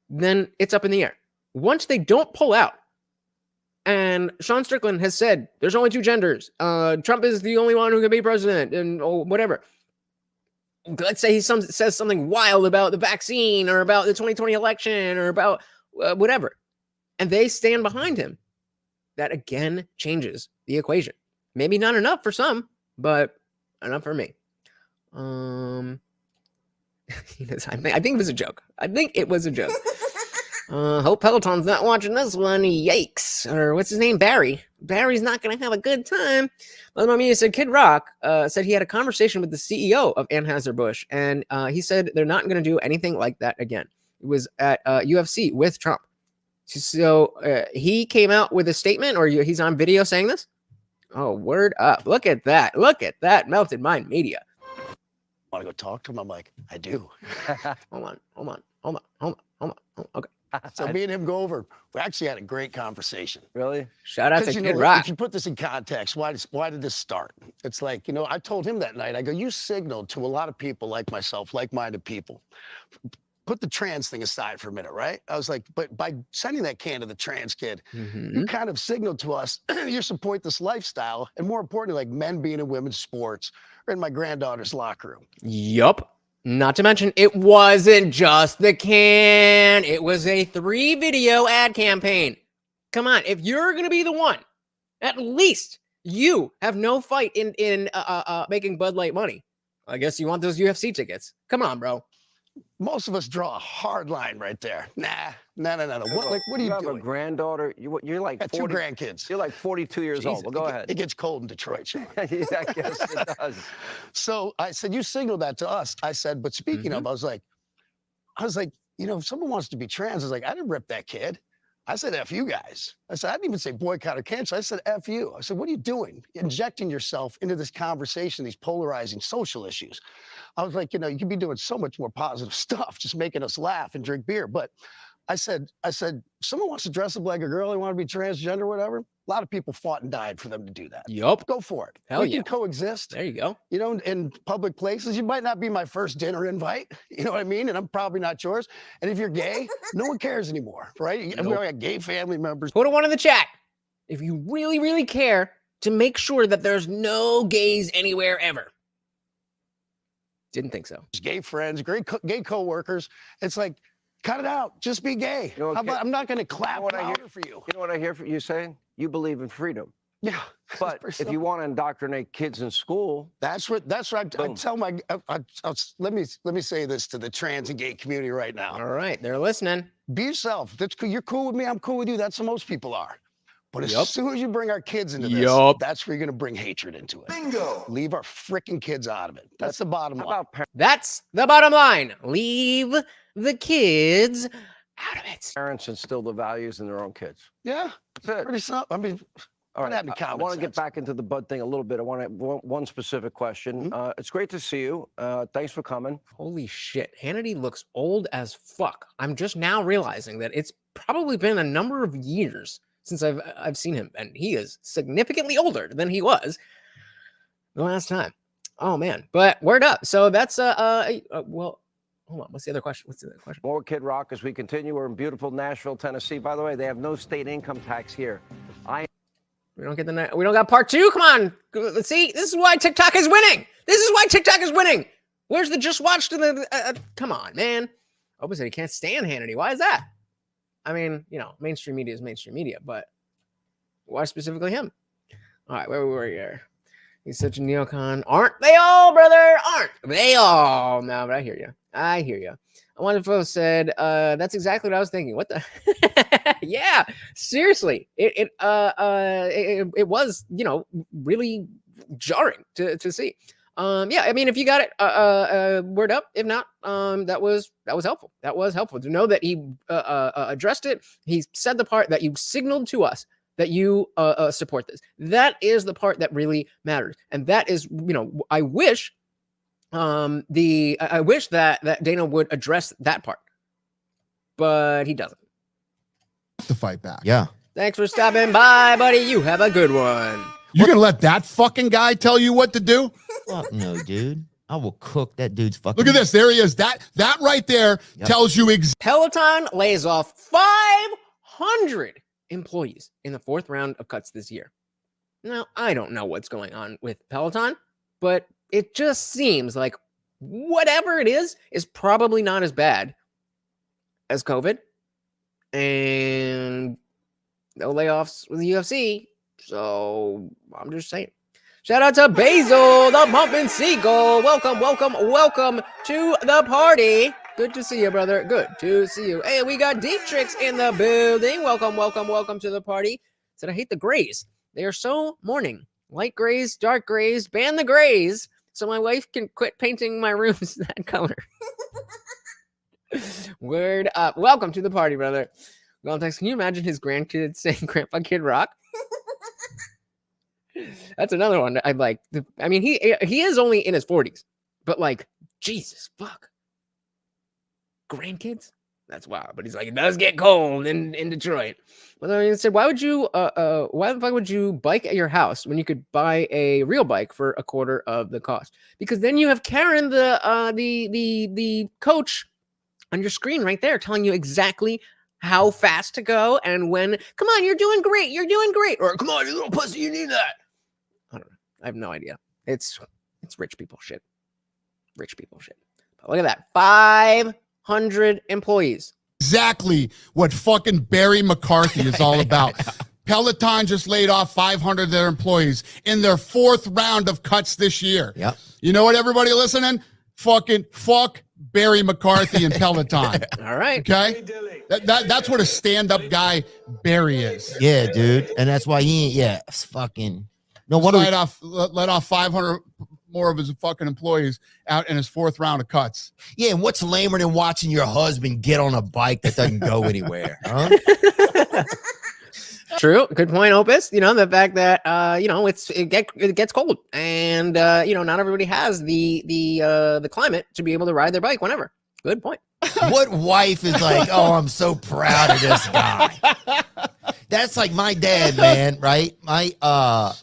then it's up in the air. Once they don't pull out, and Sean Strickland has said there's only two genders, Trump is the only one who can be president, and whatever. Let's say he says something wild about the vaccine or about the 2020 election or about whatever, and they stand behind him. That again changes the equation. Maybe not enough for some, but enough for me. I think it was a joke. I think it was a joke. Hope Peloton's not watching this one. Yikes. Or what's his name? Barry. Barry's not going to have a good time. Said Kid Rock said he had a conversation with the CEO of Anheuser-Busch, and he said they're not going to do anything like that again. It was at UFC with Trump. So he came out with a statement, or he's on video saying this? Oh, word up. Look at that. Look at that. Melted Mind Media. Want to go talk to him? I'm like, I do. Hold on. Okay. So me and him go over. We actually had a great conversation. Really? Shout out to Kid If Rock. you put this in context, why did this start? It's like, I told him that night, I go, you signaled to a lot of people like myself, like-minded people. Put the trans thing aside for a minute, right? I was like, but by sending that can to the trans kid, you kind of signaled to us you support this lifestyle, and more importantly, like men being in women's sports or in my granddaughter's locker room. Yup. Not to mention, it wasn't just the can. It was a 3-video ad campaign. Come on, if you're going to be the one, at least you have no fight in making Bud Light money. I guess you want those UFC tickets. Come on, bro. Most of us draw a hard line right there. Nah. What are you doing? You have a granddaughter. You're like 40, 2 grandkids. You're like 42 years old. Well, go ahead. It gets cold in Detroit, Sean. Yeah, I guess it does. So I said, you signaled that to us. I said, but speaking of, I was like, if someone wants to be trans, I was like, I didn't rip that kid. I said, F you guys. I said, I didn't even say boycott or cancel. I said, F you. I said, what are you doing? Injecting yourself into this conversation, these polarizing social issues. I was like, you could be doing so much more positive stuff, just making us laugh and drink beer. But I said, someone wants to dress up like a girl, they want to be transgender, whatever. A lot of people fought and died for them to do that. Yup. Go for it. Hell we yeah. can coexist. There you go. In public places. You might not be my first dinner invite. You know what I mean? And I'm probably not yours. And if you're gay, no one cares anymore, right? Nope. We all got gay family members. Put a 1 in the chat if you really, really care to make sure that there's no gays anywhere ever. Didn't think so. Gay friends, gay co-workers. It's like, cut it out. Just be gay. How about, I'm not going to clap louder for you. You know what I hear you saying? You believe in freedom. Yeah. But if you want to indoctrinate kids in school, that's what I tell my. Let me say this to the trans and gay community right now. All right, they're listening. Be yourself. That's cool. You're cool with me. I'm cool with you. That's how most people are. But as soon as you bring our kids into this, that's where you're going to bring hatred into it. Bingo. Leave our freaking kids out of it. That's the bottom line. That's the bottom line. Leave the kids out of it. Parents instill the values in their own kids. Yeah, that's it. Pretty simple. I mean, all right. I want to get back into the Bud thing a little bit. I want one specific question. It's great to see you. Thanks for coming. Holy shit. Hannity looks old as fuck. I'm just now realizing that it's probably been a number of years since I've seen him, and he is significantly older than he was the last time. Oh man. But word up. So that's well, hold on. What's the other question? More Kid Rock as we continue. We're in beautiful Nashville, Tennessee. By the way, they have no state income tax here. We don't got part 2. Come on. Let's see. This is why TikTok is winning. Where's the just watch to the come on, man. Open said he can't stand Hannity. Why is that? I mean, you know, mainstream media is mainstream media, but why specifically him? All right, where we were here. He's such a neocon. Aren't they all, brother? Aren't they all? No, but I hear you. I hear you. One of folks said, that's exactly what I was thinking. What the? Yeah, seriously. It was, you know, really jarring to see. Yeah, I mean, if you got it word up, if not, that was helpful. That was helpful to know that he addressed it. He said the part that you signaled to us that you support this. That is the part that really matters, and that is, you know, I wish I wish that Dana would address that part, but he doesn't. To fight back. Yeah. Thanks for stopping by, buddy. You have a good one. You're gonna let that fucking guy tell you what to do? Fuck no, dude. I will cook that dude's fucking. Look at this. There he is. That right there tells you exactly. Peloton lays off 500 employees in the 4th round of cuts this year. Now, I don't know what's going on with Peloton, but it just seems like whatever it is probably not as bad as COVID. And no layoffs with the UFC. So I'm just saying. Shout out to Basil, the Pumping Seagull. Welcome to the party. Good to see you, brother. Good to see you. Hey, we got Dietrich's in the building. Welcome to the party. Said I hate the grays. They are so morning. Light grays, dark grays, ban the grays so my wife can quit painting my rooms that color. Word up. Welcome to the party, brother. Valentine's, can you imagine his grandkids saying Grandpa Kid Rock? That's another one I'd like. I mean, he is only in his 40s, but like, Jesus, fuck. Grandkids? That's wild. But he's like, it does get cold in Detroit. Well, I said, why the fuck would you bike at your house when you could buy a real bike for a quarter of the cost? Because then you have Karen, the coach on your screen right there telling you exactly how fast to go and when. Come on, you're doing great. Or come on, you little pussy, you need that. I don't know. I have no idea. It's rich people shit. But look at that. 500 employees. Exactly what fucking Barry McCarthy is all about. Peloton just laid off 500 of their employees in their 4th round of cuts this year. Yep. You know what, everybody listening? Fuck Barry McCarthy and Peloton. All right. Okay? That's what a stand-up guy Barry is. Yeah, dude. And that's why he ain't, it's fucking. No wonder. Let off 500 more of his fucking employees out in his 4th round of cuts. Yeah, and what's lamer than watching your husband get on a bike that doesn't go anywhere? Huh? True. Good point, Opus. You know, the fact that you know, it gets cold, and you know, not everybody has the climate to be able to ride their bike whenever. Good point. What wife is like, oh, I'm so proud of this guy? That's like my dad, man, right?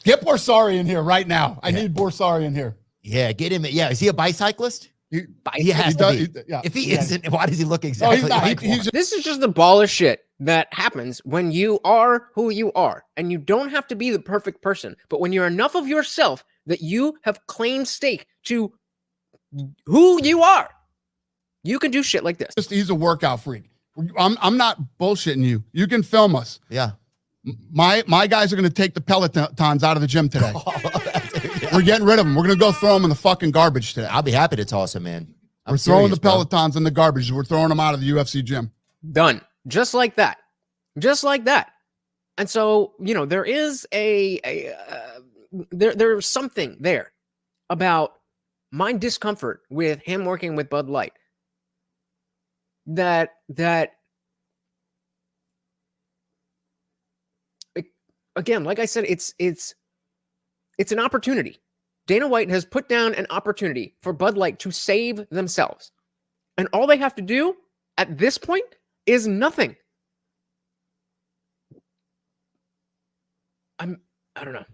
Get Borsari in here right now. I need Borsari in here. Yeah, get him. Yeah, is he a bicyclist? He has to be. If he isn't, why does he look exactly like one? This is just the ball of shit that happens when you are who you are, and you don't have to be the perfect person. But when you're enough of yourself that you have claimed stake to who you are, you can do shit like this. He's a workout freak. I'm not bullshitting you. You can film us. Yeah. My guys are going to take the Pelotons out of the gym today. We're getting rid of them. We're going to go throw them in the fucking garbage today. I'll be happy to toss them in. We're throwing the Pelotons in the garbage. We're throwing them out of the UFC gym. Done. Just like that. And so, you know, there is there's something there about my discomfort with him working with Bud Light. That again, like I said, it's an opportunity. Dana White has put down an opportunity for Bud Light to save themselves. And all they have to do at this point is nothing. I don't know.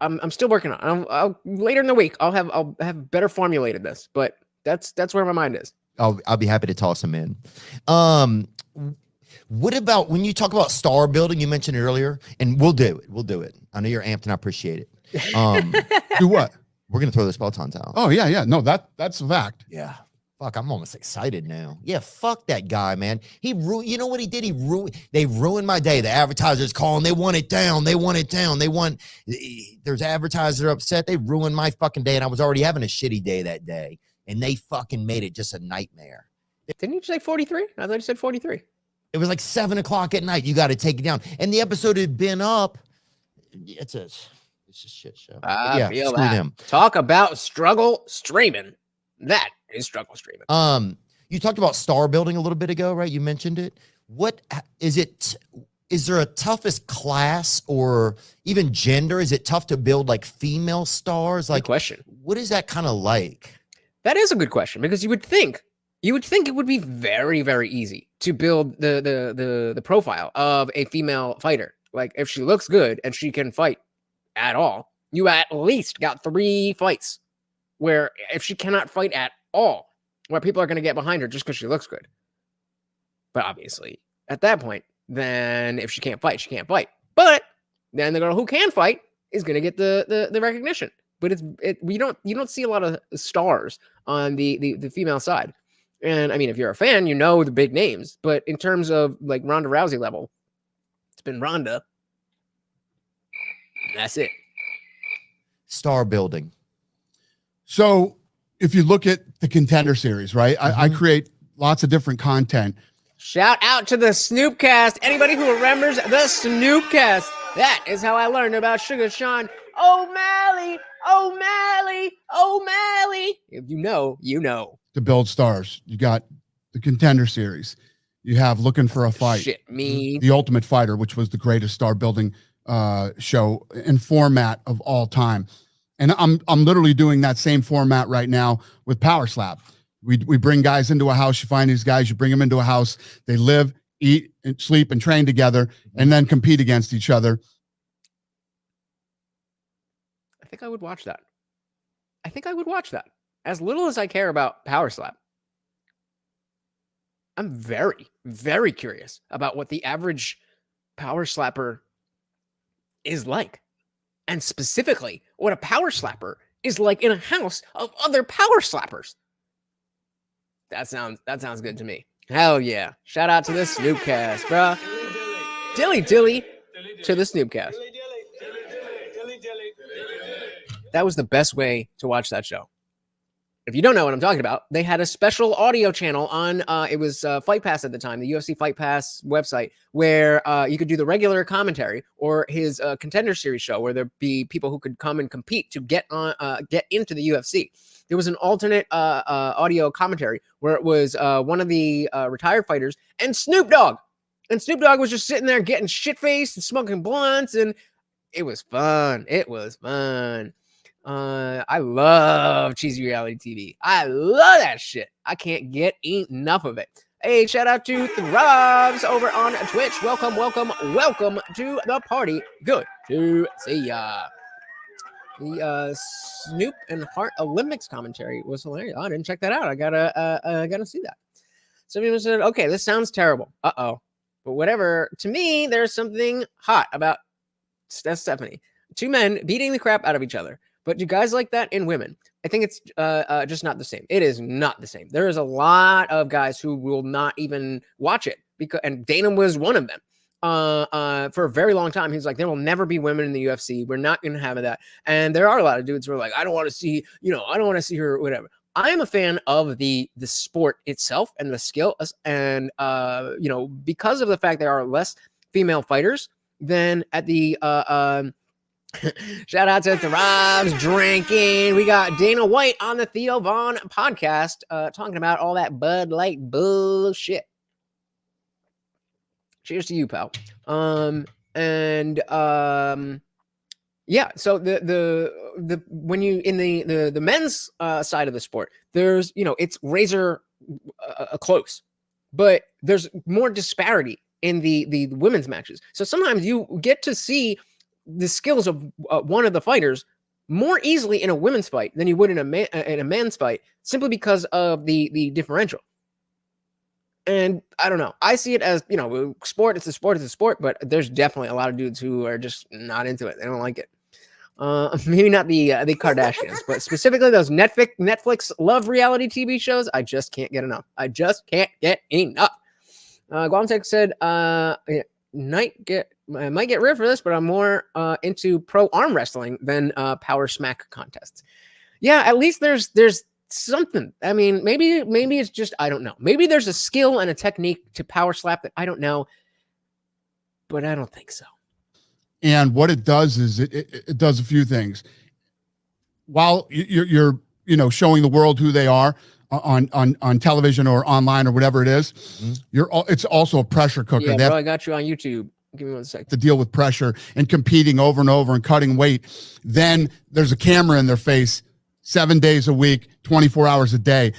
I'm still working on it. I'll later in the week I'll have better formulated this, but that's where my mind is. I'll be happy to toss him in. What about when you talk about star building? You mentioned it earlier, and we'll do it. I know you're amped, and I appreciate it. Do what? We're gonna throw those Pelotons out. Oh yeah. No, that's a fact. Yeah. Fuck, I'm almost excited now. Yeah, fuck that guy, man. You know what he did? They ruined my day. The advertisers calling, they want it down. There's advertisers that are upset. They ruined my fucking day. And I was already having a shitty day that day. And they fucking made it just a nightmare. Didn't you say 43? I thought you said 43. It was like 7 o'clock at night. You got to take it down. And the episode had been up. It's a shit show. I feel screw that. them. Talk about struggle streaming. That is struggle streaming. You talked about star building a little bit ago, right? You mentioned it. What is it? Is there a toughest class or even gender? Is it tough to build like female stars? Like, good question. What is that kind of like? That is a good question, because you would think it would be very, very easy to build the profile of a female fighter. Like, if she looks good and she can fight at all, you at least got 3 fights. Where if she cannot fight at all, where people are going to get behind her just because she looks good. But obviously, at that point, then if she can't fight, she can't fight. But then the girl who can fight is going to get the recognition. But you don't see a lot of stars on the female side. And I mean, if you're a fan, you know the big names. But in terms of like Ronda Rousey level, it's been Ronda. That's it. Star building. So if you look at the Contender Series, right? I create lots of different content. Shout out to the Snoopcast. Anybody who remembers the Snoopcast. That is how I learned about Sugar Sean O'Malley. If you know. To build stars, you got the Contender Series. You have Looking for a Fight. Shit, me. The Ultimate Fighter, which was the greatest star building show and format of all time. And I'm literally doing that same format right now with Power Slap. We bring guys into a house. You find these guys, you bring them into a house. They live, eat, and sleep, and train together, and then compete against each other. I think I would watch that. As little as I care about Power Slap, I'm very, very curious about what the average Power Slapper is like. And specifically, what a Power Slapper is like in a house of other Power Slappers. That sounds good to me. Hell yeah. Shout out to the Snoopcast, bro. Dilly to the Snoopcast. That was the best way to watch that show. If you don't know what I'm talking about, they had a special audio channel on, it was Fight Pass at the time, the UFC Fight Pass website, where you could do the regular commentary or his Contender Series show, where there'd be people who could come and compete to get into the UFC. There was an alternate audio commentary where it was one of the retired fighters and Snoop Dogg. And Snoop Dogg was just sitting there getting shit-faced and smoking blunts, and it was fun. I love cheesy reality TV. I love that shit. I can't get enough of it. Hey, shout out to the Robs over on Twitch. Welcome to the party. Good to see ya. The Snoop and Hart Olympics commentary was hilarious. Oh, I didn't check that out. I gotta see that. Somebody said, okay, this sounds terrible. Uh-oh. But whatever. To me, there's something hot about Stephanie. 2 men beating the crap out of each other. But do guys like that in women? I think it's just not the same. It is not the same. There is a lot of guys who will not even watch it, and Dana was one of them. For a very long time, he's like, there will never be women in the UFC. We're not going to have that. And there are a lot of dudes who are like, I don't want to see her, whatever. I am a fan of the sport itself and the skill, and because of the fact there are less female fighters than at the shout out to the Robs drinking. We got Dana White on the Theo Von podcast talking about all that Bud Light bullshit. Cheers to you, pal. Yeah. So the when you in the men's side of the sport, there's it's razor close, but there's more disparity in the women's matches. So sometimes you get to see the skills of one of the fighters more easily in a women's fight than you would in a man's fight, simply because of the differential. And I don't know. I see it as, sport. It's a sport. But there's definitely a lot of dudes who are just not into it. They don't like it. Maybe not the Kardashians, but specifically those Netflix love reality TV shows. I just can't get enough. I just can't get enough. Guamtech said, I might get ripped for this, but I'm more into pro arm wrestling than power smack contests. Yeah, at least there's something. I mean, maybe it's just, I don't know. Maybe there's a skill and a technique to power slap that I don't know, but I don't think so. And what it does is it does a few things. While you're showing the world who they are on television or online or whatever it is, it's also a pressure cooker. Yeah, bro, I got you on YouTube. Give me 1 second. To deal with pressure and competing over and over and cutting weight. Then there's a camera in their face 7 days a week, 24 hours a day.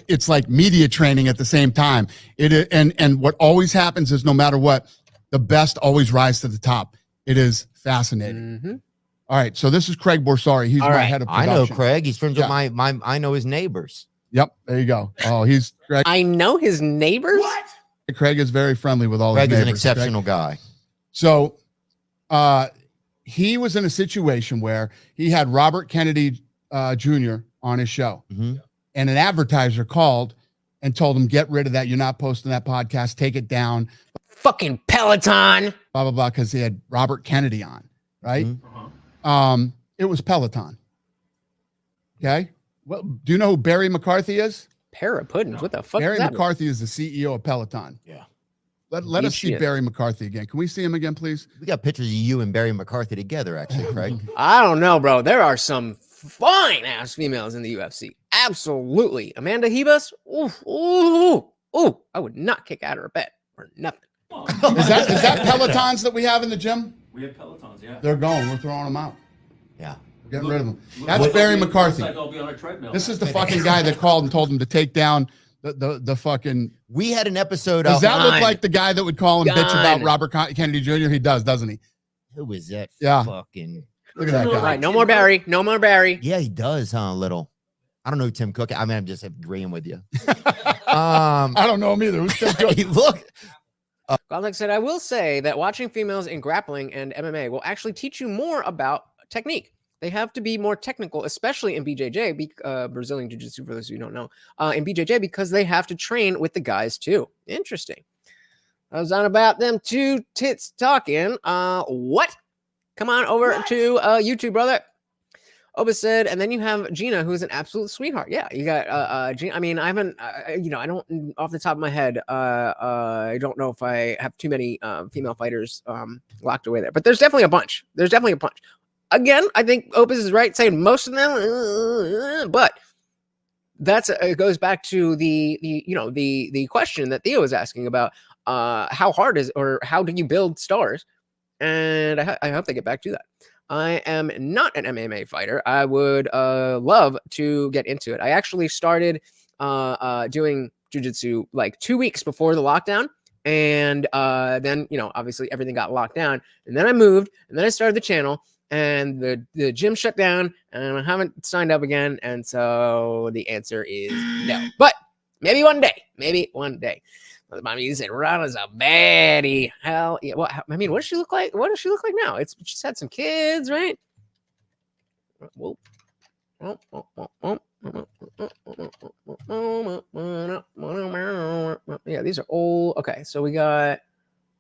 It's like media training at the same time. And what always happens is no matter what, the best always rise to the top. It is fascinating. All right, so this is Craig Borsari. He's my head of production. I know Craig. He's friends with my. I know his neighbors. Yep, there you go. Oh, he's Craig. I know his neighbors. What? Craig is very friendly with all his neighbors. Craig is an exceptional guy. So, he was in a situation where he had Robert Kennedy Jr. on his show, and an advertiser called and told him, "Get rid of that. You're not posting that podcast. Take it down." Fucking Peloton. Blah blah blah, because he had Robert Kennedy on, right? It was Peloton. Okay. Well, do you know who Barry McCarthy is? Para puddings. What the fuck? Barry is that? McCarthy is the CEO of Peloton. Yeah. Let us see Barry McCarthy again. Can we see him again, please? We got pictures of you and Barry McCarthy together, actually, Craig. I don't know, bro. There are some fine ass females in the UFC. Absolutely. Amanda Hebus. Ooh. I would not kick out of her bed for nothing. Is that Pelotons that we have in the gym? We have Pelotons, yeah. They're going. We're throwing them out. Yeah. We're getting rid of them. That's Barry McCarthy. Like I'll be on a treadmill. This is the fucking guy that called and told him to take down the fucking. We had an episode. Does that look like the guy that would call and bitch about Robert Kennedy Jr.? He does, doesn't he? Who is that? Yeah. Fucking. Look at that guy. All right, no more Barry. No more Barry. Yeah, he does, huh? A little. I don't know who Tim Cook. I mean, I'm just agreeing with you. I don't know him either. Who's Tim Cook? Look. Godlike said, I will say that watching females in grappling and MMA will actually teach you more about technique. They have to be more technical, especially in BJJ, Brazilian Jiu-Jitsu, for those who don't know, in BJJ, because they have to train with the guys too. Interesting. I was on about them two tits talking. What? Come on over to YouTube, brother. Oba said, and then you have Gina, who's an absolute sweetheart. Yeah, you got Gina. I mean, I haven't, I don't, off the top of my head, I don't know if I have too many female fighters locked away there, but there's definitely a bunch. Again, I think Opus is right saying most of them, but it goes back to the question that Theo was asking about how hard is, or how do you build stars? And I hope they get back to that. I am not an MMA fighter. I would love to get into it. I actually started doing jiu-jitsu like 2 weeks before the lockdown. And then, obviously everything got locked down. And then I moved, and then I started the channel, and the gym shut down, and I haven't signed up again. And so the answer is no. But maybe one day. Mommy said Rana's a baddie. Hell yeah. Well, I mean, what does she look like? What does she look like now? She's had some kids, right? Whoa. Yeah, these are old. Okay, so we got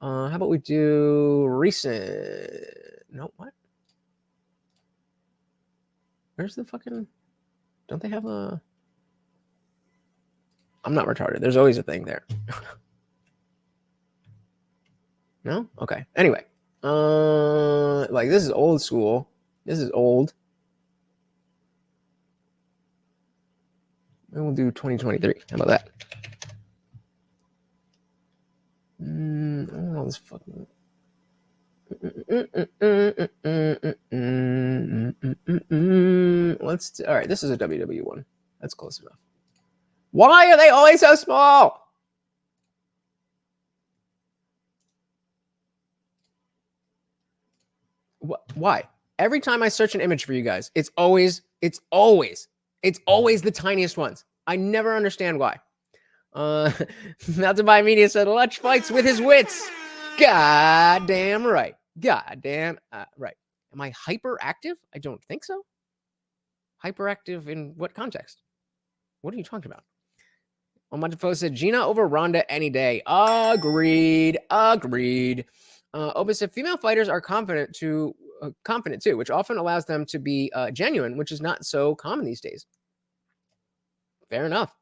how about we do recent? No, what? Where's the fucking, don't they have a, I'm not retarded. There's always a thing there. No? Okay. Anyway. Like this is old school. This is old. And we'll do 2023. How about that? I don't know this fucking. All right, this is a WWE one. That's close enough. Why are they always so small? Why? Every time I search an image for you guys, it's always the tiniest ones. I never understand why. Not to buy media said, Lutch fights with his wits. God damn right. God damn right. Am I hyperactive? I don't think so. Hyperactive in what context? What are you talking about? Omatafo said Gina over Ronda any day. Agreed. Opus said female fighters are confident too, which often allows them to be genuine, which is not so common these days. Fair enough.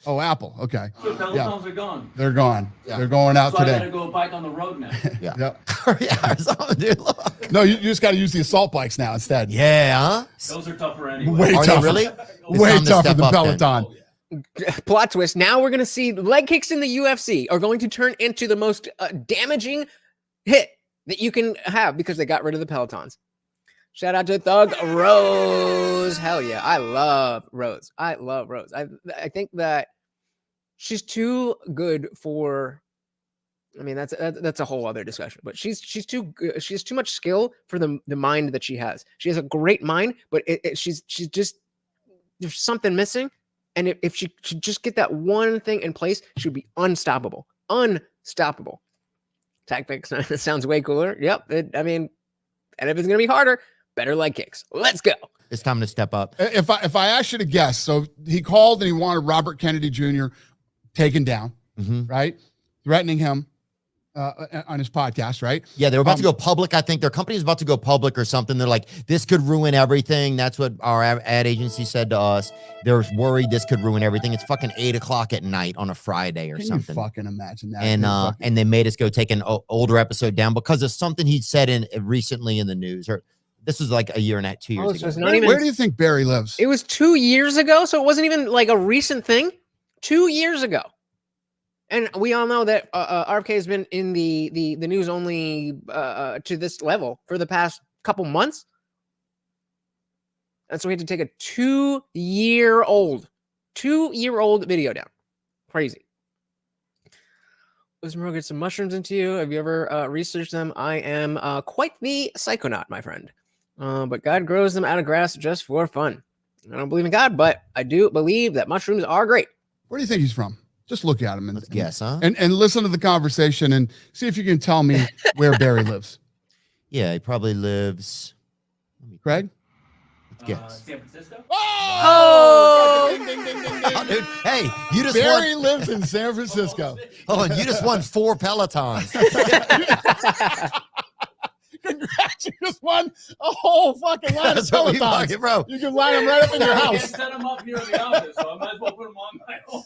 Oh, Apple. Okay. So Pelotons are gone. They're gone. Yeah. They're going out So I today. gotta go bike on the road now. Yeah. Yep. Yeah, Arizona, dude, look. No, you just got to use the assault bikes now instead. Yeah, huh? Those are tougher anyway. Way Are they tougher. really? Way time to tougher step than up then. Peloton. Plot twist. Now we're going to see leg kicks in the UFC are going to turn into the most damaging hit that you can have because they got rid of the Pelotons. Shout out to Thug Rose. Hell yeah. I love Rose. I think that she's too good for, I mean, that's a whole other discussion, but she's too good. She has too much skill for the mind that she has. She has a great mind, but she's just, there's something missing. And if she could just get that one thing in place, she would be unstoppable. Tactics sounds way cooler. Yep. I mean, and if it's going to be harder, better leg kicks. Let's go. It's time to step up. If I asked you to guess, so he called and he wanted Robert Kennedy Jr. taken down, right? Threatening him on his podcast, right? Yeah, they were about to go public. I think their company is about to go public or something. They're like, this could ruin everything. That's what our ad agency said to us. They're worried this could ruin everything. It's fucking 8:00 at night on a Friday or Can something. you fucking imagine that? And they made us go take an older episode down because of something he'd said recently in the news. Or this was like a year and 2 years ago. Where do you think Barry lives? It was 2 years ago, so it wasn't even like a recent thing. 2 years ago. And we all know that RFK has been in the news only to this level for the past couple months. And so we had to take a 2-year-old video down. Crazy. Let's get some mushrooms into you. Have you ever researched them? I am quite the psychonaut, my friend. But God grows them out of grass just for fun. I don't believe in God, but I do believe that mushrooms are great. Where do you think he's from? Just look at him and Let's guess, huh? And listen to the conversation and see if you can tell me where Barry lives. Yeah, he probably lives. Craig? Let's guess. San Francisco? Oh! Ding, ding, ding, ding, ding. Oh, dude, hey, you just Barry won. lives in San Francisco. Hold on, you just won 4 Pelotons. Congrats, you just won a whole fucking line of That's what we Pelotons. fucking, bro. You can line them right up in your I can't house. set them up here in the office, so I might as well put them on my own.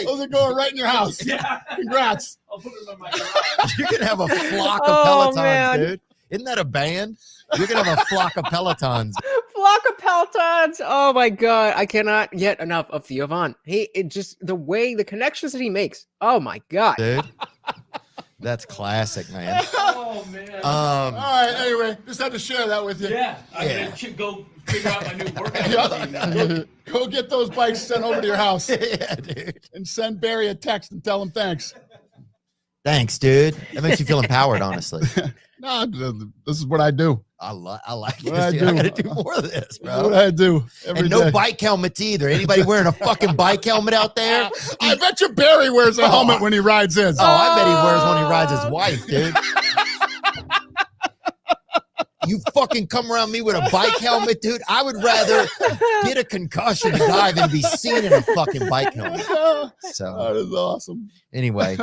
Those are going right in your house. Yeah. Congrats. I'll put them in my garage. You can have a flock of Oh, Pelotons, man. dude. Isn't that a band? You're gonna have a flock of Pelotons. Flock of Pelotons. Oh my God. I cannot get enough of Theo Von. It just, the connections that he makes. Oh my God. Dude. That's classic, man. Oh, man. All right, anyway, just had to share that with you. Yeah. I'm Yeah. going to go figure out my new workout routine now. Go get those bikes sent over to your house Yeah, dude. and send Barry a text and tell him thanks. Thanks, dude. That makes you feel empowered, honestly. No, this is what I do. I like What I this, dude. I do. gotta do more of this, This is bro. what I do every And no day. bike helmets either. Anybody wearing a fucking bike helmet out there? I bet you Barry wears a helmet when he rides his. Oh, I bet he wears when he rides his wife, dude. You fucking come around me with a bike helmet, dude. I would rather get a concussion and die than be seen in a fucking bike helmet. So That is awesome. anyway,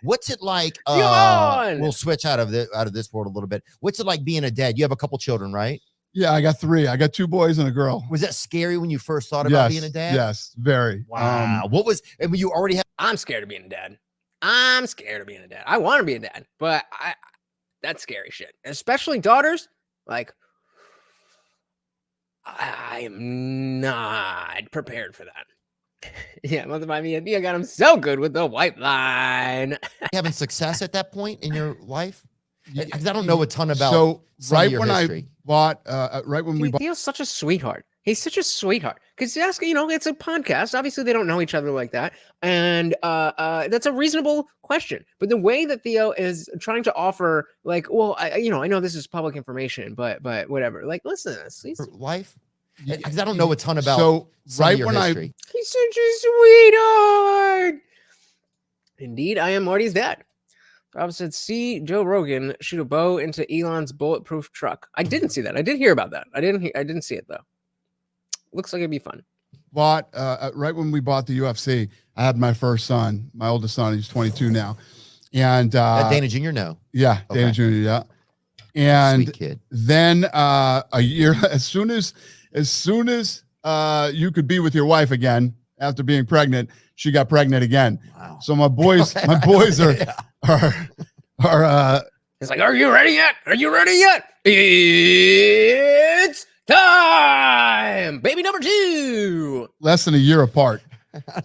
what's it like? on. We'll switch out of this world a little bit. What's it like being a dad? You have a couple children, right? Yeah, I got 3. I got 2 boys and a girl. Was that scary when you first thought about being a dad? Yes, very. Wow. What was? And you already have. I'm scared of being a dad. I want to be a dad, but that's scary shit. Especially daughters. Like, I am not prepared for that. Yeah, multiply me. I got him so good with the white line. having success at that point in your life? Because I don't know a ton about. So some of right your when history. I bought, right when we Dude, bought, Theo's such a sweetheart. He's such a sweetheart. Because it's a podcast. Obviously, they don't know each other like that, and that's a reasonable question. But the way that Theo is trying to offer, like, well, I know this is public information, but whatever. Like, listen to this. Her life? Because I don't know a ton about. so some of right your when history. He's such a sweetheart. Indeed, I am Marty's dad. Rob said, see Joe Rogan shoot a bow into Elon's bulletproof truck. I didn't see that. I did hear about that. I didn't see it though. Looks like it'd be fun. Bought right when we bought the UFC, I had my first son, my oldest son. He's 22 now, and Dana Jr. No. Yeah, Okay. Dana Jr. Yeah, and Sweet kid. then a year as soon as you could be with your wife again after being pregnant, she got pregnant again. Wow. So my boys are It's like, are you ready yet? Are you ready yet? It's time, baby number 2. less than a year apart.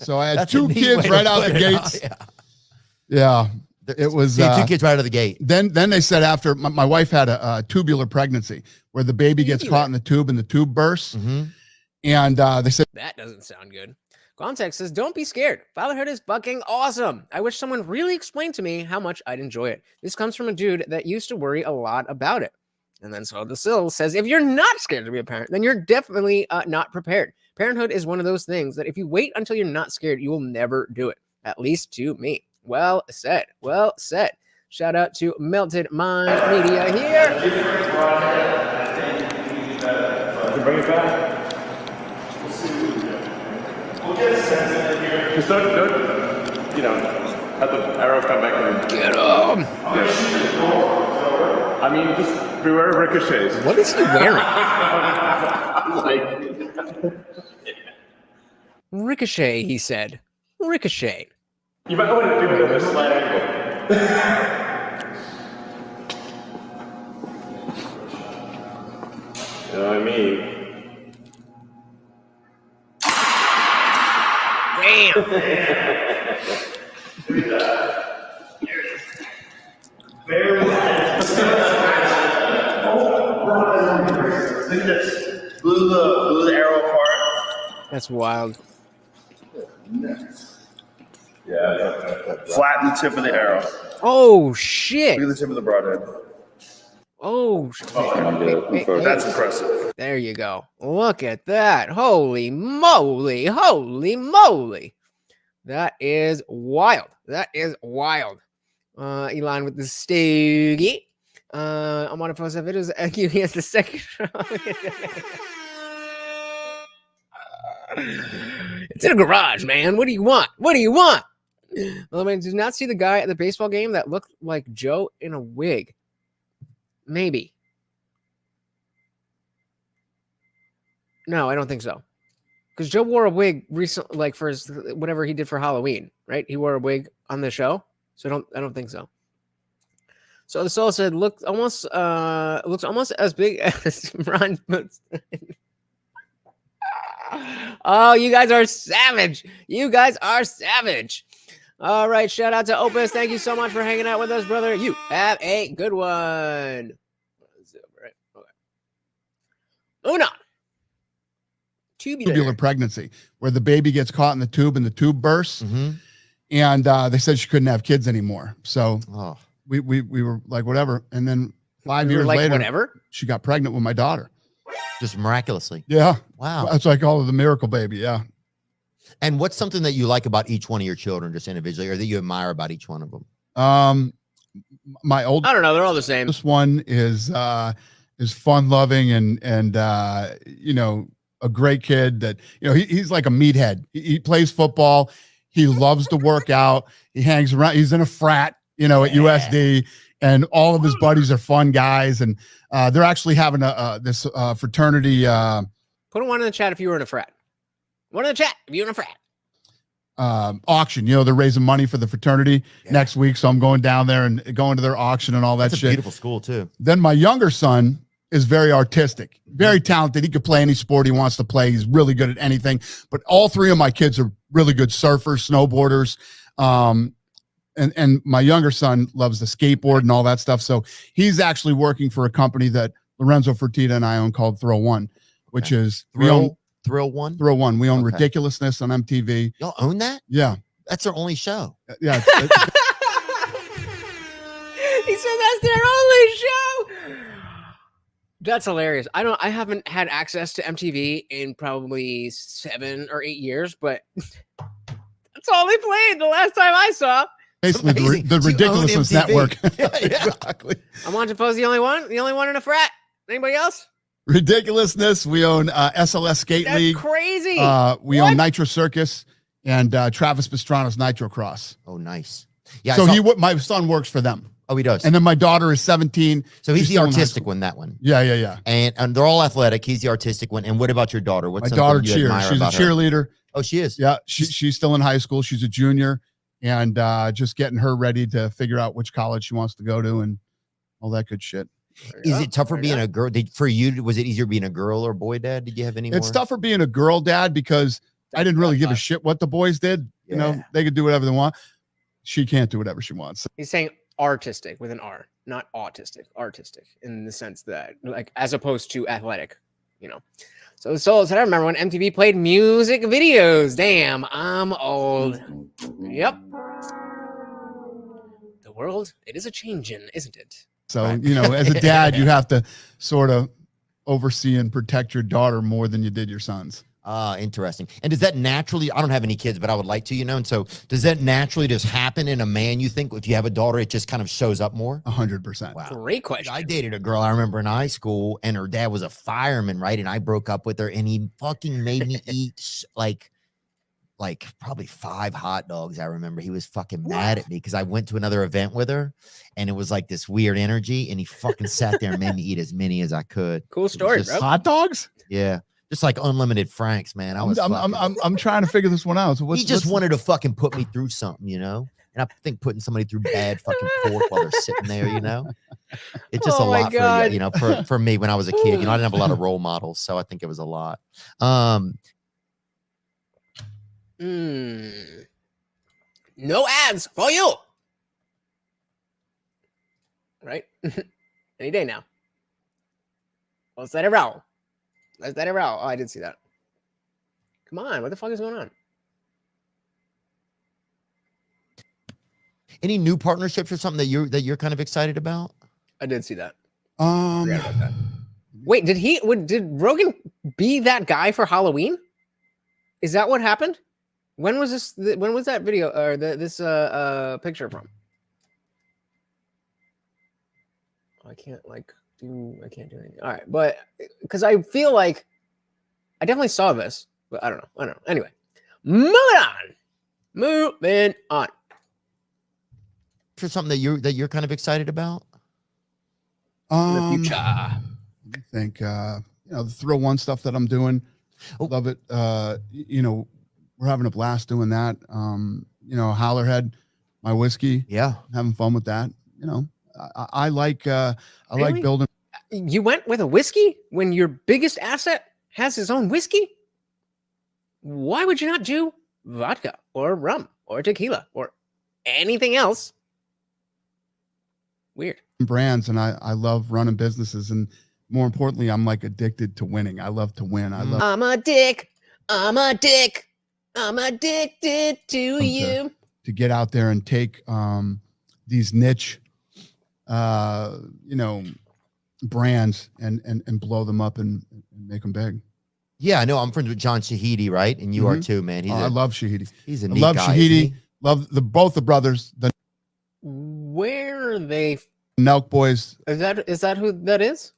So I had That's a 2 neat kids way to right out put the it. gates. Yeah. Yeah, it was So you had 2 kids right out of the gate. Then they said after my wife had a tubular pregnancy where the baby gets caught in the tube and the tube bursts. Mm-hmm. And they said That doesn't sound good. Context says, don't be scared. Fatherhood is fucking awesome. I wish someone really explained to me how much I'd enjoy it. This comes from a dude that used to worry a lot about it. And then so the Sill says, if you're not scared to be a parent, then you're definitely not prepared. Parenthood is one of those things that if you wait until you're not scared, you will never do it. At least to me. Well said. Well said. Shout out to Melted Mind Media here. Bring it back. Just don't, you know, have the arrow come back and Get him. I mean, just beware of ricochets. What is he wearing? Ricochet, he said. Ricochet. You might want to do it at a slight angle. You know what I mean? Damn. Blew the arrow apart. That's wild. Yeah. Flatten the tip of the arrow. Oh, shit. Look at the tip of the broadhead. Oh, That's impressive. there you go. Look at that. Holy moly. Holy moly. That is wild. That is wild. Elon with the stogie. I want to post that videos. He has the second. It's in a garage, man. What do you want? What do you want? Well, I mean, did not see the guy at the baseball game that looked like Joe in a wig. Maybe. No, I don't think so. Because Joe wore a wig recently, like for his whatever he did for Halloween, right? He wore a wig on the show, so I don't think so. So the soul said, looks almost as big as Ron Boots. Oh, you guys are savage. You guys are savage. All right. Shout out to Opus. Thank you so much for hanging out with us, brother. You have a good one. Moving on. tubular pregnancy where the baby gets caught in the tube and the tube bursts. Mm-hmm. And they said she couldn't have kids anymore. So Oh. we were like, whatever. And then 5 We were years like, later, whatever. she got pregnant with my daughter. Just miraculously. Yeah. Wow. That's what I call her, the miracle baby. Yeah. And what's something that you like about each one of your children, just individually, or that you admire about each one of them? My oldest I don't know. They're all the same. one is fun loving and you know, a great kid that, you know, he's like a meathead. He plays football. He loves to work out. He hangs around. He's in a frat, you know, at USD, and all of his buddies are fun guys. And they're actually having this fraternity. Put one in the chat if you were in a frat. One in the chat if you're in a frat. Auction, you know, they're raising money for the fraternity next week. So I'm going down there and going to their auction and all that That's a shit. beautiful school too. Then my younger son is very artistic, very talented. He could play any sport he wants to play. He's really good at anything. But all three of my kids are really good surfers, snowboarders. And my younger son loves the skateboard and all that stuff. So he's actually working for a company that Lorenzo Fertitta and I own called Thrill One, which is we own Thrill One. Thrill One. We own Okay. Ridiculousness on MTV. Y'all own that? Yeah. That's their only show. Yeah. He said that's their only show. That's hilarious. I haven't had access to MTV in probably 7 or 8 years, but that's all they played the last time I saw. Basically, amazing. the You own ridiculousness MTV. network. Yeah. Exactly. I'm watching Poe's the only one in a frat. Anybody else? Ridiculousness. We own SLS Skate That's League. crazy. We What? own Nitro Circus and Travis Pastrana's Nitro Cross. Oh, nice. Yeah. So my son works for them. Oh, he does. And then my daughter is 17. So he's She's the still in high artistic school. one, that one. Yeah. And they're all athletic. He's the artistic one. And what about your daughter? What's My something daughter you cheers. admire She's a about her? cheerleader. Oh, she is. Yeah, she's still in high school. She's a junior, and just getting her ready to figure out which college she wants to go to and all that good shit. Is it tougher being a girl? For you, was it easier being a girl or boy dad? Did you have any It's more? tougher being a girl dad because I didn't really give a shit what the boys did. You know, Yeah. they could do whatever they want. She can't do whatever she wants. He's saying artistic with an R, not autistic. Artistic in the sense that, like, as opposed to athletic, you know. So the Soul said, I remember when MTV played music videos. Damn, I'm old. Yep. The world, it is a changing, isn't it? So, Right. you know, as a dad, you have to sort of oversee and protect your daughter more than you did your sons. Interesting. And does that naturally, I don't have any kids, but I would like to, you know, and so does that naturally just happen in a man, you think? If you have a daughter, it just kind of shows up more? 100%. Wow. Great question. I dated a girl I remember in high school, and her dad was a fireman, right? And I broke up with her, and he fucking made me eat like probably 5 hot dogs. I remember he was fucking mad at me because I went to another event with her, and it was like this weird energy, and he fucking sat there and made me eat as many as I could. Cool story, just- bro. Hot dogs? Yeah, just like unlimited Franks, man. I'm trying to figure this one out. So He just wanted to fucking put me through something, you know? And I think putting somebody through bad fucking pork while they're sitting there, you know? It's just a Oh my lot for God. you know, for me when I was a kid. You know, I didn't have a lot of role models, so I think it was a lot. No ads for you. Right? Any day now. Let's let it roll. Let's let it roll. Oh, I didn't see that. Come on. What the fuck is going on? Any new partnerships or something that you're kind of excited about? I did see that. Um, Forgot about that. Wait, did Rogan be that guy for Halloween? Is that what happened? When was this? When was that video or this picture from? I can't do anything. All right, but because I feel like I definitely saw this, but I don't know. Anyway, moving on. For something that you're kind of excited about? In the future. I think you know, the Thrill One stuff that I'm doing. Love it. You know, we're having a blast doing that. You know, Hollerhead, my whiskey. Yeah. Having fun with that. You know, I like Really? building. You went with a whiskey when your biggest asset has his own whiskey? Why would you not do vodka or rum or tequila or anything else? Weird. brands, and I love running businesses, and more importantly, I'm like addicted to winning. I love to win. I love I'm a dick. I'm addicted to you. to get out there and take these niche you know, brands and blow them up and make them big. Yeah, I know. I'm friends with John Shahidi, right? And you are too, man. He's I love Shahidi. he's a I neat love guy, isn't Shahidi. he? Love both the brothers, the Where are they? Nelk boys. Is that who that is?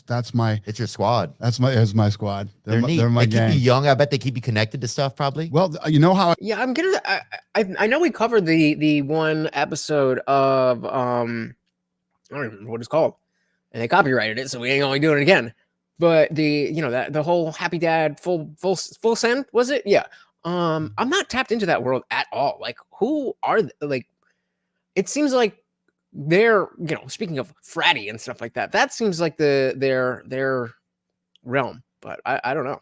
That's my It's your squad. that's my squad. They're neat. They're my They keep gang. you young. I bet they keep you connected to stuff, probably. Well, you know how Yeah, I'm gonna. I know we covered the one episode of I don't even remember what it's called, and they copyrighted it, so we ain't gonna do it again. But that the whole Happy Dad full send, was it? Yeah. I'm not tapped into that world at all. Like, who are like? It seems like they're speaking of fratty and stuff like that. That seems like their realm, but I don't know.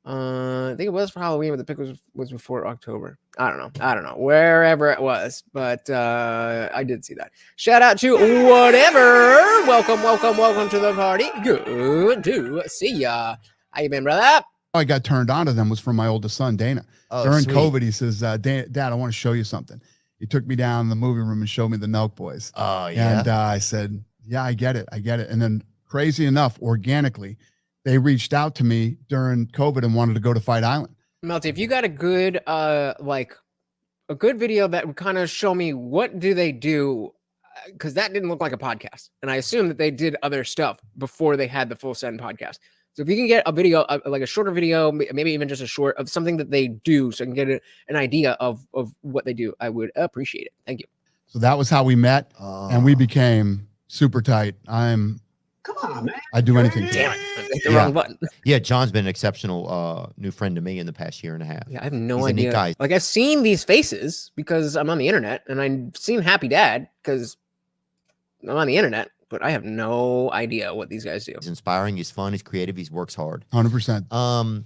I think it was for Halloween, but the pick was before October. I don't know wherever it was, but I did see that. Shout out to whatever. Welcome to the party. Good to see ya. How you been, brother? I got turned on to them was from my oldest son, Dana. Oh, During sweet. COVID, he says, Dad, I want to show you something. He took me down in the movie room and showed me the Nelk Boys. Oh, yeah. And I said, yeah, I get it. And then crazy enough, organically, they reached out to me during COVID and wanted to go to Fight Island. Melty, if you got a good a good video that would kind of show me what do they do, because that didn't look like a podcast, and I assume that they did other stuff before they had the Full Send podcast. So if you can get a video, like a shorter video, maybe even just a short of something that they do, so I can get an idea of what they do, I would appreciate it. Thank you. So that was how we met, and we became super tight. Come on, man. I'd do anything for Damn you. it, I hit the wrong button. Yeah, John's been an exceptional new friend to me in the past year and a half. Yeah, I have no He's a neat idea. guy. Like, I've seen these faces because I'm on the internet, and I've seen Happy Dad because I'm on the internet, but I have no idea what these guys do. He's inspiring. He's fun. He's creative. He works hard. 100%.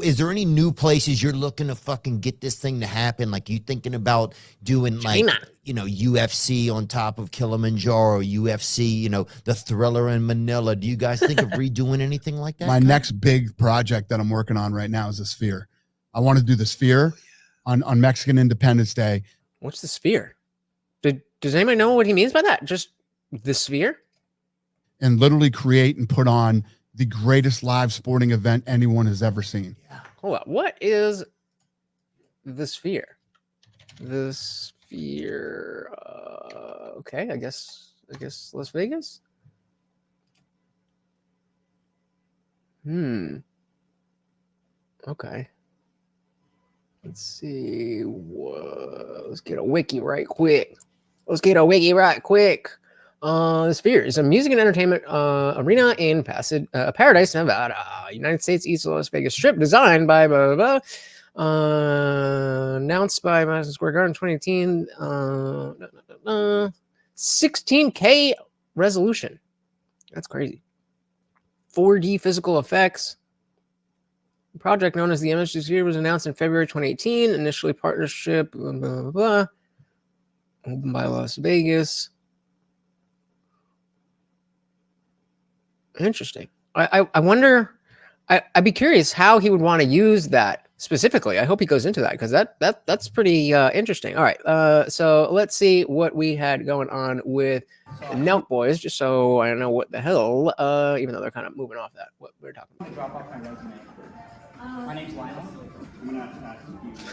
Is there any new places you're looking to fucking get this thing to happen? Like, you thinking about doing like, China. UFC on top of Kilimanjaro, UFC, the Thriller in Manila. Do you guys think of redoing anything like that? My next big project that I'm working on right now is the Sphere. I want to do the Sphere on Mexican Independence Day. What's the Sphere? Does anybody know what he means by that? Just the Sphere? And literally create and put on the greatest live sporting event anyone has ever seen. Hold on. What is the Sphere? The Sphere. Okay, I guess Las Vegas. Okay. Let's see. Let's get a wiki right quick. The Sphere is a music and entertainment arena in Paradise, Nevada, United States, east of Las Vegas Strip, designed by blah, blah, blah. Announced by Madison Square Garden 2018. 16K resolution. That's crazy. 4D physical effects. The project known as the Image Sphere was announced in February 2018. Initially partnership, blah, blah, blah. Opened by Las Vegas. Interesting. I wonder. I'd be curious how he would want to use that specifically. I hope he goes into that because that's pretty interesting. All right. So let's see what we had going on with the Nelk Boys, just so I don't know what the hell. Even though they're kind of moving off that what we're talking about. Drop off my resume. My name's Lionel.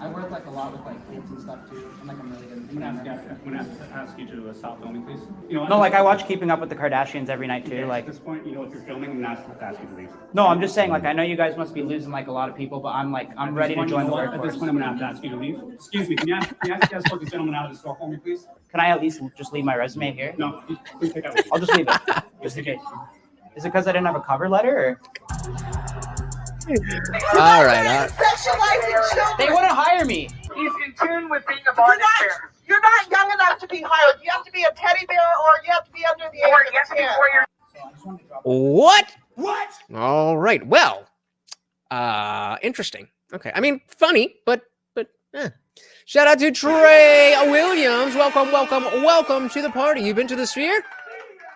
I work like a lot with like kids and stuff too. I'm like a really good. I'm gonna ask you to stop filming, please. No, like I watch Keeping Up with the Kardashians every night too. Like at this point, if you're filming, I'm not to ask you to leave. no, I'm just saying like I know you guys must be losing like a lot of people, but I'm ready to join the At workforce. this point, I'm gonna have to ask you to leave. Excuse me, can you ask this gentleman out of the store for me, please? Can I at least just leave my resume here? No, please take that. I'll just leave it, just in case. Is it because I didn't have a cover letter? Or? All right. They wouldn't hire me. He's in tune with being a bargain bear. You're not young enough to be hired. You have to be a teddy bear or you have to be under the age of 10. What? All right. Well, interesting. Okay. I mean, funny, but shout out to Trey Williams. Welcome to the party. You've been to the Sphere?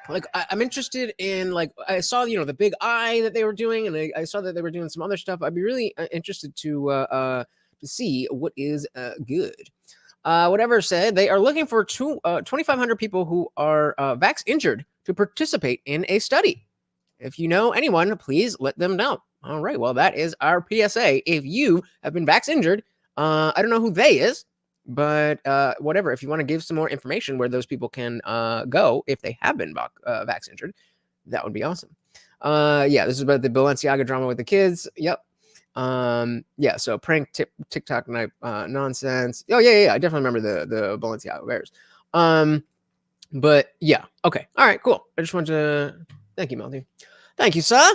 Like, I'm interested in, like, I saw, the big eye that they were doing, and I saw that they were doing some other stuff. I'd be really interested to see what is good. Whatever said, they are looking for 2,500 people who are vax injured to participate in a study. If you know anyone, please let them know. All right. Well, that is our PSA. If you have been vax injured, I don't know who they is. But whatever, if you want to give some more information where those people can go if they have been vax injured, that would be awesome. Yeah, this is about the Balenciaga drama with the kids. Yep. Yeah, so prank TikTok nonsense. Oh, yeah. I definitely remember the Balenciaga bears. But yeah, okay. All right, cool. I just wanted to thank you, Melody. Thank you, sir.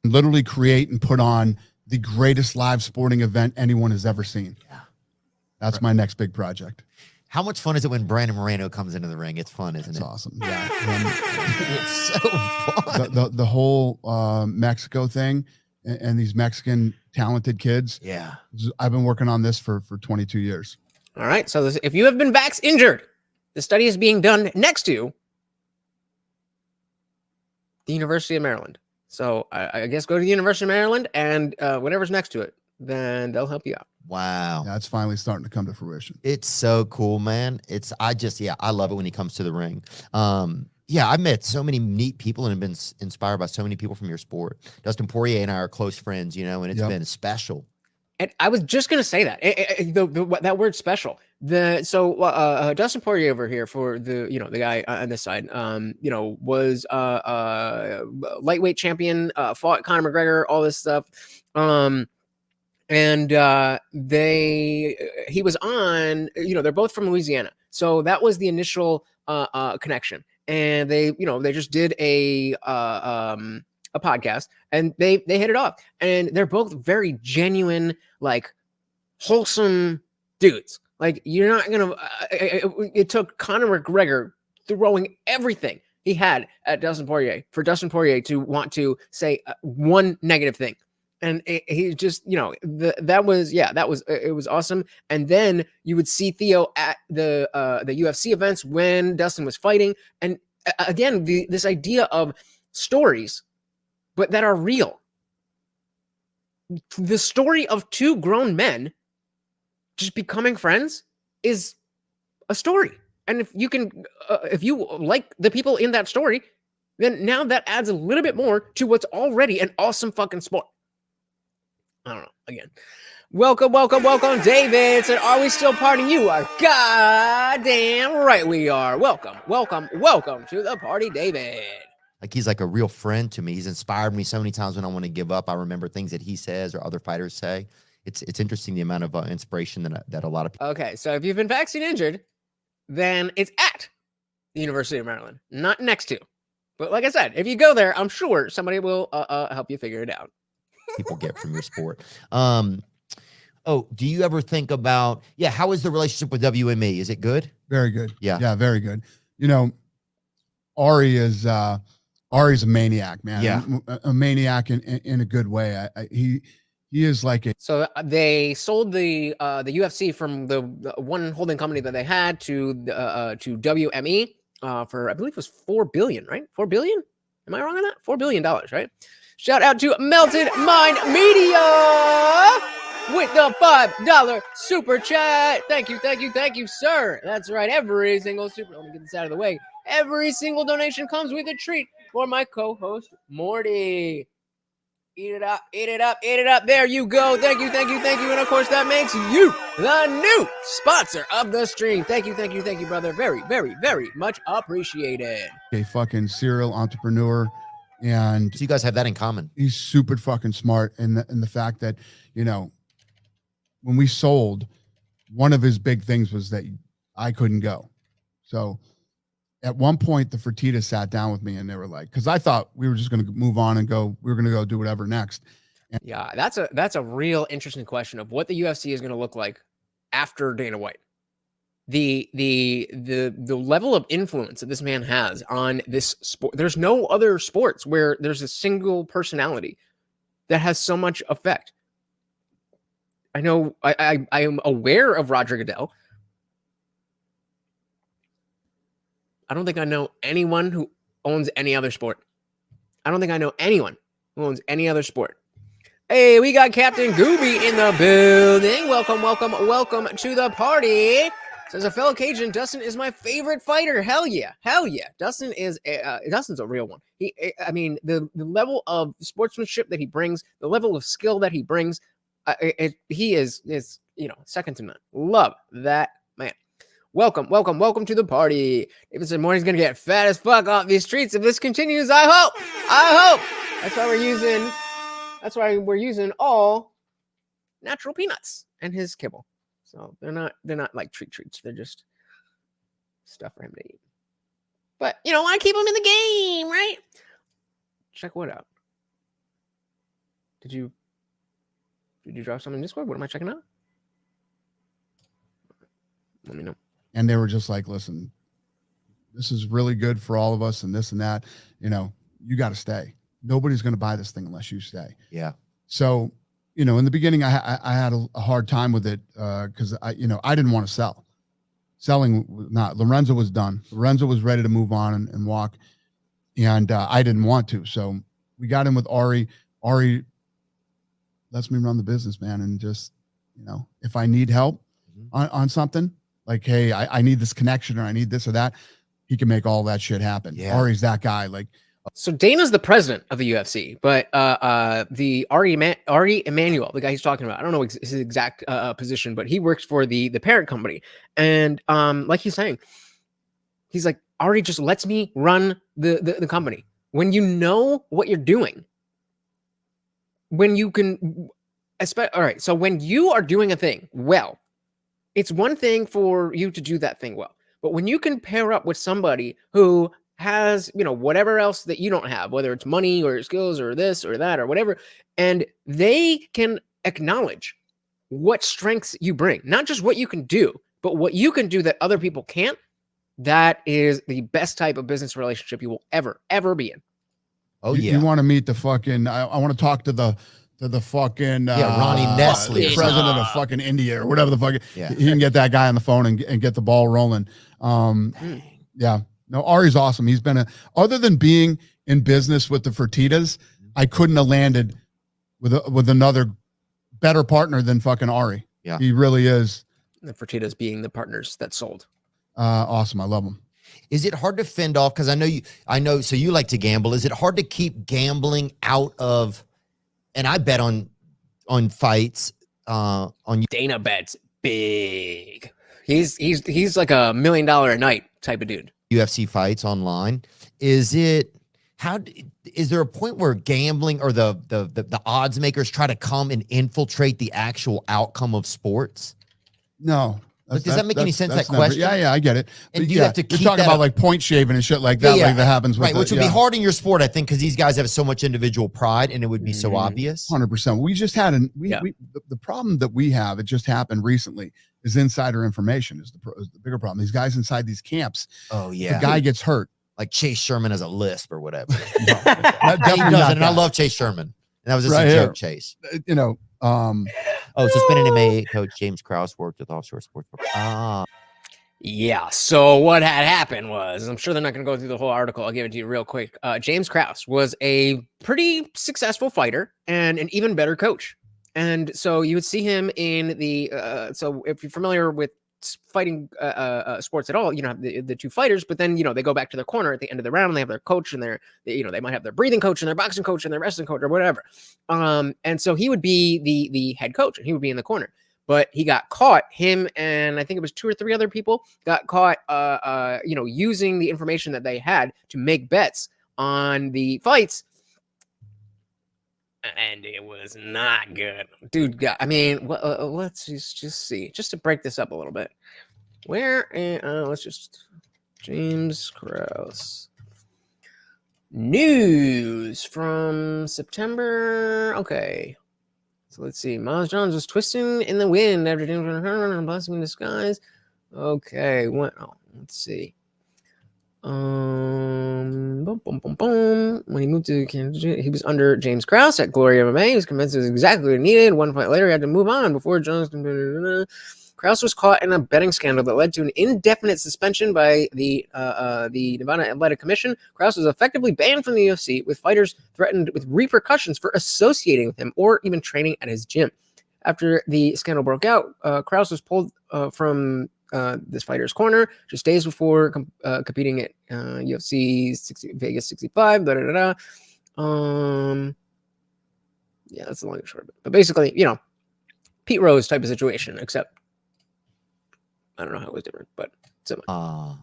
Literally create and put on the greatest live sporting event anyone has ever seen. Yeah. That's my next big project. How much fun is it when Brandon Moreno comes into the ring? It's fun, isn't it? It's awesome. Yeah. It's so fun. The whole Mexico thing and these Mexican talented kids. Yeah. I've been working on this for 22 years. All right. So if you have been vax injured, the study is being done next to the University of Maryland. So I guess go to the University of Maryland and whatever's next to it, then they'll help you out. Wow. Yeah, it's finally starting to come to fruition. It's so cool, man. I love it when he comes to the ring. Yeah, I've met so many neat people and have been inspired by so many people from your sport. Dustin Poirier and I are close friends, and it's been special. And I was just gonna say that that word special. Dustin Poirier over here for the guy on this side, was lightweight champion, fought Conor McGregor, all this stuff, and he was on. They're both from Louisiana, so that was the initial connection, and they just did a podcast, and they hit it off, and they're both very genuine, like wholesome dudes. Like, you're not gonna it took Conor McGregor throwing everything he had at Dustin Poirier for Dustin Poirier to want to say one negative thing, and he just it was awesome. And then you would see Theo at the UFC events when Dustin was fighting, and again this idea of stories but that are real. The story of two grown men just becoming friends is a story. And if you like the people in that story, then now that adds a little bit more to what's already an awesome fucking sport. I don't know. Again, welcome, David. Said, are we still partying? You are goddamn right we are. Welcome to the party, David. Like, he's like a real friend to me. He's inspired me so many times when I want to give up. I remember things that he says or other fighters say. It's interesting the amount of inspiration that a lot of people. Okay, so if you've been vaccine injured, then it's at the University of Maryland, not next to. But like I said, if you go there, I'm sure somebody will help you figure it out. People get from your sport. Do you ever think about, how is the relationship with WME? Is it good? Very good. Yeah, very good. Ari's a maniac, man. Yeah, a maniac in a good way. He is like a. So they sold the UFC from the one holding company that they had to WME for, I believe it was $4 billion, right? $4 billion? Am I wrong on that? $4 billion, right? Shout out to Melted Mind Media with the $5 super chat. Thank you, sir. That's right. Every single super. Let me get this out of the way. Every single donation comes with a treat for my co-host Morty. Eat it up. There you go. Thank you. And of course, that makes you the new sponsor of the stream. Thank you, brother. Very, very, very much appreciated. A fucking serial entrepreneur. And so you guys have that in common. He's super fucking smart. And the fact that, when we sold, one of his big things was that I couldn't go. So at one point, the Fertitas sat down with me and they were like, because I thought we were just going to move on and go, we were going to go do whatever next. And yeah, that's a real interesting question of what the UFC is going to look like after Dana White. The level of influence that this man has on this sport. There's no other sports where there's a single personality that has so much effect. I know I am aware of Roger Goodell. I don't think I know anyone who owns any other sport. I don't think I know anyone who owns any other sport. Hey, we got Captain Gooby in the building. Welcome to the party. Says a fellow Cajun, Dustin is my favorite fighter. Hell yeah. Dustin's a real one. The level of sportsmanship that he brings, the level of skill that he brings, he is second to none. Love that man. Welcome to the party. David said Morty's gonna get fat as fuck off these streets if this continues. I hope. That's why we're using all natural peanuts and his kibble. So they're not like treats. They're just stuff for him to eat. But I keep him in the game, right? Check what out. Did you drop something in Discord? What am I checking out? Let me know. And they were just like, listen, this is really good for all of us and this and that. You got to stay. Nobody's going to buy this thing unless you stay. Yeah. So, in the beginning, I had a hard time with it because I didn't want to sell. Selling was not. Lorenzo was done. Lorenzo was ready to move on and walk. And I didn't want to. So we got in with Ari. Ari lets me run the business, man. And just, if I need help on something, like, hey, I need this connection or I need this or that, he can make all that shit happen. Yeah. Ari's that guy. Like, So Dana's the president of the UFC, but the Ari Emanuel, the guy he's talking about, I don't know his exact position, but he works for the parent company. And like he's saying, he's like, Ari just lets me run the company. When you know what you're doing, when you can, all right, so when you are doing a thing well, it's one thing for you to do that thing well. But when you can pair up with somebody who has, whatever else that you don't have, whether it's money or skills or this or that or whatever, and they can acknowledge what strengths you bring, not just what you can do, but what you can do that other people can't, that is the best type of business relationship you will ever be in. Oh, you want to meet the fucking, I want to talk to the fucking Ronnie Nestle, president of fucking India or whatever the fuck. Yeah. He can get that guy on the phone and get the ball rolling. Yeah. No, Ari's awesome. He's been other than being in business with the Fertittas, I couldn't have landed with another better partner than fucking Ari. Yeah. He really is. The Fertittas being the partners that sold. Awesome. I love him. Is it hard to fend off? Because I know, so you like to gamble. Is it hard to keep gambling out of, and I bet on fights, on Dana bets big. He's like $1 million a night type of dude. UFC fights online. Is there a point where gambling or the odds makers try to come and infiltrate the actual outcome of sports? No. Does that make any sense, that question? Yeah, I get it. And you have to keep you're talking about like point shaving and shit like that, like that happens with which would be hard in your sport, I think, because these guys have so much individual pride and it would be so obvious. 100%. We just had the problem that we have, it just happened recently, is insider information is the bigger problem. These guys inside these camps. Oh, yeah. The guy gets hurt. Like Chase Sherman has a lisp or whatever. Definitely he doesn't, and I love Chase Sherman. And that was just a joke, Chase. Suspended MMA coach James Krause worked with offshore sports. Yeah. So what had happened was, I'm sure they're not going to go through the whole article. I'll give it to you real quick. James Krause was a pretty successful fighter and an even better coach. And so you would see him in the, so if you're familiar with fighting sports at all, you know, the two fighters, but then, they go back to their corner at the end of the round and they have their coach and they might have their breathing coach and their boxing coach and their wrestling coach or whatever. And so he would be the head coach and he would be in the corner, but he got caught, him and I think it was 2 or 3 other people got caught, using the information that they had to make bets on the fights. And it was not good, dude. I mean, let's just see, just to break this up a little bit. Let's just James Krause news from September. Okay, so let's see. Miles Johns was twisting in the wind after blessing in disguise. Okay, let's see. When he moved to Kansas, he was under James Krause at Glory MMA. He was convinced it was exactly what he needed. One fight later, he had to move on before Jones. Krause was caught in a betting scandal that led to an indefinite suspension by the Nevada Athletic Commission. Krause was effectively banned from the UFC, with fighters threatened with repercussions for associating with him or even training at his gym. After the scandal broke out, Krause was pulled from this fighter's corner just days before competing at UFC Vegas 65. Yeah, that's the long and short of it. But basically, Pete Rose type of situation, except I don't know how it was different, but similar.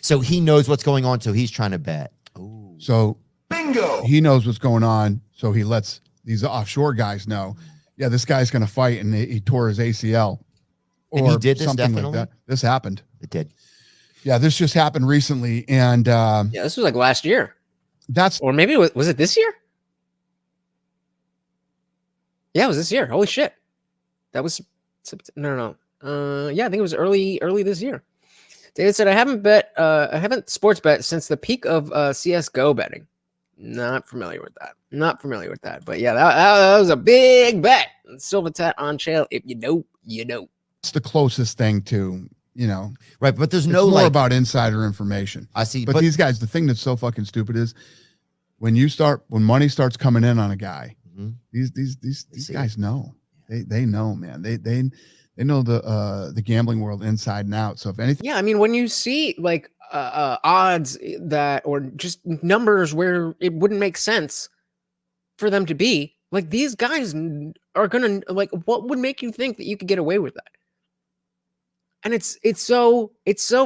So he knows what's going on, so he's trying to bet. Ooh. So bingo, he knows what's going on, so he lets these offshore guys know. Yeah, this guy's going to fight, and he tore his ACL. And he did this, something definitely? like that. This happened. It did. Yeah, this just happened recently, and this was like last year. Or maybe was it this year? Yeah, it was this year. Holy shit! That was no. Yeah, I think it was early this year. David said, I haven't sports bet since the peak of CS:GO betting. Not familiar with that. But yeah, that was a big bet. Silver tat on trail. If you know, you know. It's the closest thing to, right. But there's it's no more about insider information. I see. But these guys, the thing that's so fucking stupid is when money starts coming in on a guy, these guys know. They know, man. They know the gambling world inside and out. So if anything, yeah, I mean, when you see like odds that, or just numbers where it wouldn't make sense for them to be. Like, these guys are gonna, like, what would make you think that you could get away with that? And it's so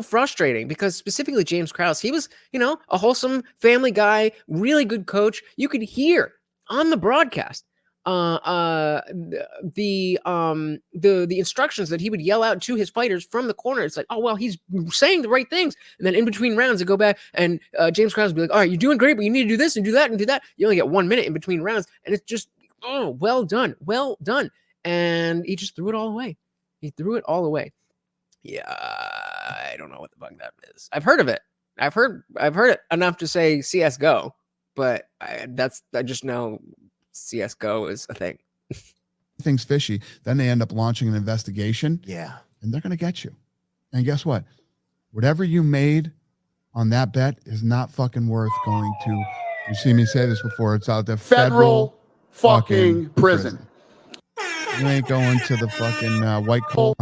frustrating, because specifically James Krause, he was, a wholesome family guy, really good coach. You could hear on the broadcast the instructions that he would yell out to his fighters from the corner. It's like, oh, well, he's saying the right things. And then in between rounds, they go back and James Krause would be like, all right, you're doing great, but you need to do this and do that and do that. You only get 1 minute in between rounds. And it's just, oh, well done. Well done. And he just threw it all away. He threw it all away. Yeah, I don't know what the fuck that is. I've heard of it. I've heard it enough to say CS:GO, but I just know CS:GO is a thing. Things fishy. Then they end up launching an investigation. Yeah. And they're going to get you. And guess what? Whatever you made on that bet is not fucking worth going to, you see me say this before, it's out there, federal fucking prison. You ain't going to the fucking white collar.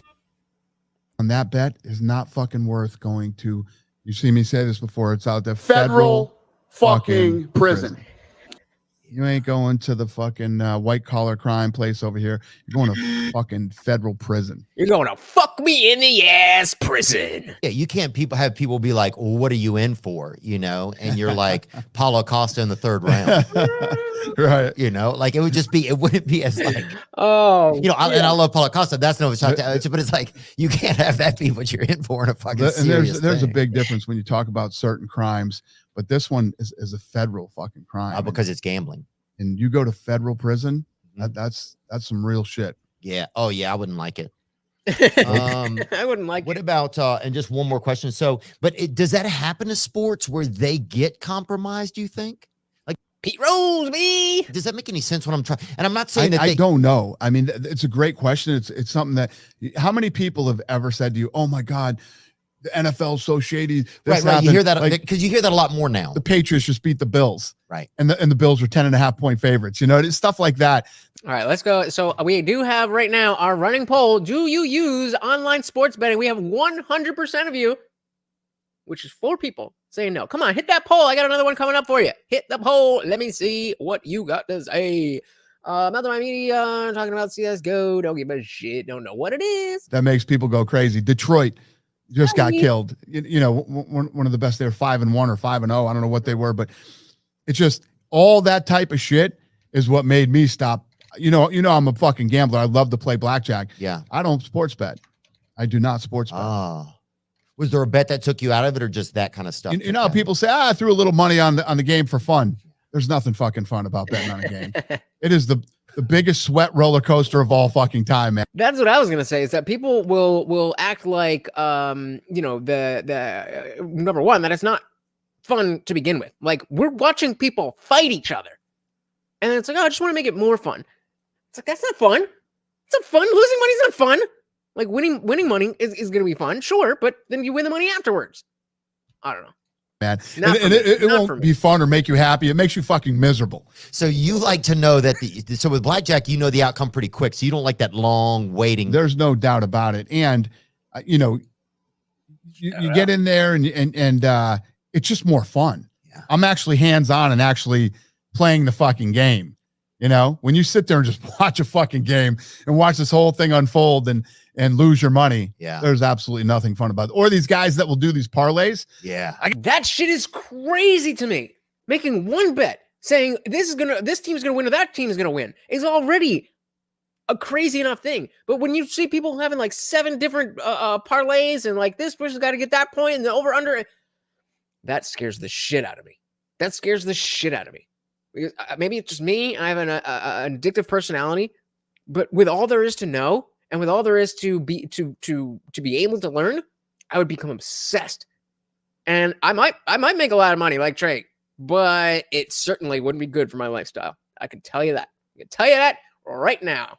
On that bet is not fucking worth going to, you see me say this before, it's out there, federal fucking prison. You ain't going to the fucking white collar crime place over here. You're going to fucking federal prison. You're going to fuck me in the ass prison. Yeah, you can't have people be like, well, what are you in for? And you're like, Paulo Costa in the 3rd round. Right. Like it wouldn't be as like, and I love Paulo Costa. That's no shot to, but it's like, you can't have that be what you're in for in a fucking serious And there's a thing. big difference when you talk about certain crimes, but this one is a federal fucking crime. Because it's gambling. And you go to federal prison, that's some real shit. Yeah. Oh yeah, I wouldn't like it. I wouldn't like what it. about and just one more question. So, but does that happen to sports where they get compromised, do you think? Like Pete Rose, me. Does that make any sense when I'm trying? And I'm not saying I don't know. I mean, it's a great question. It's something that, how many people have ever said to you, oh my God, the NFL's so shady. Right. You hear that because you hear that a lot more now. The Patriots just beat the Bills. Right. And the Bills were 10.5-point favorites. It's stuff like that. All right, let's go. So we do have right now our running poll. Do you use online sports betting? We have 100% of you, which is 4 people saying no. Come on, hit that poll. I got another one coming up for you. Hit the poll. Let me see what you got to say. Mouth My Media talking about CS:GO. Don't give a shit. Don't know what it is. That makes people go crazy. Detroit just got killed. One of the best. They were 5-1 or 5-0. I don't know what they were, but it's just all that type of shit is what made me stop. I'm a fucking gambler. I love to play blackjack. Yeah. I don't sports bet. I do not sports bet. Was there a bet that took you out of it, or just that kind of stuff? How people say, I threw a little money on the game for fun. There's nothing fucking fun about betting on a game. It is the biggest sweat roller coaster of all fucking time, man. That's what I was gonna say. Is that people will act like the number one, that it's not fun to begin with. Like, we're watching people fight each other, and it's like, oh, I just want to make it more fun. It's like, that's not fun. It's not fun. Losing money's not fun. Like, winning money is gonna be fun, sure, but then you win the money afterwards. I don't know, man. And it won't be fun or make you happy. It makes you fucking miserable. So you like to know that so with blackjack, the outcome pretty quick. So you don't like that long waiting. There's no doubt about it. And you get in there and it's just more fun. Yeah. I'm actually hands-on and actually playing the fucking game. When you sit there and just watch a fucking game and watch this whole thing unfold and lose your money, there's absolutely nothing fun about it. Or these guys that will do these parlays. Yeah. That shit is crazy to me. Making one bet saying this team's gonna win or that team is gonna win is already a crazy enough thing. But when you see people having like 7 different parlays and like this person's got to get that point and the over under, that scares the shit out of me. Because maybe it's just me. I have an addictive personality, but with all there is to know and with all there is to be able to learn, I would become obsessed. And I might make a lot of money like Trey, but it certainly wouldn't be good for my lifestyle. I can tell you that. Right now.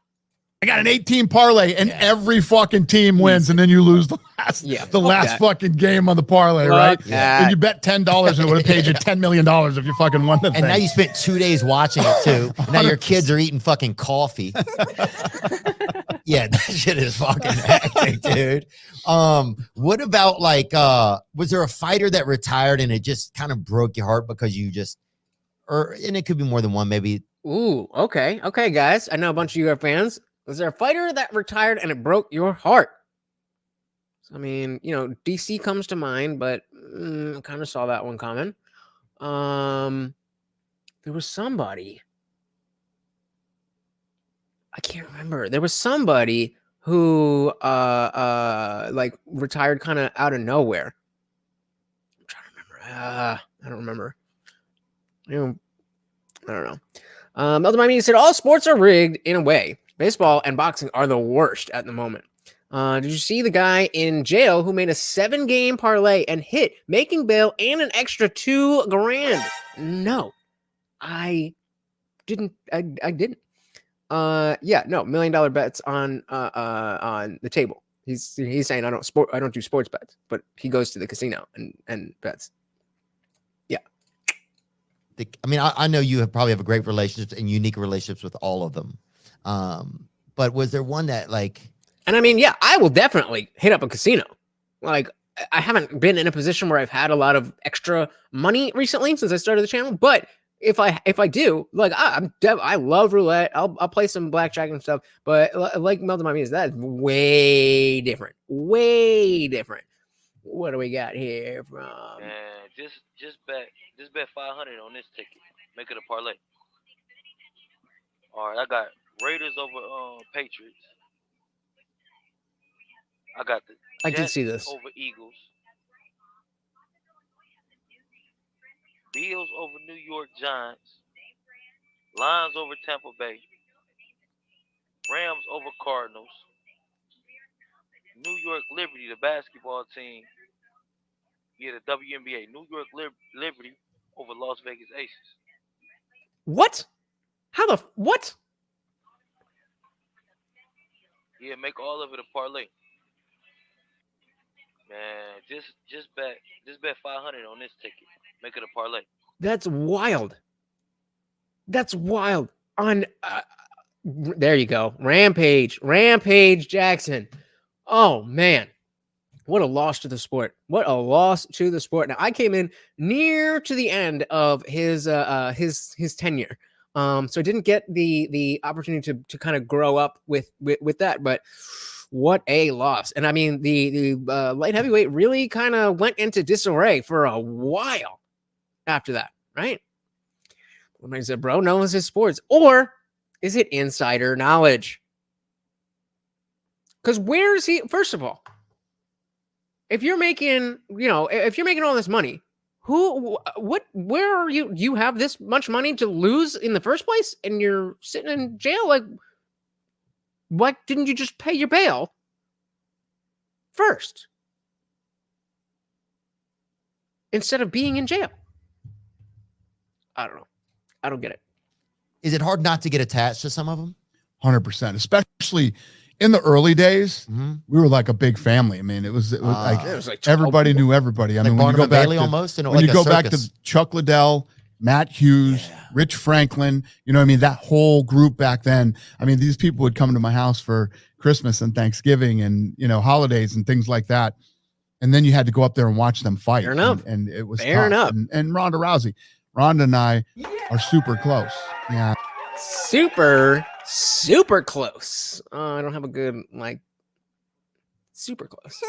I got an 18 parlay and every fucking team wins, and then you lose the last fucking game on the parlay, right? And you bet $10 and it would have paid you $10 million if you fucking won the thing. And now you spent 2 days watching it too. Now your kids are eating fucking coffee. Yeah, that shit is fucking hectic, dude. What about like was there a fighter that retired and it just kind of broke your heart because you just and it could be more than one, maybe. Ooh, okay. Okay, guys. I know a bunch of you are fans. Was there a fighter that retired and it broke your heart? I mean, you know, DC comes to mind, but I kind of saw that one coming. There was somebody. I can't remember. There was somebody who like retired kind of out of nowhere. I'm trying to remember. I don't remember. I don't know. Melton Miami said all sports are rigged in a way. Baseball and boxing are the worst at the moment. Did you see the guy in jail who made a 7-game parlay and hit, making bail and an extra $2,000? No, I didn't. I didn't. Yeah, no, $1 million bets on the table. He's saying I don't do sports bets, but he goes to the casino and bets. Yeah. I mean, I know you probably have a great relationships and unique relationships with all of them. But was there one that like? And I mean, yeah, I will definitely hit up a casino. Like, I haven't been in a position where I've had a lot of extra money recently since I started the channel, but if I do, like, I love roulette. I'll play some blackjack and stuff, but like Melton Miami is, that's way different. Way different. What do we got here from? Just bet 500 on this ticket. Make it a parlay. All right, I got Raiders over Patriots. I got the I did see this. over Eagles. Bills over New York Giants. Lions over Tampa Bay. Rams over Cardinals. New York Liberty, the basketball team. Yeah, the WNBA. New York Liberty over Las Vegas Aces. What? How the what? Yeah, make all of it a parlay. Man, just bet 500 on this ticket. Make it a parlay. That's wild. That's wild. On there you go. Rampage Jackson. Oh man. What a loss to the sport. What a loss to the sport. Now I came in near to the end of his tenure. So I didn't get the opportunity to kind of grow up with that, but what a loss. And I mean, the light heavyweight really kind of went into disarray for a while after that, right? Somebody said, bro knows his sports. Or is it insider knowledge? Because where is he? First of all, if you're making, if you're making all this money, where are you? You have this much money to lose in the first place and you're sitting in jail? Like, why didn't you just pay your bail first instead of being in jail? I don't know. I don't get it. Is it hard not to get attached to some of them? 100%, especially in the early days. We were like a big family. I mean, it was like everybody knew everybody. I mean, when you go back to, when you go back to Chuck Liddell, Matt Hughes, Rich Franklin, you know what I mean? That whole group back then. I mean, these people would come to my house for Christmas and Thanksgiving and, holidays and things like that. And then you had to go up there and watch them fight. Fair enough. And it was fair tough. enough. And Ronda Rousey. Ronda and I are super close. Yeah. Super close. I don't have a good, super close.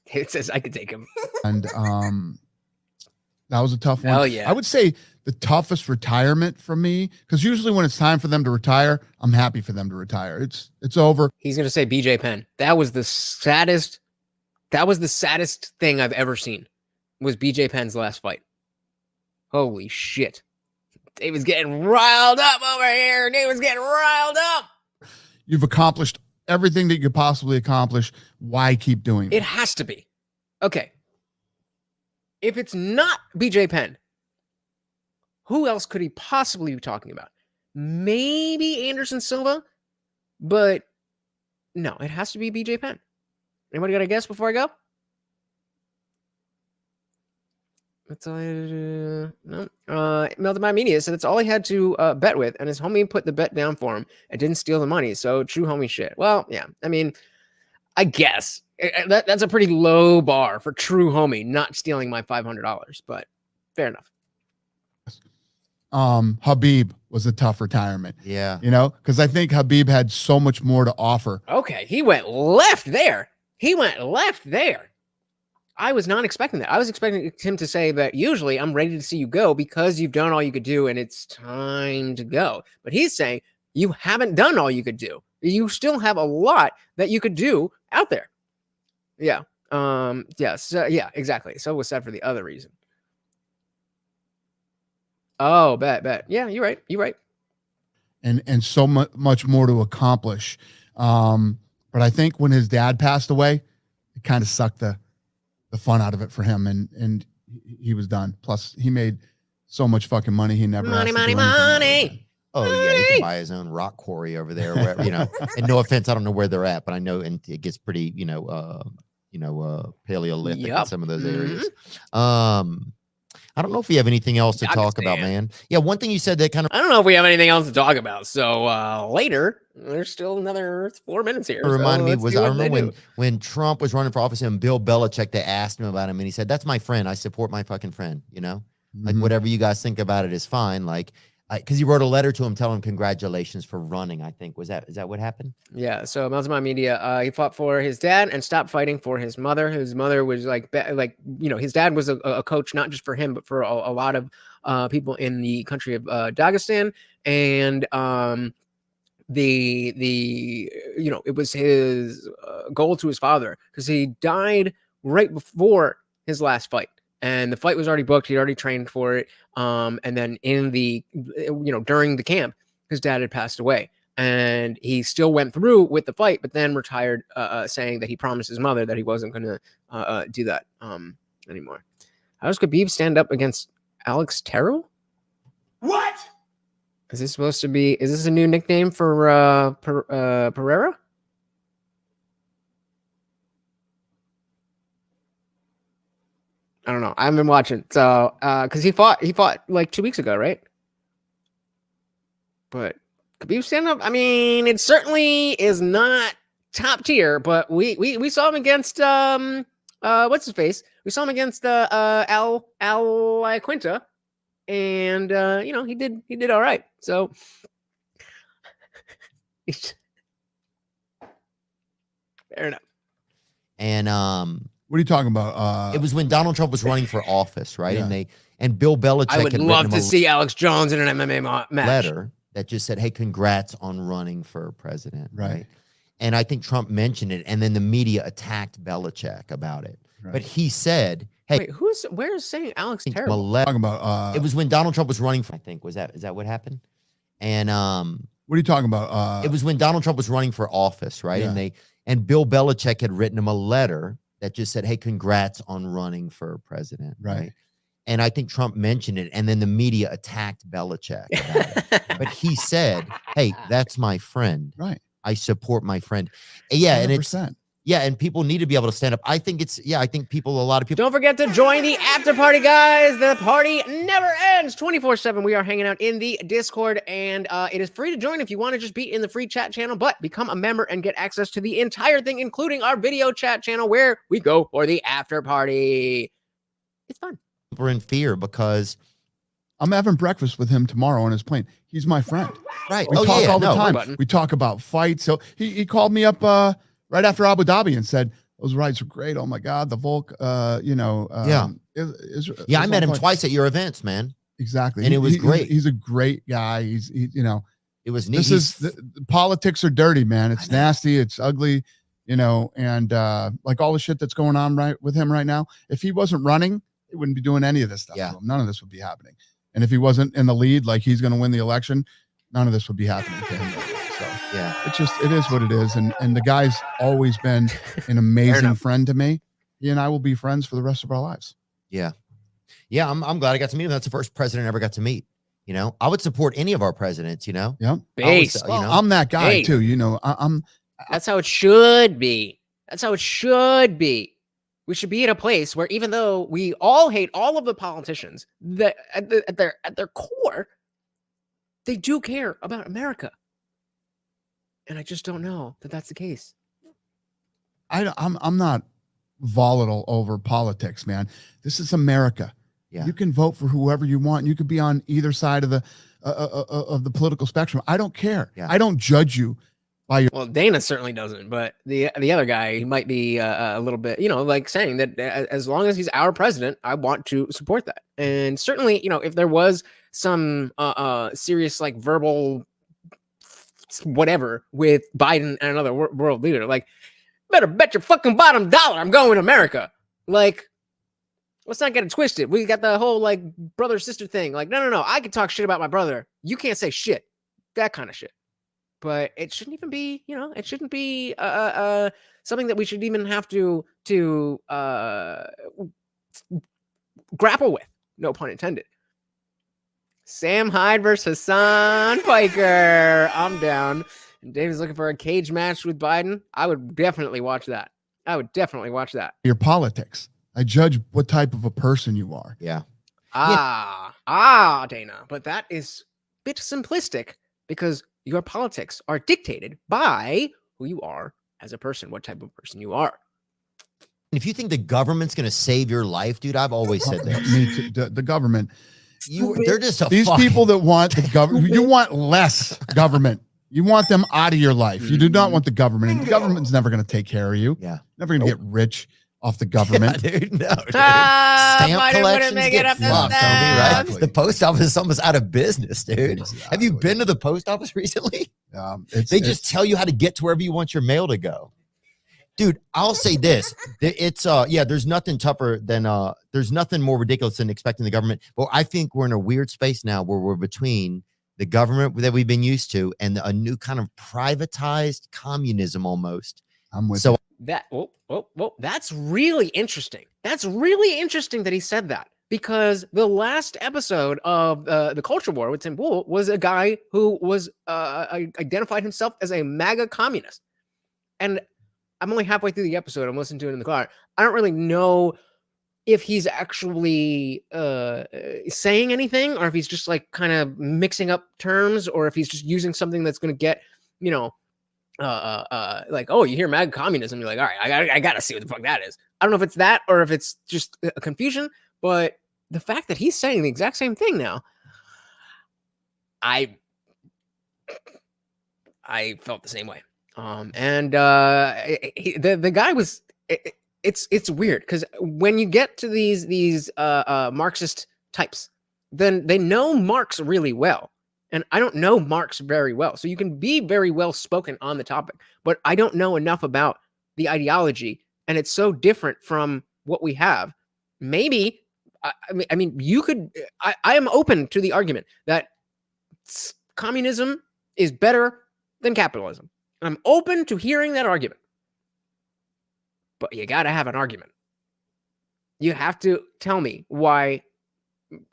It says I could take him. And that was a tough one. Hell yeah. I would say the toughest retirement for me, because usually when it's time for them to retire, I'm happy for them to retire. It's over. He's gonna say BJ Penn. That was the saddest thing I've ever seen. Was BJ Penn's last fight. Holy shit. David's getting riled up over here. David's getting riled up. You've accomplished everything that you could possibly accomplish. Why keep doing it? It has to be. Okay. If it's not BJ Penn, who else could he possibly be talking about? Maybe Anderson Silva, but no, it has to be BJ Penn. Anybody got a guess before I go? That's all I had to do. No. Melted by Media said that's all he had to bet with, and his homie put the bet down for him and didn't steal the money. So true homie shit. Well, yeah. I mean, I guess that's a pretty low bar for true homie not stealing my $500, but fair enough. Habib was a tough retirement. Yeah. You know, because I think Habib had so much more to offer. Okay, he went left there. I was not expecting that. I was expecting him to say that usually I'm ready to see you go because you've done all you could do and it's time to go. But he's saying you haven't done all you could do. You still have a lot that you could do out there. Yeah. Yeah, exactly. So was said for the other reason. Oh, bet. Yeah, you're right. And so much more to accomplish. But I think when his dad passed away, it kind of sucked the fun out of it for him, and he was done. Plus, he made so much fucking money. He never money. Oh yeah, he can buy his own rock quarry over there, wherever, you know. And no offense, I don't know where they're at, but I know, and it gets pretty, Paleolithic in some of those areas. I don't know if we have anything else to talk about, man. Yeah, one thing you said that kind of... I don't know if we have anything else to talk about. So later, there's still another 4 minutes here. Reminded me was, I remember when Trump was running for office and Bill Belichick, they asked him about him, and he said, that's my friend. I support my fucking friend, you know? Like, whatever you guys think about it is fine. Like, because he wrote a letter to him telling him congratulations for running, I think. Is that what happened? Yeah. So Melted by Media, he fought for his dad and stopped fighting for his mother. His mother was his dad was a coach, not just for him, but for a lot of people in the country of Dagestan. And it was his goal to his father, because he died right before his last fight. And the fight was already booked. He'd already trained for it. And then in the, during the camp, his dad had passed away, and he still went through with the fight, but then retired, saying that he promised his mother that he wasn't going to do that anymore. How does Khabib stand up against Alex Terrell? What? Is this supposed to be? Is this a new nickname for Pereira? I don't know. I haven't been watching. So, because he fought like 2 weeks ago, right? But Khabib stand up. I mean, it certainly is not top tier, but we saw him against what's his face? We saw him against Al Quinta, and he did all right. So fair enough. And what are you talking about? It was when Donald Trump was running for office, right? Yeah. And Bill Belichick. I would love to see Alex Jones in an MMA match. Letter that just said, "Hey, congrats on running for president." Right. And I think Trump mentioned it, and then the media attacked Belichick about it. Right. But he said, "Hey, wait, where's saying Alex Terrell?" Talking about, it was when Donald Trump was running for. I think is that what happened? And what are you talking about? It was when Donald Trump was running for office, right? Yeah. And Bill Belichick had written him a letter that just said, "Hey, congrats on running for president." Right. And I think Trump mentioned it, and then the media attacked Belichick about it. But he said, "Hey, that's my friend. Right. I support my friend." Yeah, 100%. and people need to be able to stand up. I think a lot of people. Don't forget to join the after party, guys. The party never ends 24/7. We are hanging out in the Discord, and it is free to join if you want to just be in the free chat channel, but become a member and get access to the entire thing, including our video chat channel where we go for the after party. It's fun. We're in fear because I'm having breakfast with him tomorrow on his plane. He's my friend. Right. We talk all the time. We talk about fights. So he called me up right after Abu Dhabi and said, those rides are great. Oh my God. The Volk, I met him twice at your events, man. Exactly. And it was great. He's a great guy. It was neat. The politics are dirty, man. It's nasty. It's ugly, and like all the shit that's going on with him right now. If he wasn't running, he wouldn't be doing any of this stuff. Yeah. None of this would be happening. And if he wasn't in the lead, like he's going to win the election, none of this would be happening to him. So yeah, it is what it is. And the guy's always been an amazing friend to me. He and I will be friends for the rest of our lives. Yeah. Yeah. I'm glad I got to meet him. That's the first president I ever got to meet. I would support any of our presidents, Yeah. I'm that guy too. I'm that's how it should be. That's how it should be. we should be at a place where even though we all hate all of the politicians, that at their core, they do care about America. And I just don't know that that's the case. I'm not volatile over politics, man. This is America. Yeah. You can vote for whoever you want. You could be on either side of the political spectrum. I don't care. Yeah. I don't judge you by your. Well, Dana certainly doesn't, but the other guy, he might be a little bit, like saying that as long as he's our president, I want to support that. And certainly, if there was some serious like verbal whatever with Biden and another world leader, like, better bet your fucking bottom dollar I'm going to America. Like, let's not get it twisted. We got the whole like brother sister thing. Like, no. I can talk shit about my brother. You can't say shit. That kind of shit. But it shouldn't even be, it shouldn't be something that we should even have to grapple with. No pun intended. Sam Hyde versus Hassan Piker. I'm down. And David's looking for a cage match with Biden. I would definitely watch that. Your politics. I judge what type of a person you are. Yeah. Dana. But that is a bit simplistic because your politics are dictated by who you are as a person, what type of person you are. If you think the government's going to save your life, dude, I've always said this. Me too. The government. They're just these people that want the government. You want less government. You want them out of your life. You do not want the government. And the government's never going to take care of you. Yeah. Never going to get rich off the government. Yeah, dude, no, dude. Stamp collections get fucked, right? Exactly. The post office is almost out of business, dude. Exactly. Have you been to the post office recently? They just tell you how to get to wherever you want your mail to go. Dude, I'll say this. There's nothing tougher than there's nothing more ridiculous than expecting the government. But I think we're in a weird space now where we're between the government that we've been used to and a new kind of privatized communism almost. I'm with so you. That that's really interesting. That's really interesting that he said that, because the last episode of the Culture War with Tim Pool was a guy who was identified himself as a MAGA communist. And I'm only halfway through the episode. I'm listening to it in the car. I don't really know if he's actually saying anything, or if he's just like kind of mixing up terms, or if he's just using something that's going to get, like, oh, you hear MAGA communism, you're like, all right, I gotta see what the fuck that is. I don't know if it's that or if it's just a confusion, but the fact that he's saying the exact same thing now, I felt the same way. The guy was, it's weird because when you get to these Marxist types, then they know Marx really well. And I don't know Marx very well. So you can be very well spoken on the topic, but I don't know enough about the ideology. And it's so different from what we have. Maybe, I mean, you could, I am open to the argument that communism is better than capitalism. I'm open to hearing that argument. But you got to have an argument. You have to tell me why,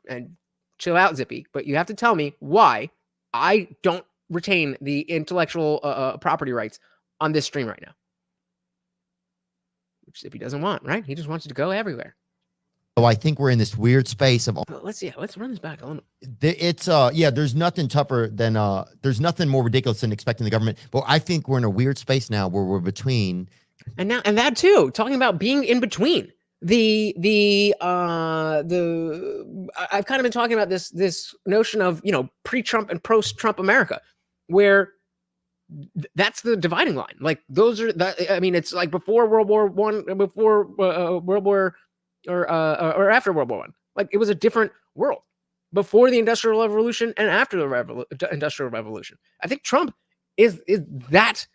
and chill out, Zippy, but you have to tell me why I don't retain the intellectual property rights on this stream right now. Which Zippy doesn't want, right? He just wants it to go everywhere. I think we're in this weird space of. Let's run this back. There's nothing tougher than there's nothing more ridiculous than expecting the government. But I think we're in a weird space now where we're between. And that too, talking about being in between. I've kind of been talking about this notion of, pre-Trump and post-Trump America, where that's the dividing line. Like those are it's like before World War I, before World War or after World War I. Like it was a different world before the Industrial Revolution and after the Industrial Revolution. I think Trump is that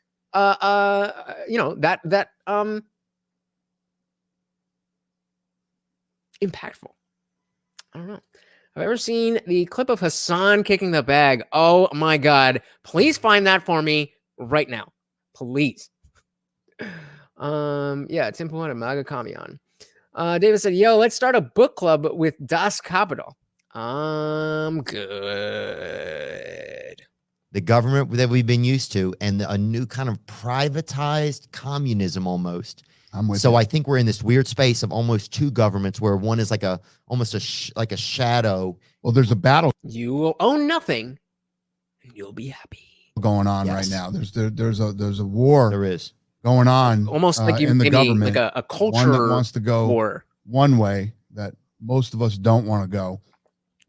impactful. I don't know. Have I ever seen the clip of Hassan kicking the bag? Oh my God. Please find that for me right now. Please. Tim Pool and MAGA Commune. David said, yo, let's start a book club with Das Kapital. Good. The government that we've been used to and a new kind of privatized communism almost. I'm with So you. I think we're in this weird space of almost two governments where one is like almost a shadow. Well, there's a battle You will own nothing, and you'll be happy. going on right Yes. now. There's a war There is. going on, Almost like you in the maybe government. like a culture One that wants to go war. one way that most of us don't want to go,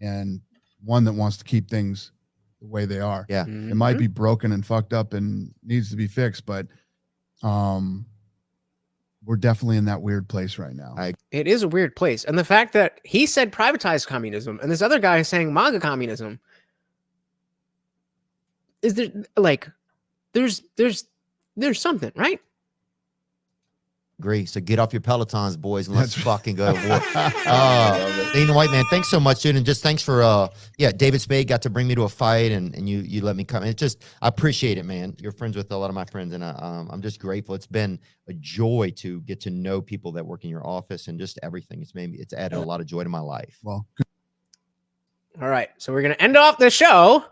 and one that wants to keep things the way they are. Yeah. It might be broken and fucked up and needs to be fixed, but we're definitely in that weird place right now. It is a weird place. And the fact that he said privatized communism and this other guy is saying MAGA communism, is there like there's something, right? Agree. So get off your Pelotons, boys, and let's That's fucking go to war. Dana White, man, thanks so much, dude. And just thanks for David Spade got to bring me to a fight and you let me come. It just, I appreciate it, man. You're friends with a lot of my friends, and I'm just grateful. It's been a joy to get to know people that work in your office and just everything. It's added a lot of joy to my life. Well, All right. So we're gonna end off the show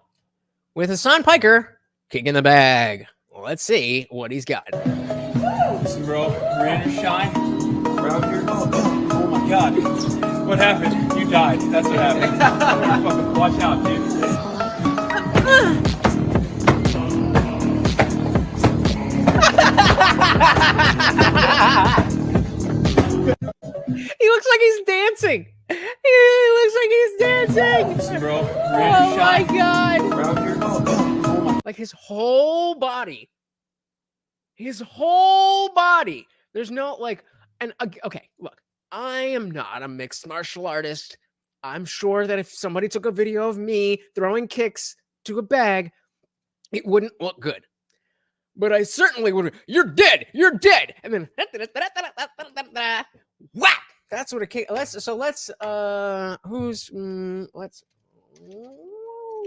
with Hassan Piker kicking the bag. Let's see what he's got. Listen, bro, rain or shine, around here. Oh my God, what happened? You died. That's what happened. Fucking watch out, He looks like he's dancing. He looks like he's dancing. Listen, bro, rain Oh or my shine, God. around here. Oh my. Like his whole body. His whole body. There's no like, and okay, look, I am not a mixed martial artist. I'm sure that if somebody took a video of me throwing kicks to a bag, it wouldn't look good. But I certainly would. You're dead. You're dead. And then whack. That's what a kick. Let's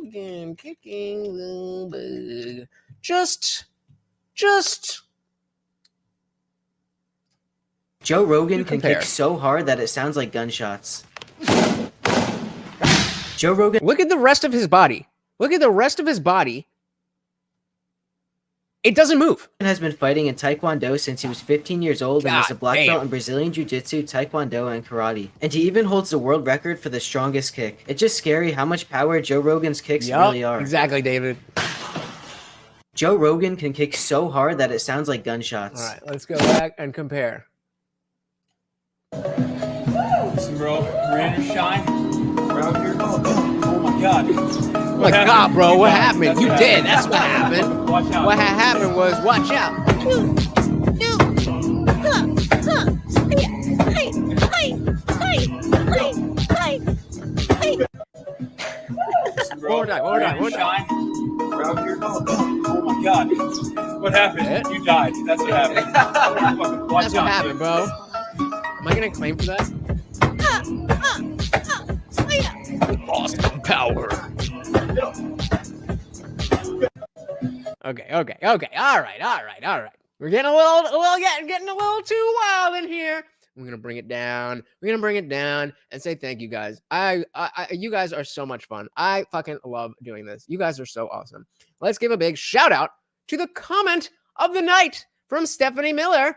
Logan kicking the bag. Just. Joe Rogan You can compare. kick so hard that it sounds like gunshots. Joe Rogan. Look at the rest of his body. Look at the rest of his body. It doesn't move. Has been fighting in Taekwondo since he was 15 years old and is a God black damn. belt in Brazilian Jiu-Jitsu, Taekwondo, and Karate. And he even holds the world record for the strongest kick. It's just scary how much power Joe Rogan's kicks really are. Exactly, David. Joe Rogan can kick so hard that it sounds like gunshots. All right, let's go back and compare. Listen, bro, rain or shine, around here. Oh my God. My God, bro, You what died. happened? That's You what did. happened. That's what happened. Watch out. What happened was, watch out. Listen, bro, One more time, one more rain time, or one more time. shine, around here. Oh my God. What happened? Yeah. You died. That's what happened. Fucking watch That's out, what happened, dude. bro. Am I gonna claim for that? Austin Power. Okay. All right. We're getting getting a little too wild in here. We're gonna bring it down. And say thank you guys. You guys are so much fun. I fucking love doing this. You guys are so awesome. Let's give a big shout out to the comment of the night from Stephanie Miller,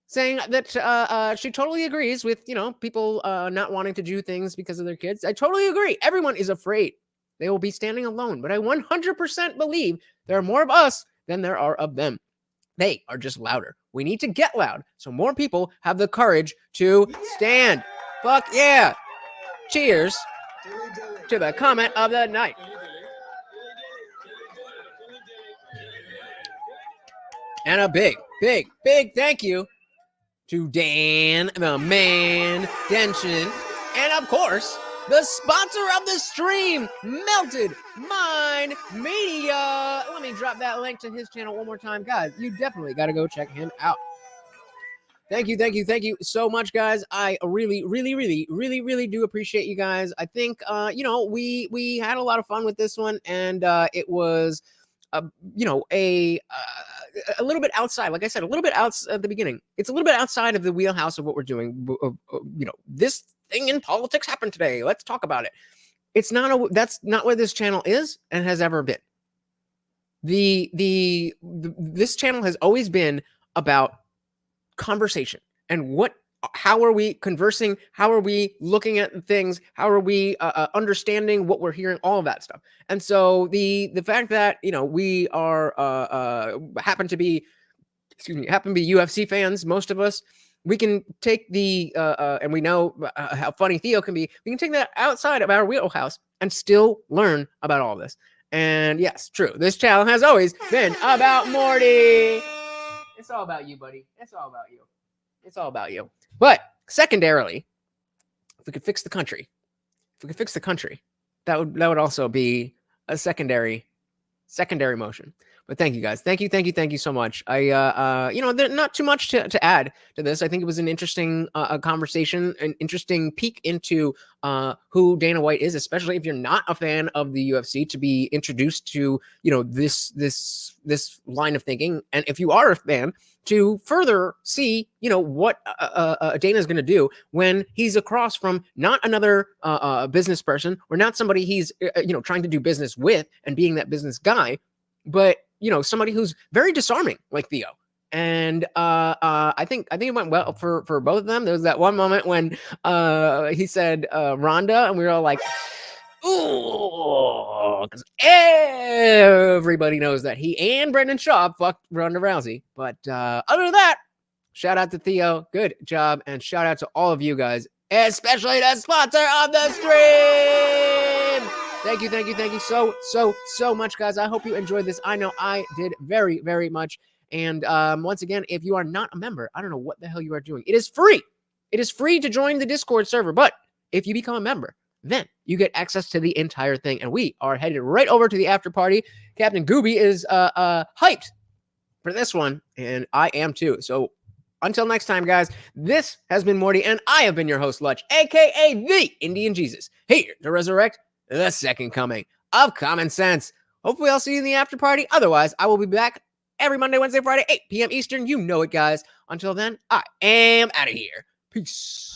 saying that she totally agrees with, people not wanting to do things because of their kids. I totally agree. Everyone is afraid they will be standing alone, but I 100% believe there are more of us than there are of them. They are just louder. We need to get loud so more people have the courage to stand. Fuck yeah. Cheers to the comment of the night. And a big thank you to Dan the Man Denson, and of course, the sponsor of the stream, Melted Mind Media. Let me drop that link to his channel one more time, guys. You definitely got to go check him out. Thank you so much, guys. I really do appreciate you guys. I think, we had a lot of fun with this one, and it was, a little bit outside. Like I said, a little bit outside at the beginning. It's a little bit outside of the wheelhouse of what we're doing. This thing in politics happened today. Let's talk about it. That's not what this channel is and has ever been. This channel has always been about conversation and how are we conversing? How are we looking at things? How are we understanding what we're hearing? All of that stuff. And so the fact that, you know, we are happen to be UFC fans, most of us, we can take and we know how funny Theo can be. We can take that outside of our wheelhouse and still learn about all this. And yes, true. This channel has always been about Morty. It's all about you, buddy. It's all about you. It's all about you. But secondarily, if we could fix the country, that would also be a secondary motion. But thank you guys. Thank you so much. You know, there's not too much to add to this. I think it was an interesting conversation, an interesting peek into who Dana White is, especially if you're not a fan of the UFC, to be introduced to, you know, this line of thinking. And if you are a fan, to further see, you know, what Dana is going to do when he's across from not another business person or not somebody he's, you know, trying to do business with and being that business guy, but, you know, somebody who's very disarming like Theo. And I think it went well for both of them. There was that one moment when he said Ronda, and we were all like, ooh, because everybody knows that he and Brendan Schaub fucked Ronda Rousey. But other than that, shout out to Theo. Good job. And shout out to all of you guys, especially the sponsor of the stream. Thank you so much, guys. I hope you enjoyed this. I know I did very, very much. And once again, if you are not a member, I don't know what the hell you are doing. It is free. It is free to join the Discord server. But if you become a member, then you get access to the entire thing. And we are headed right over to the after party. Captain Gooby is hyped for this one, and I am too. So until next time, guys, this has been Morty, and I have been your host, Lutch, a.k.a. the Indian Jesus, here to resurrect the second coming of common sense. Hopefully I'll see you in the after party. Otherwise, I will be back every Monday, Wednesday, Friday, 8 p.m. Eastern. You know it, guys. Until then, I am out of here. Peace.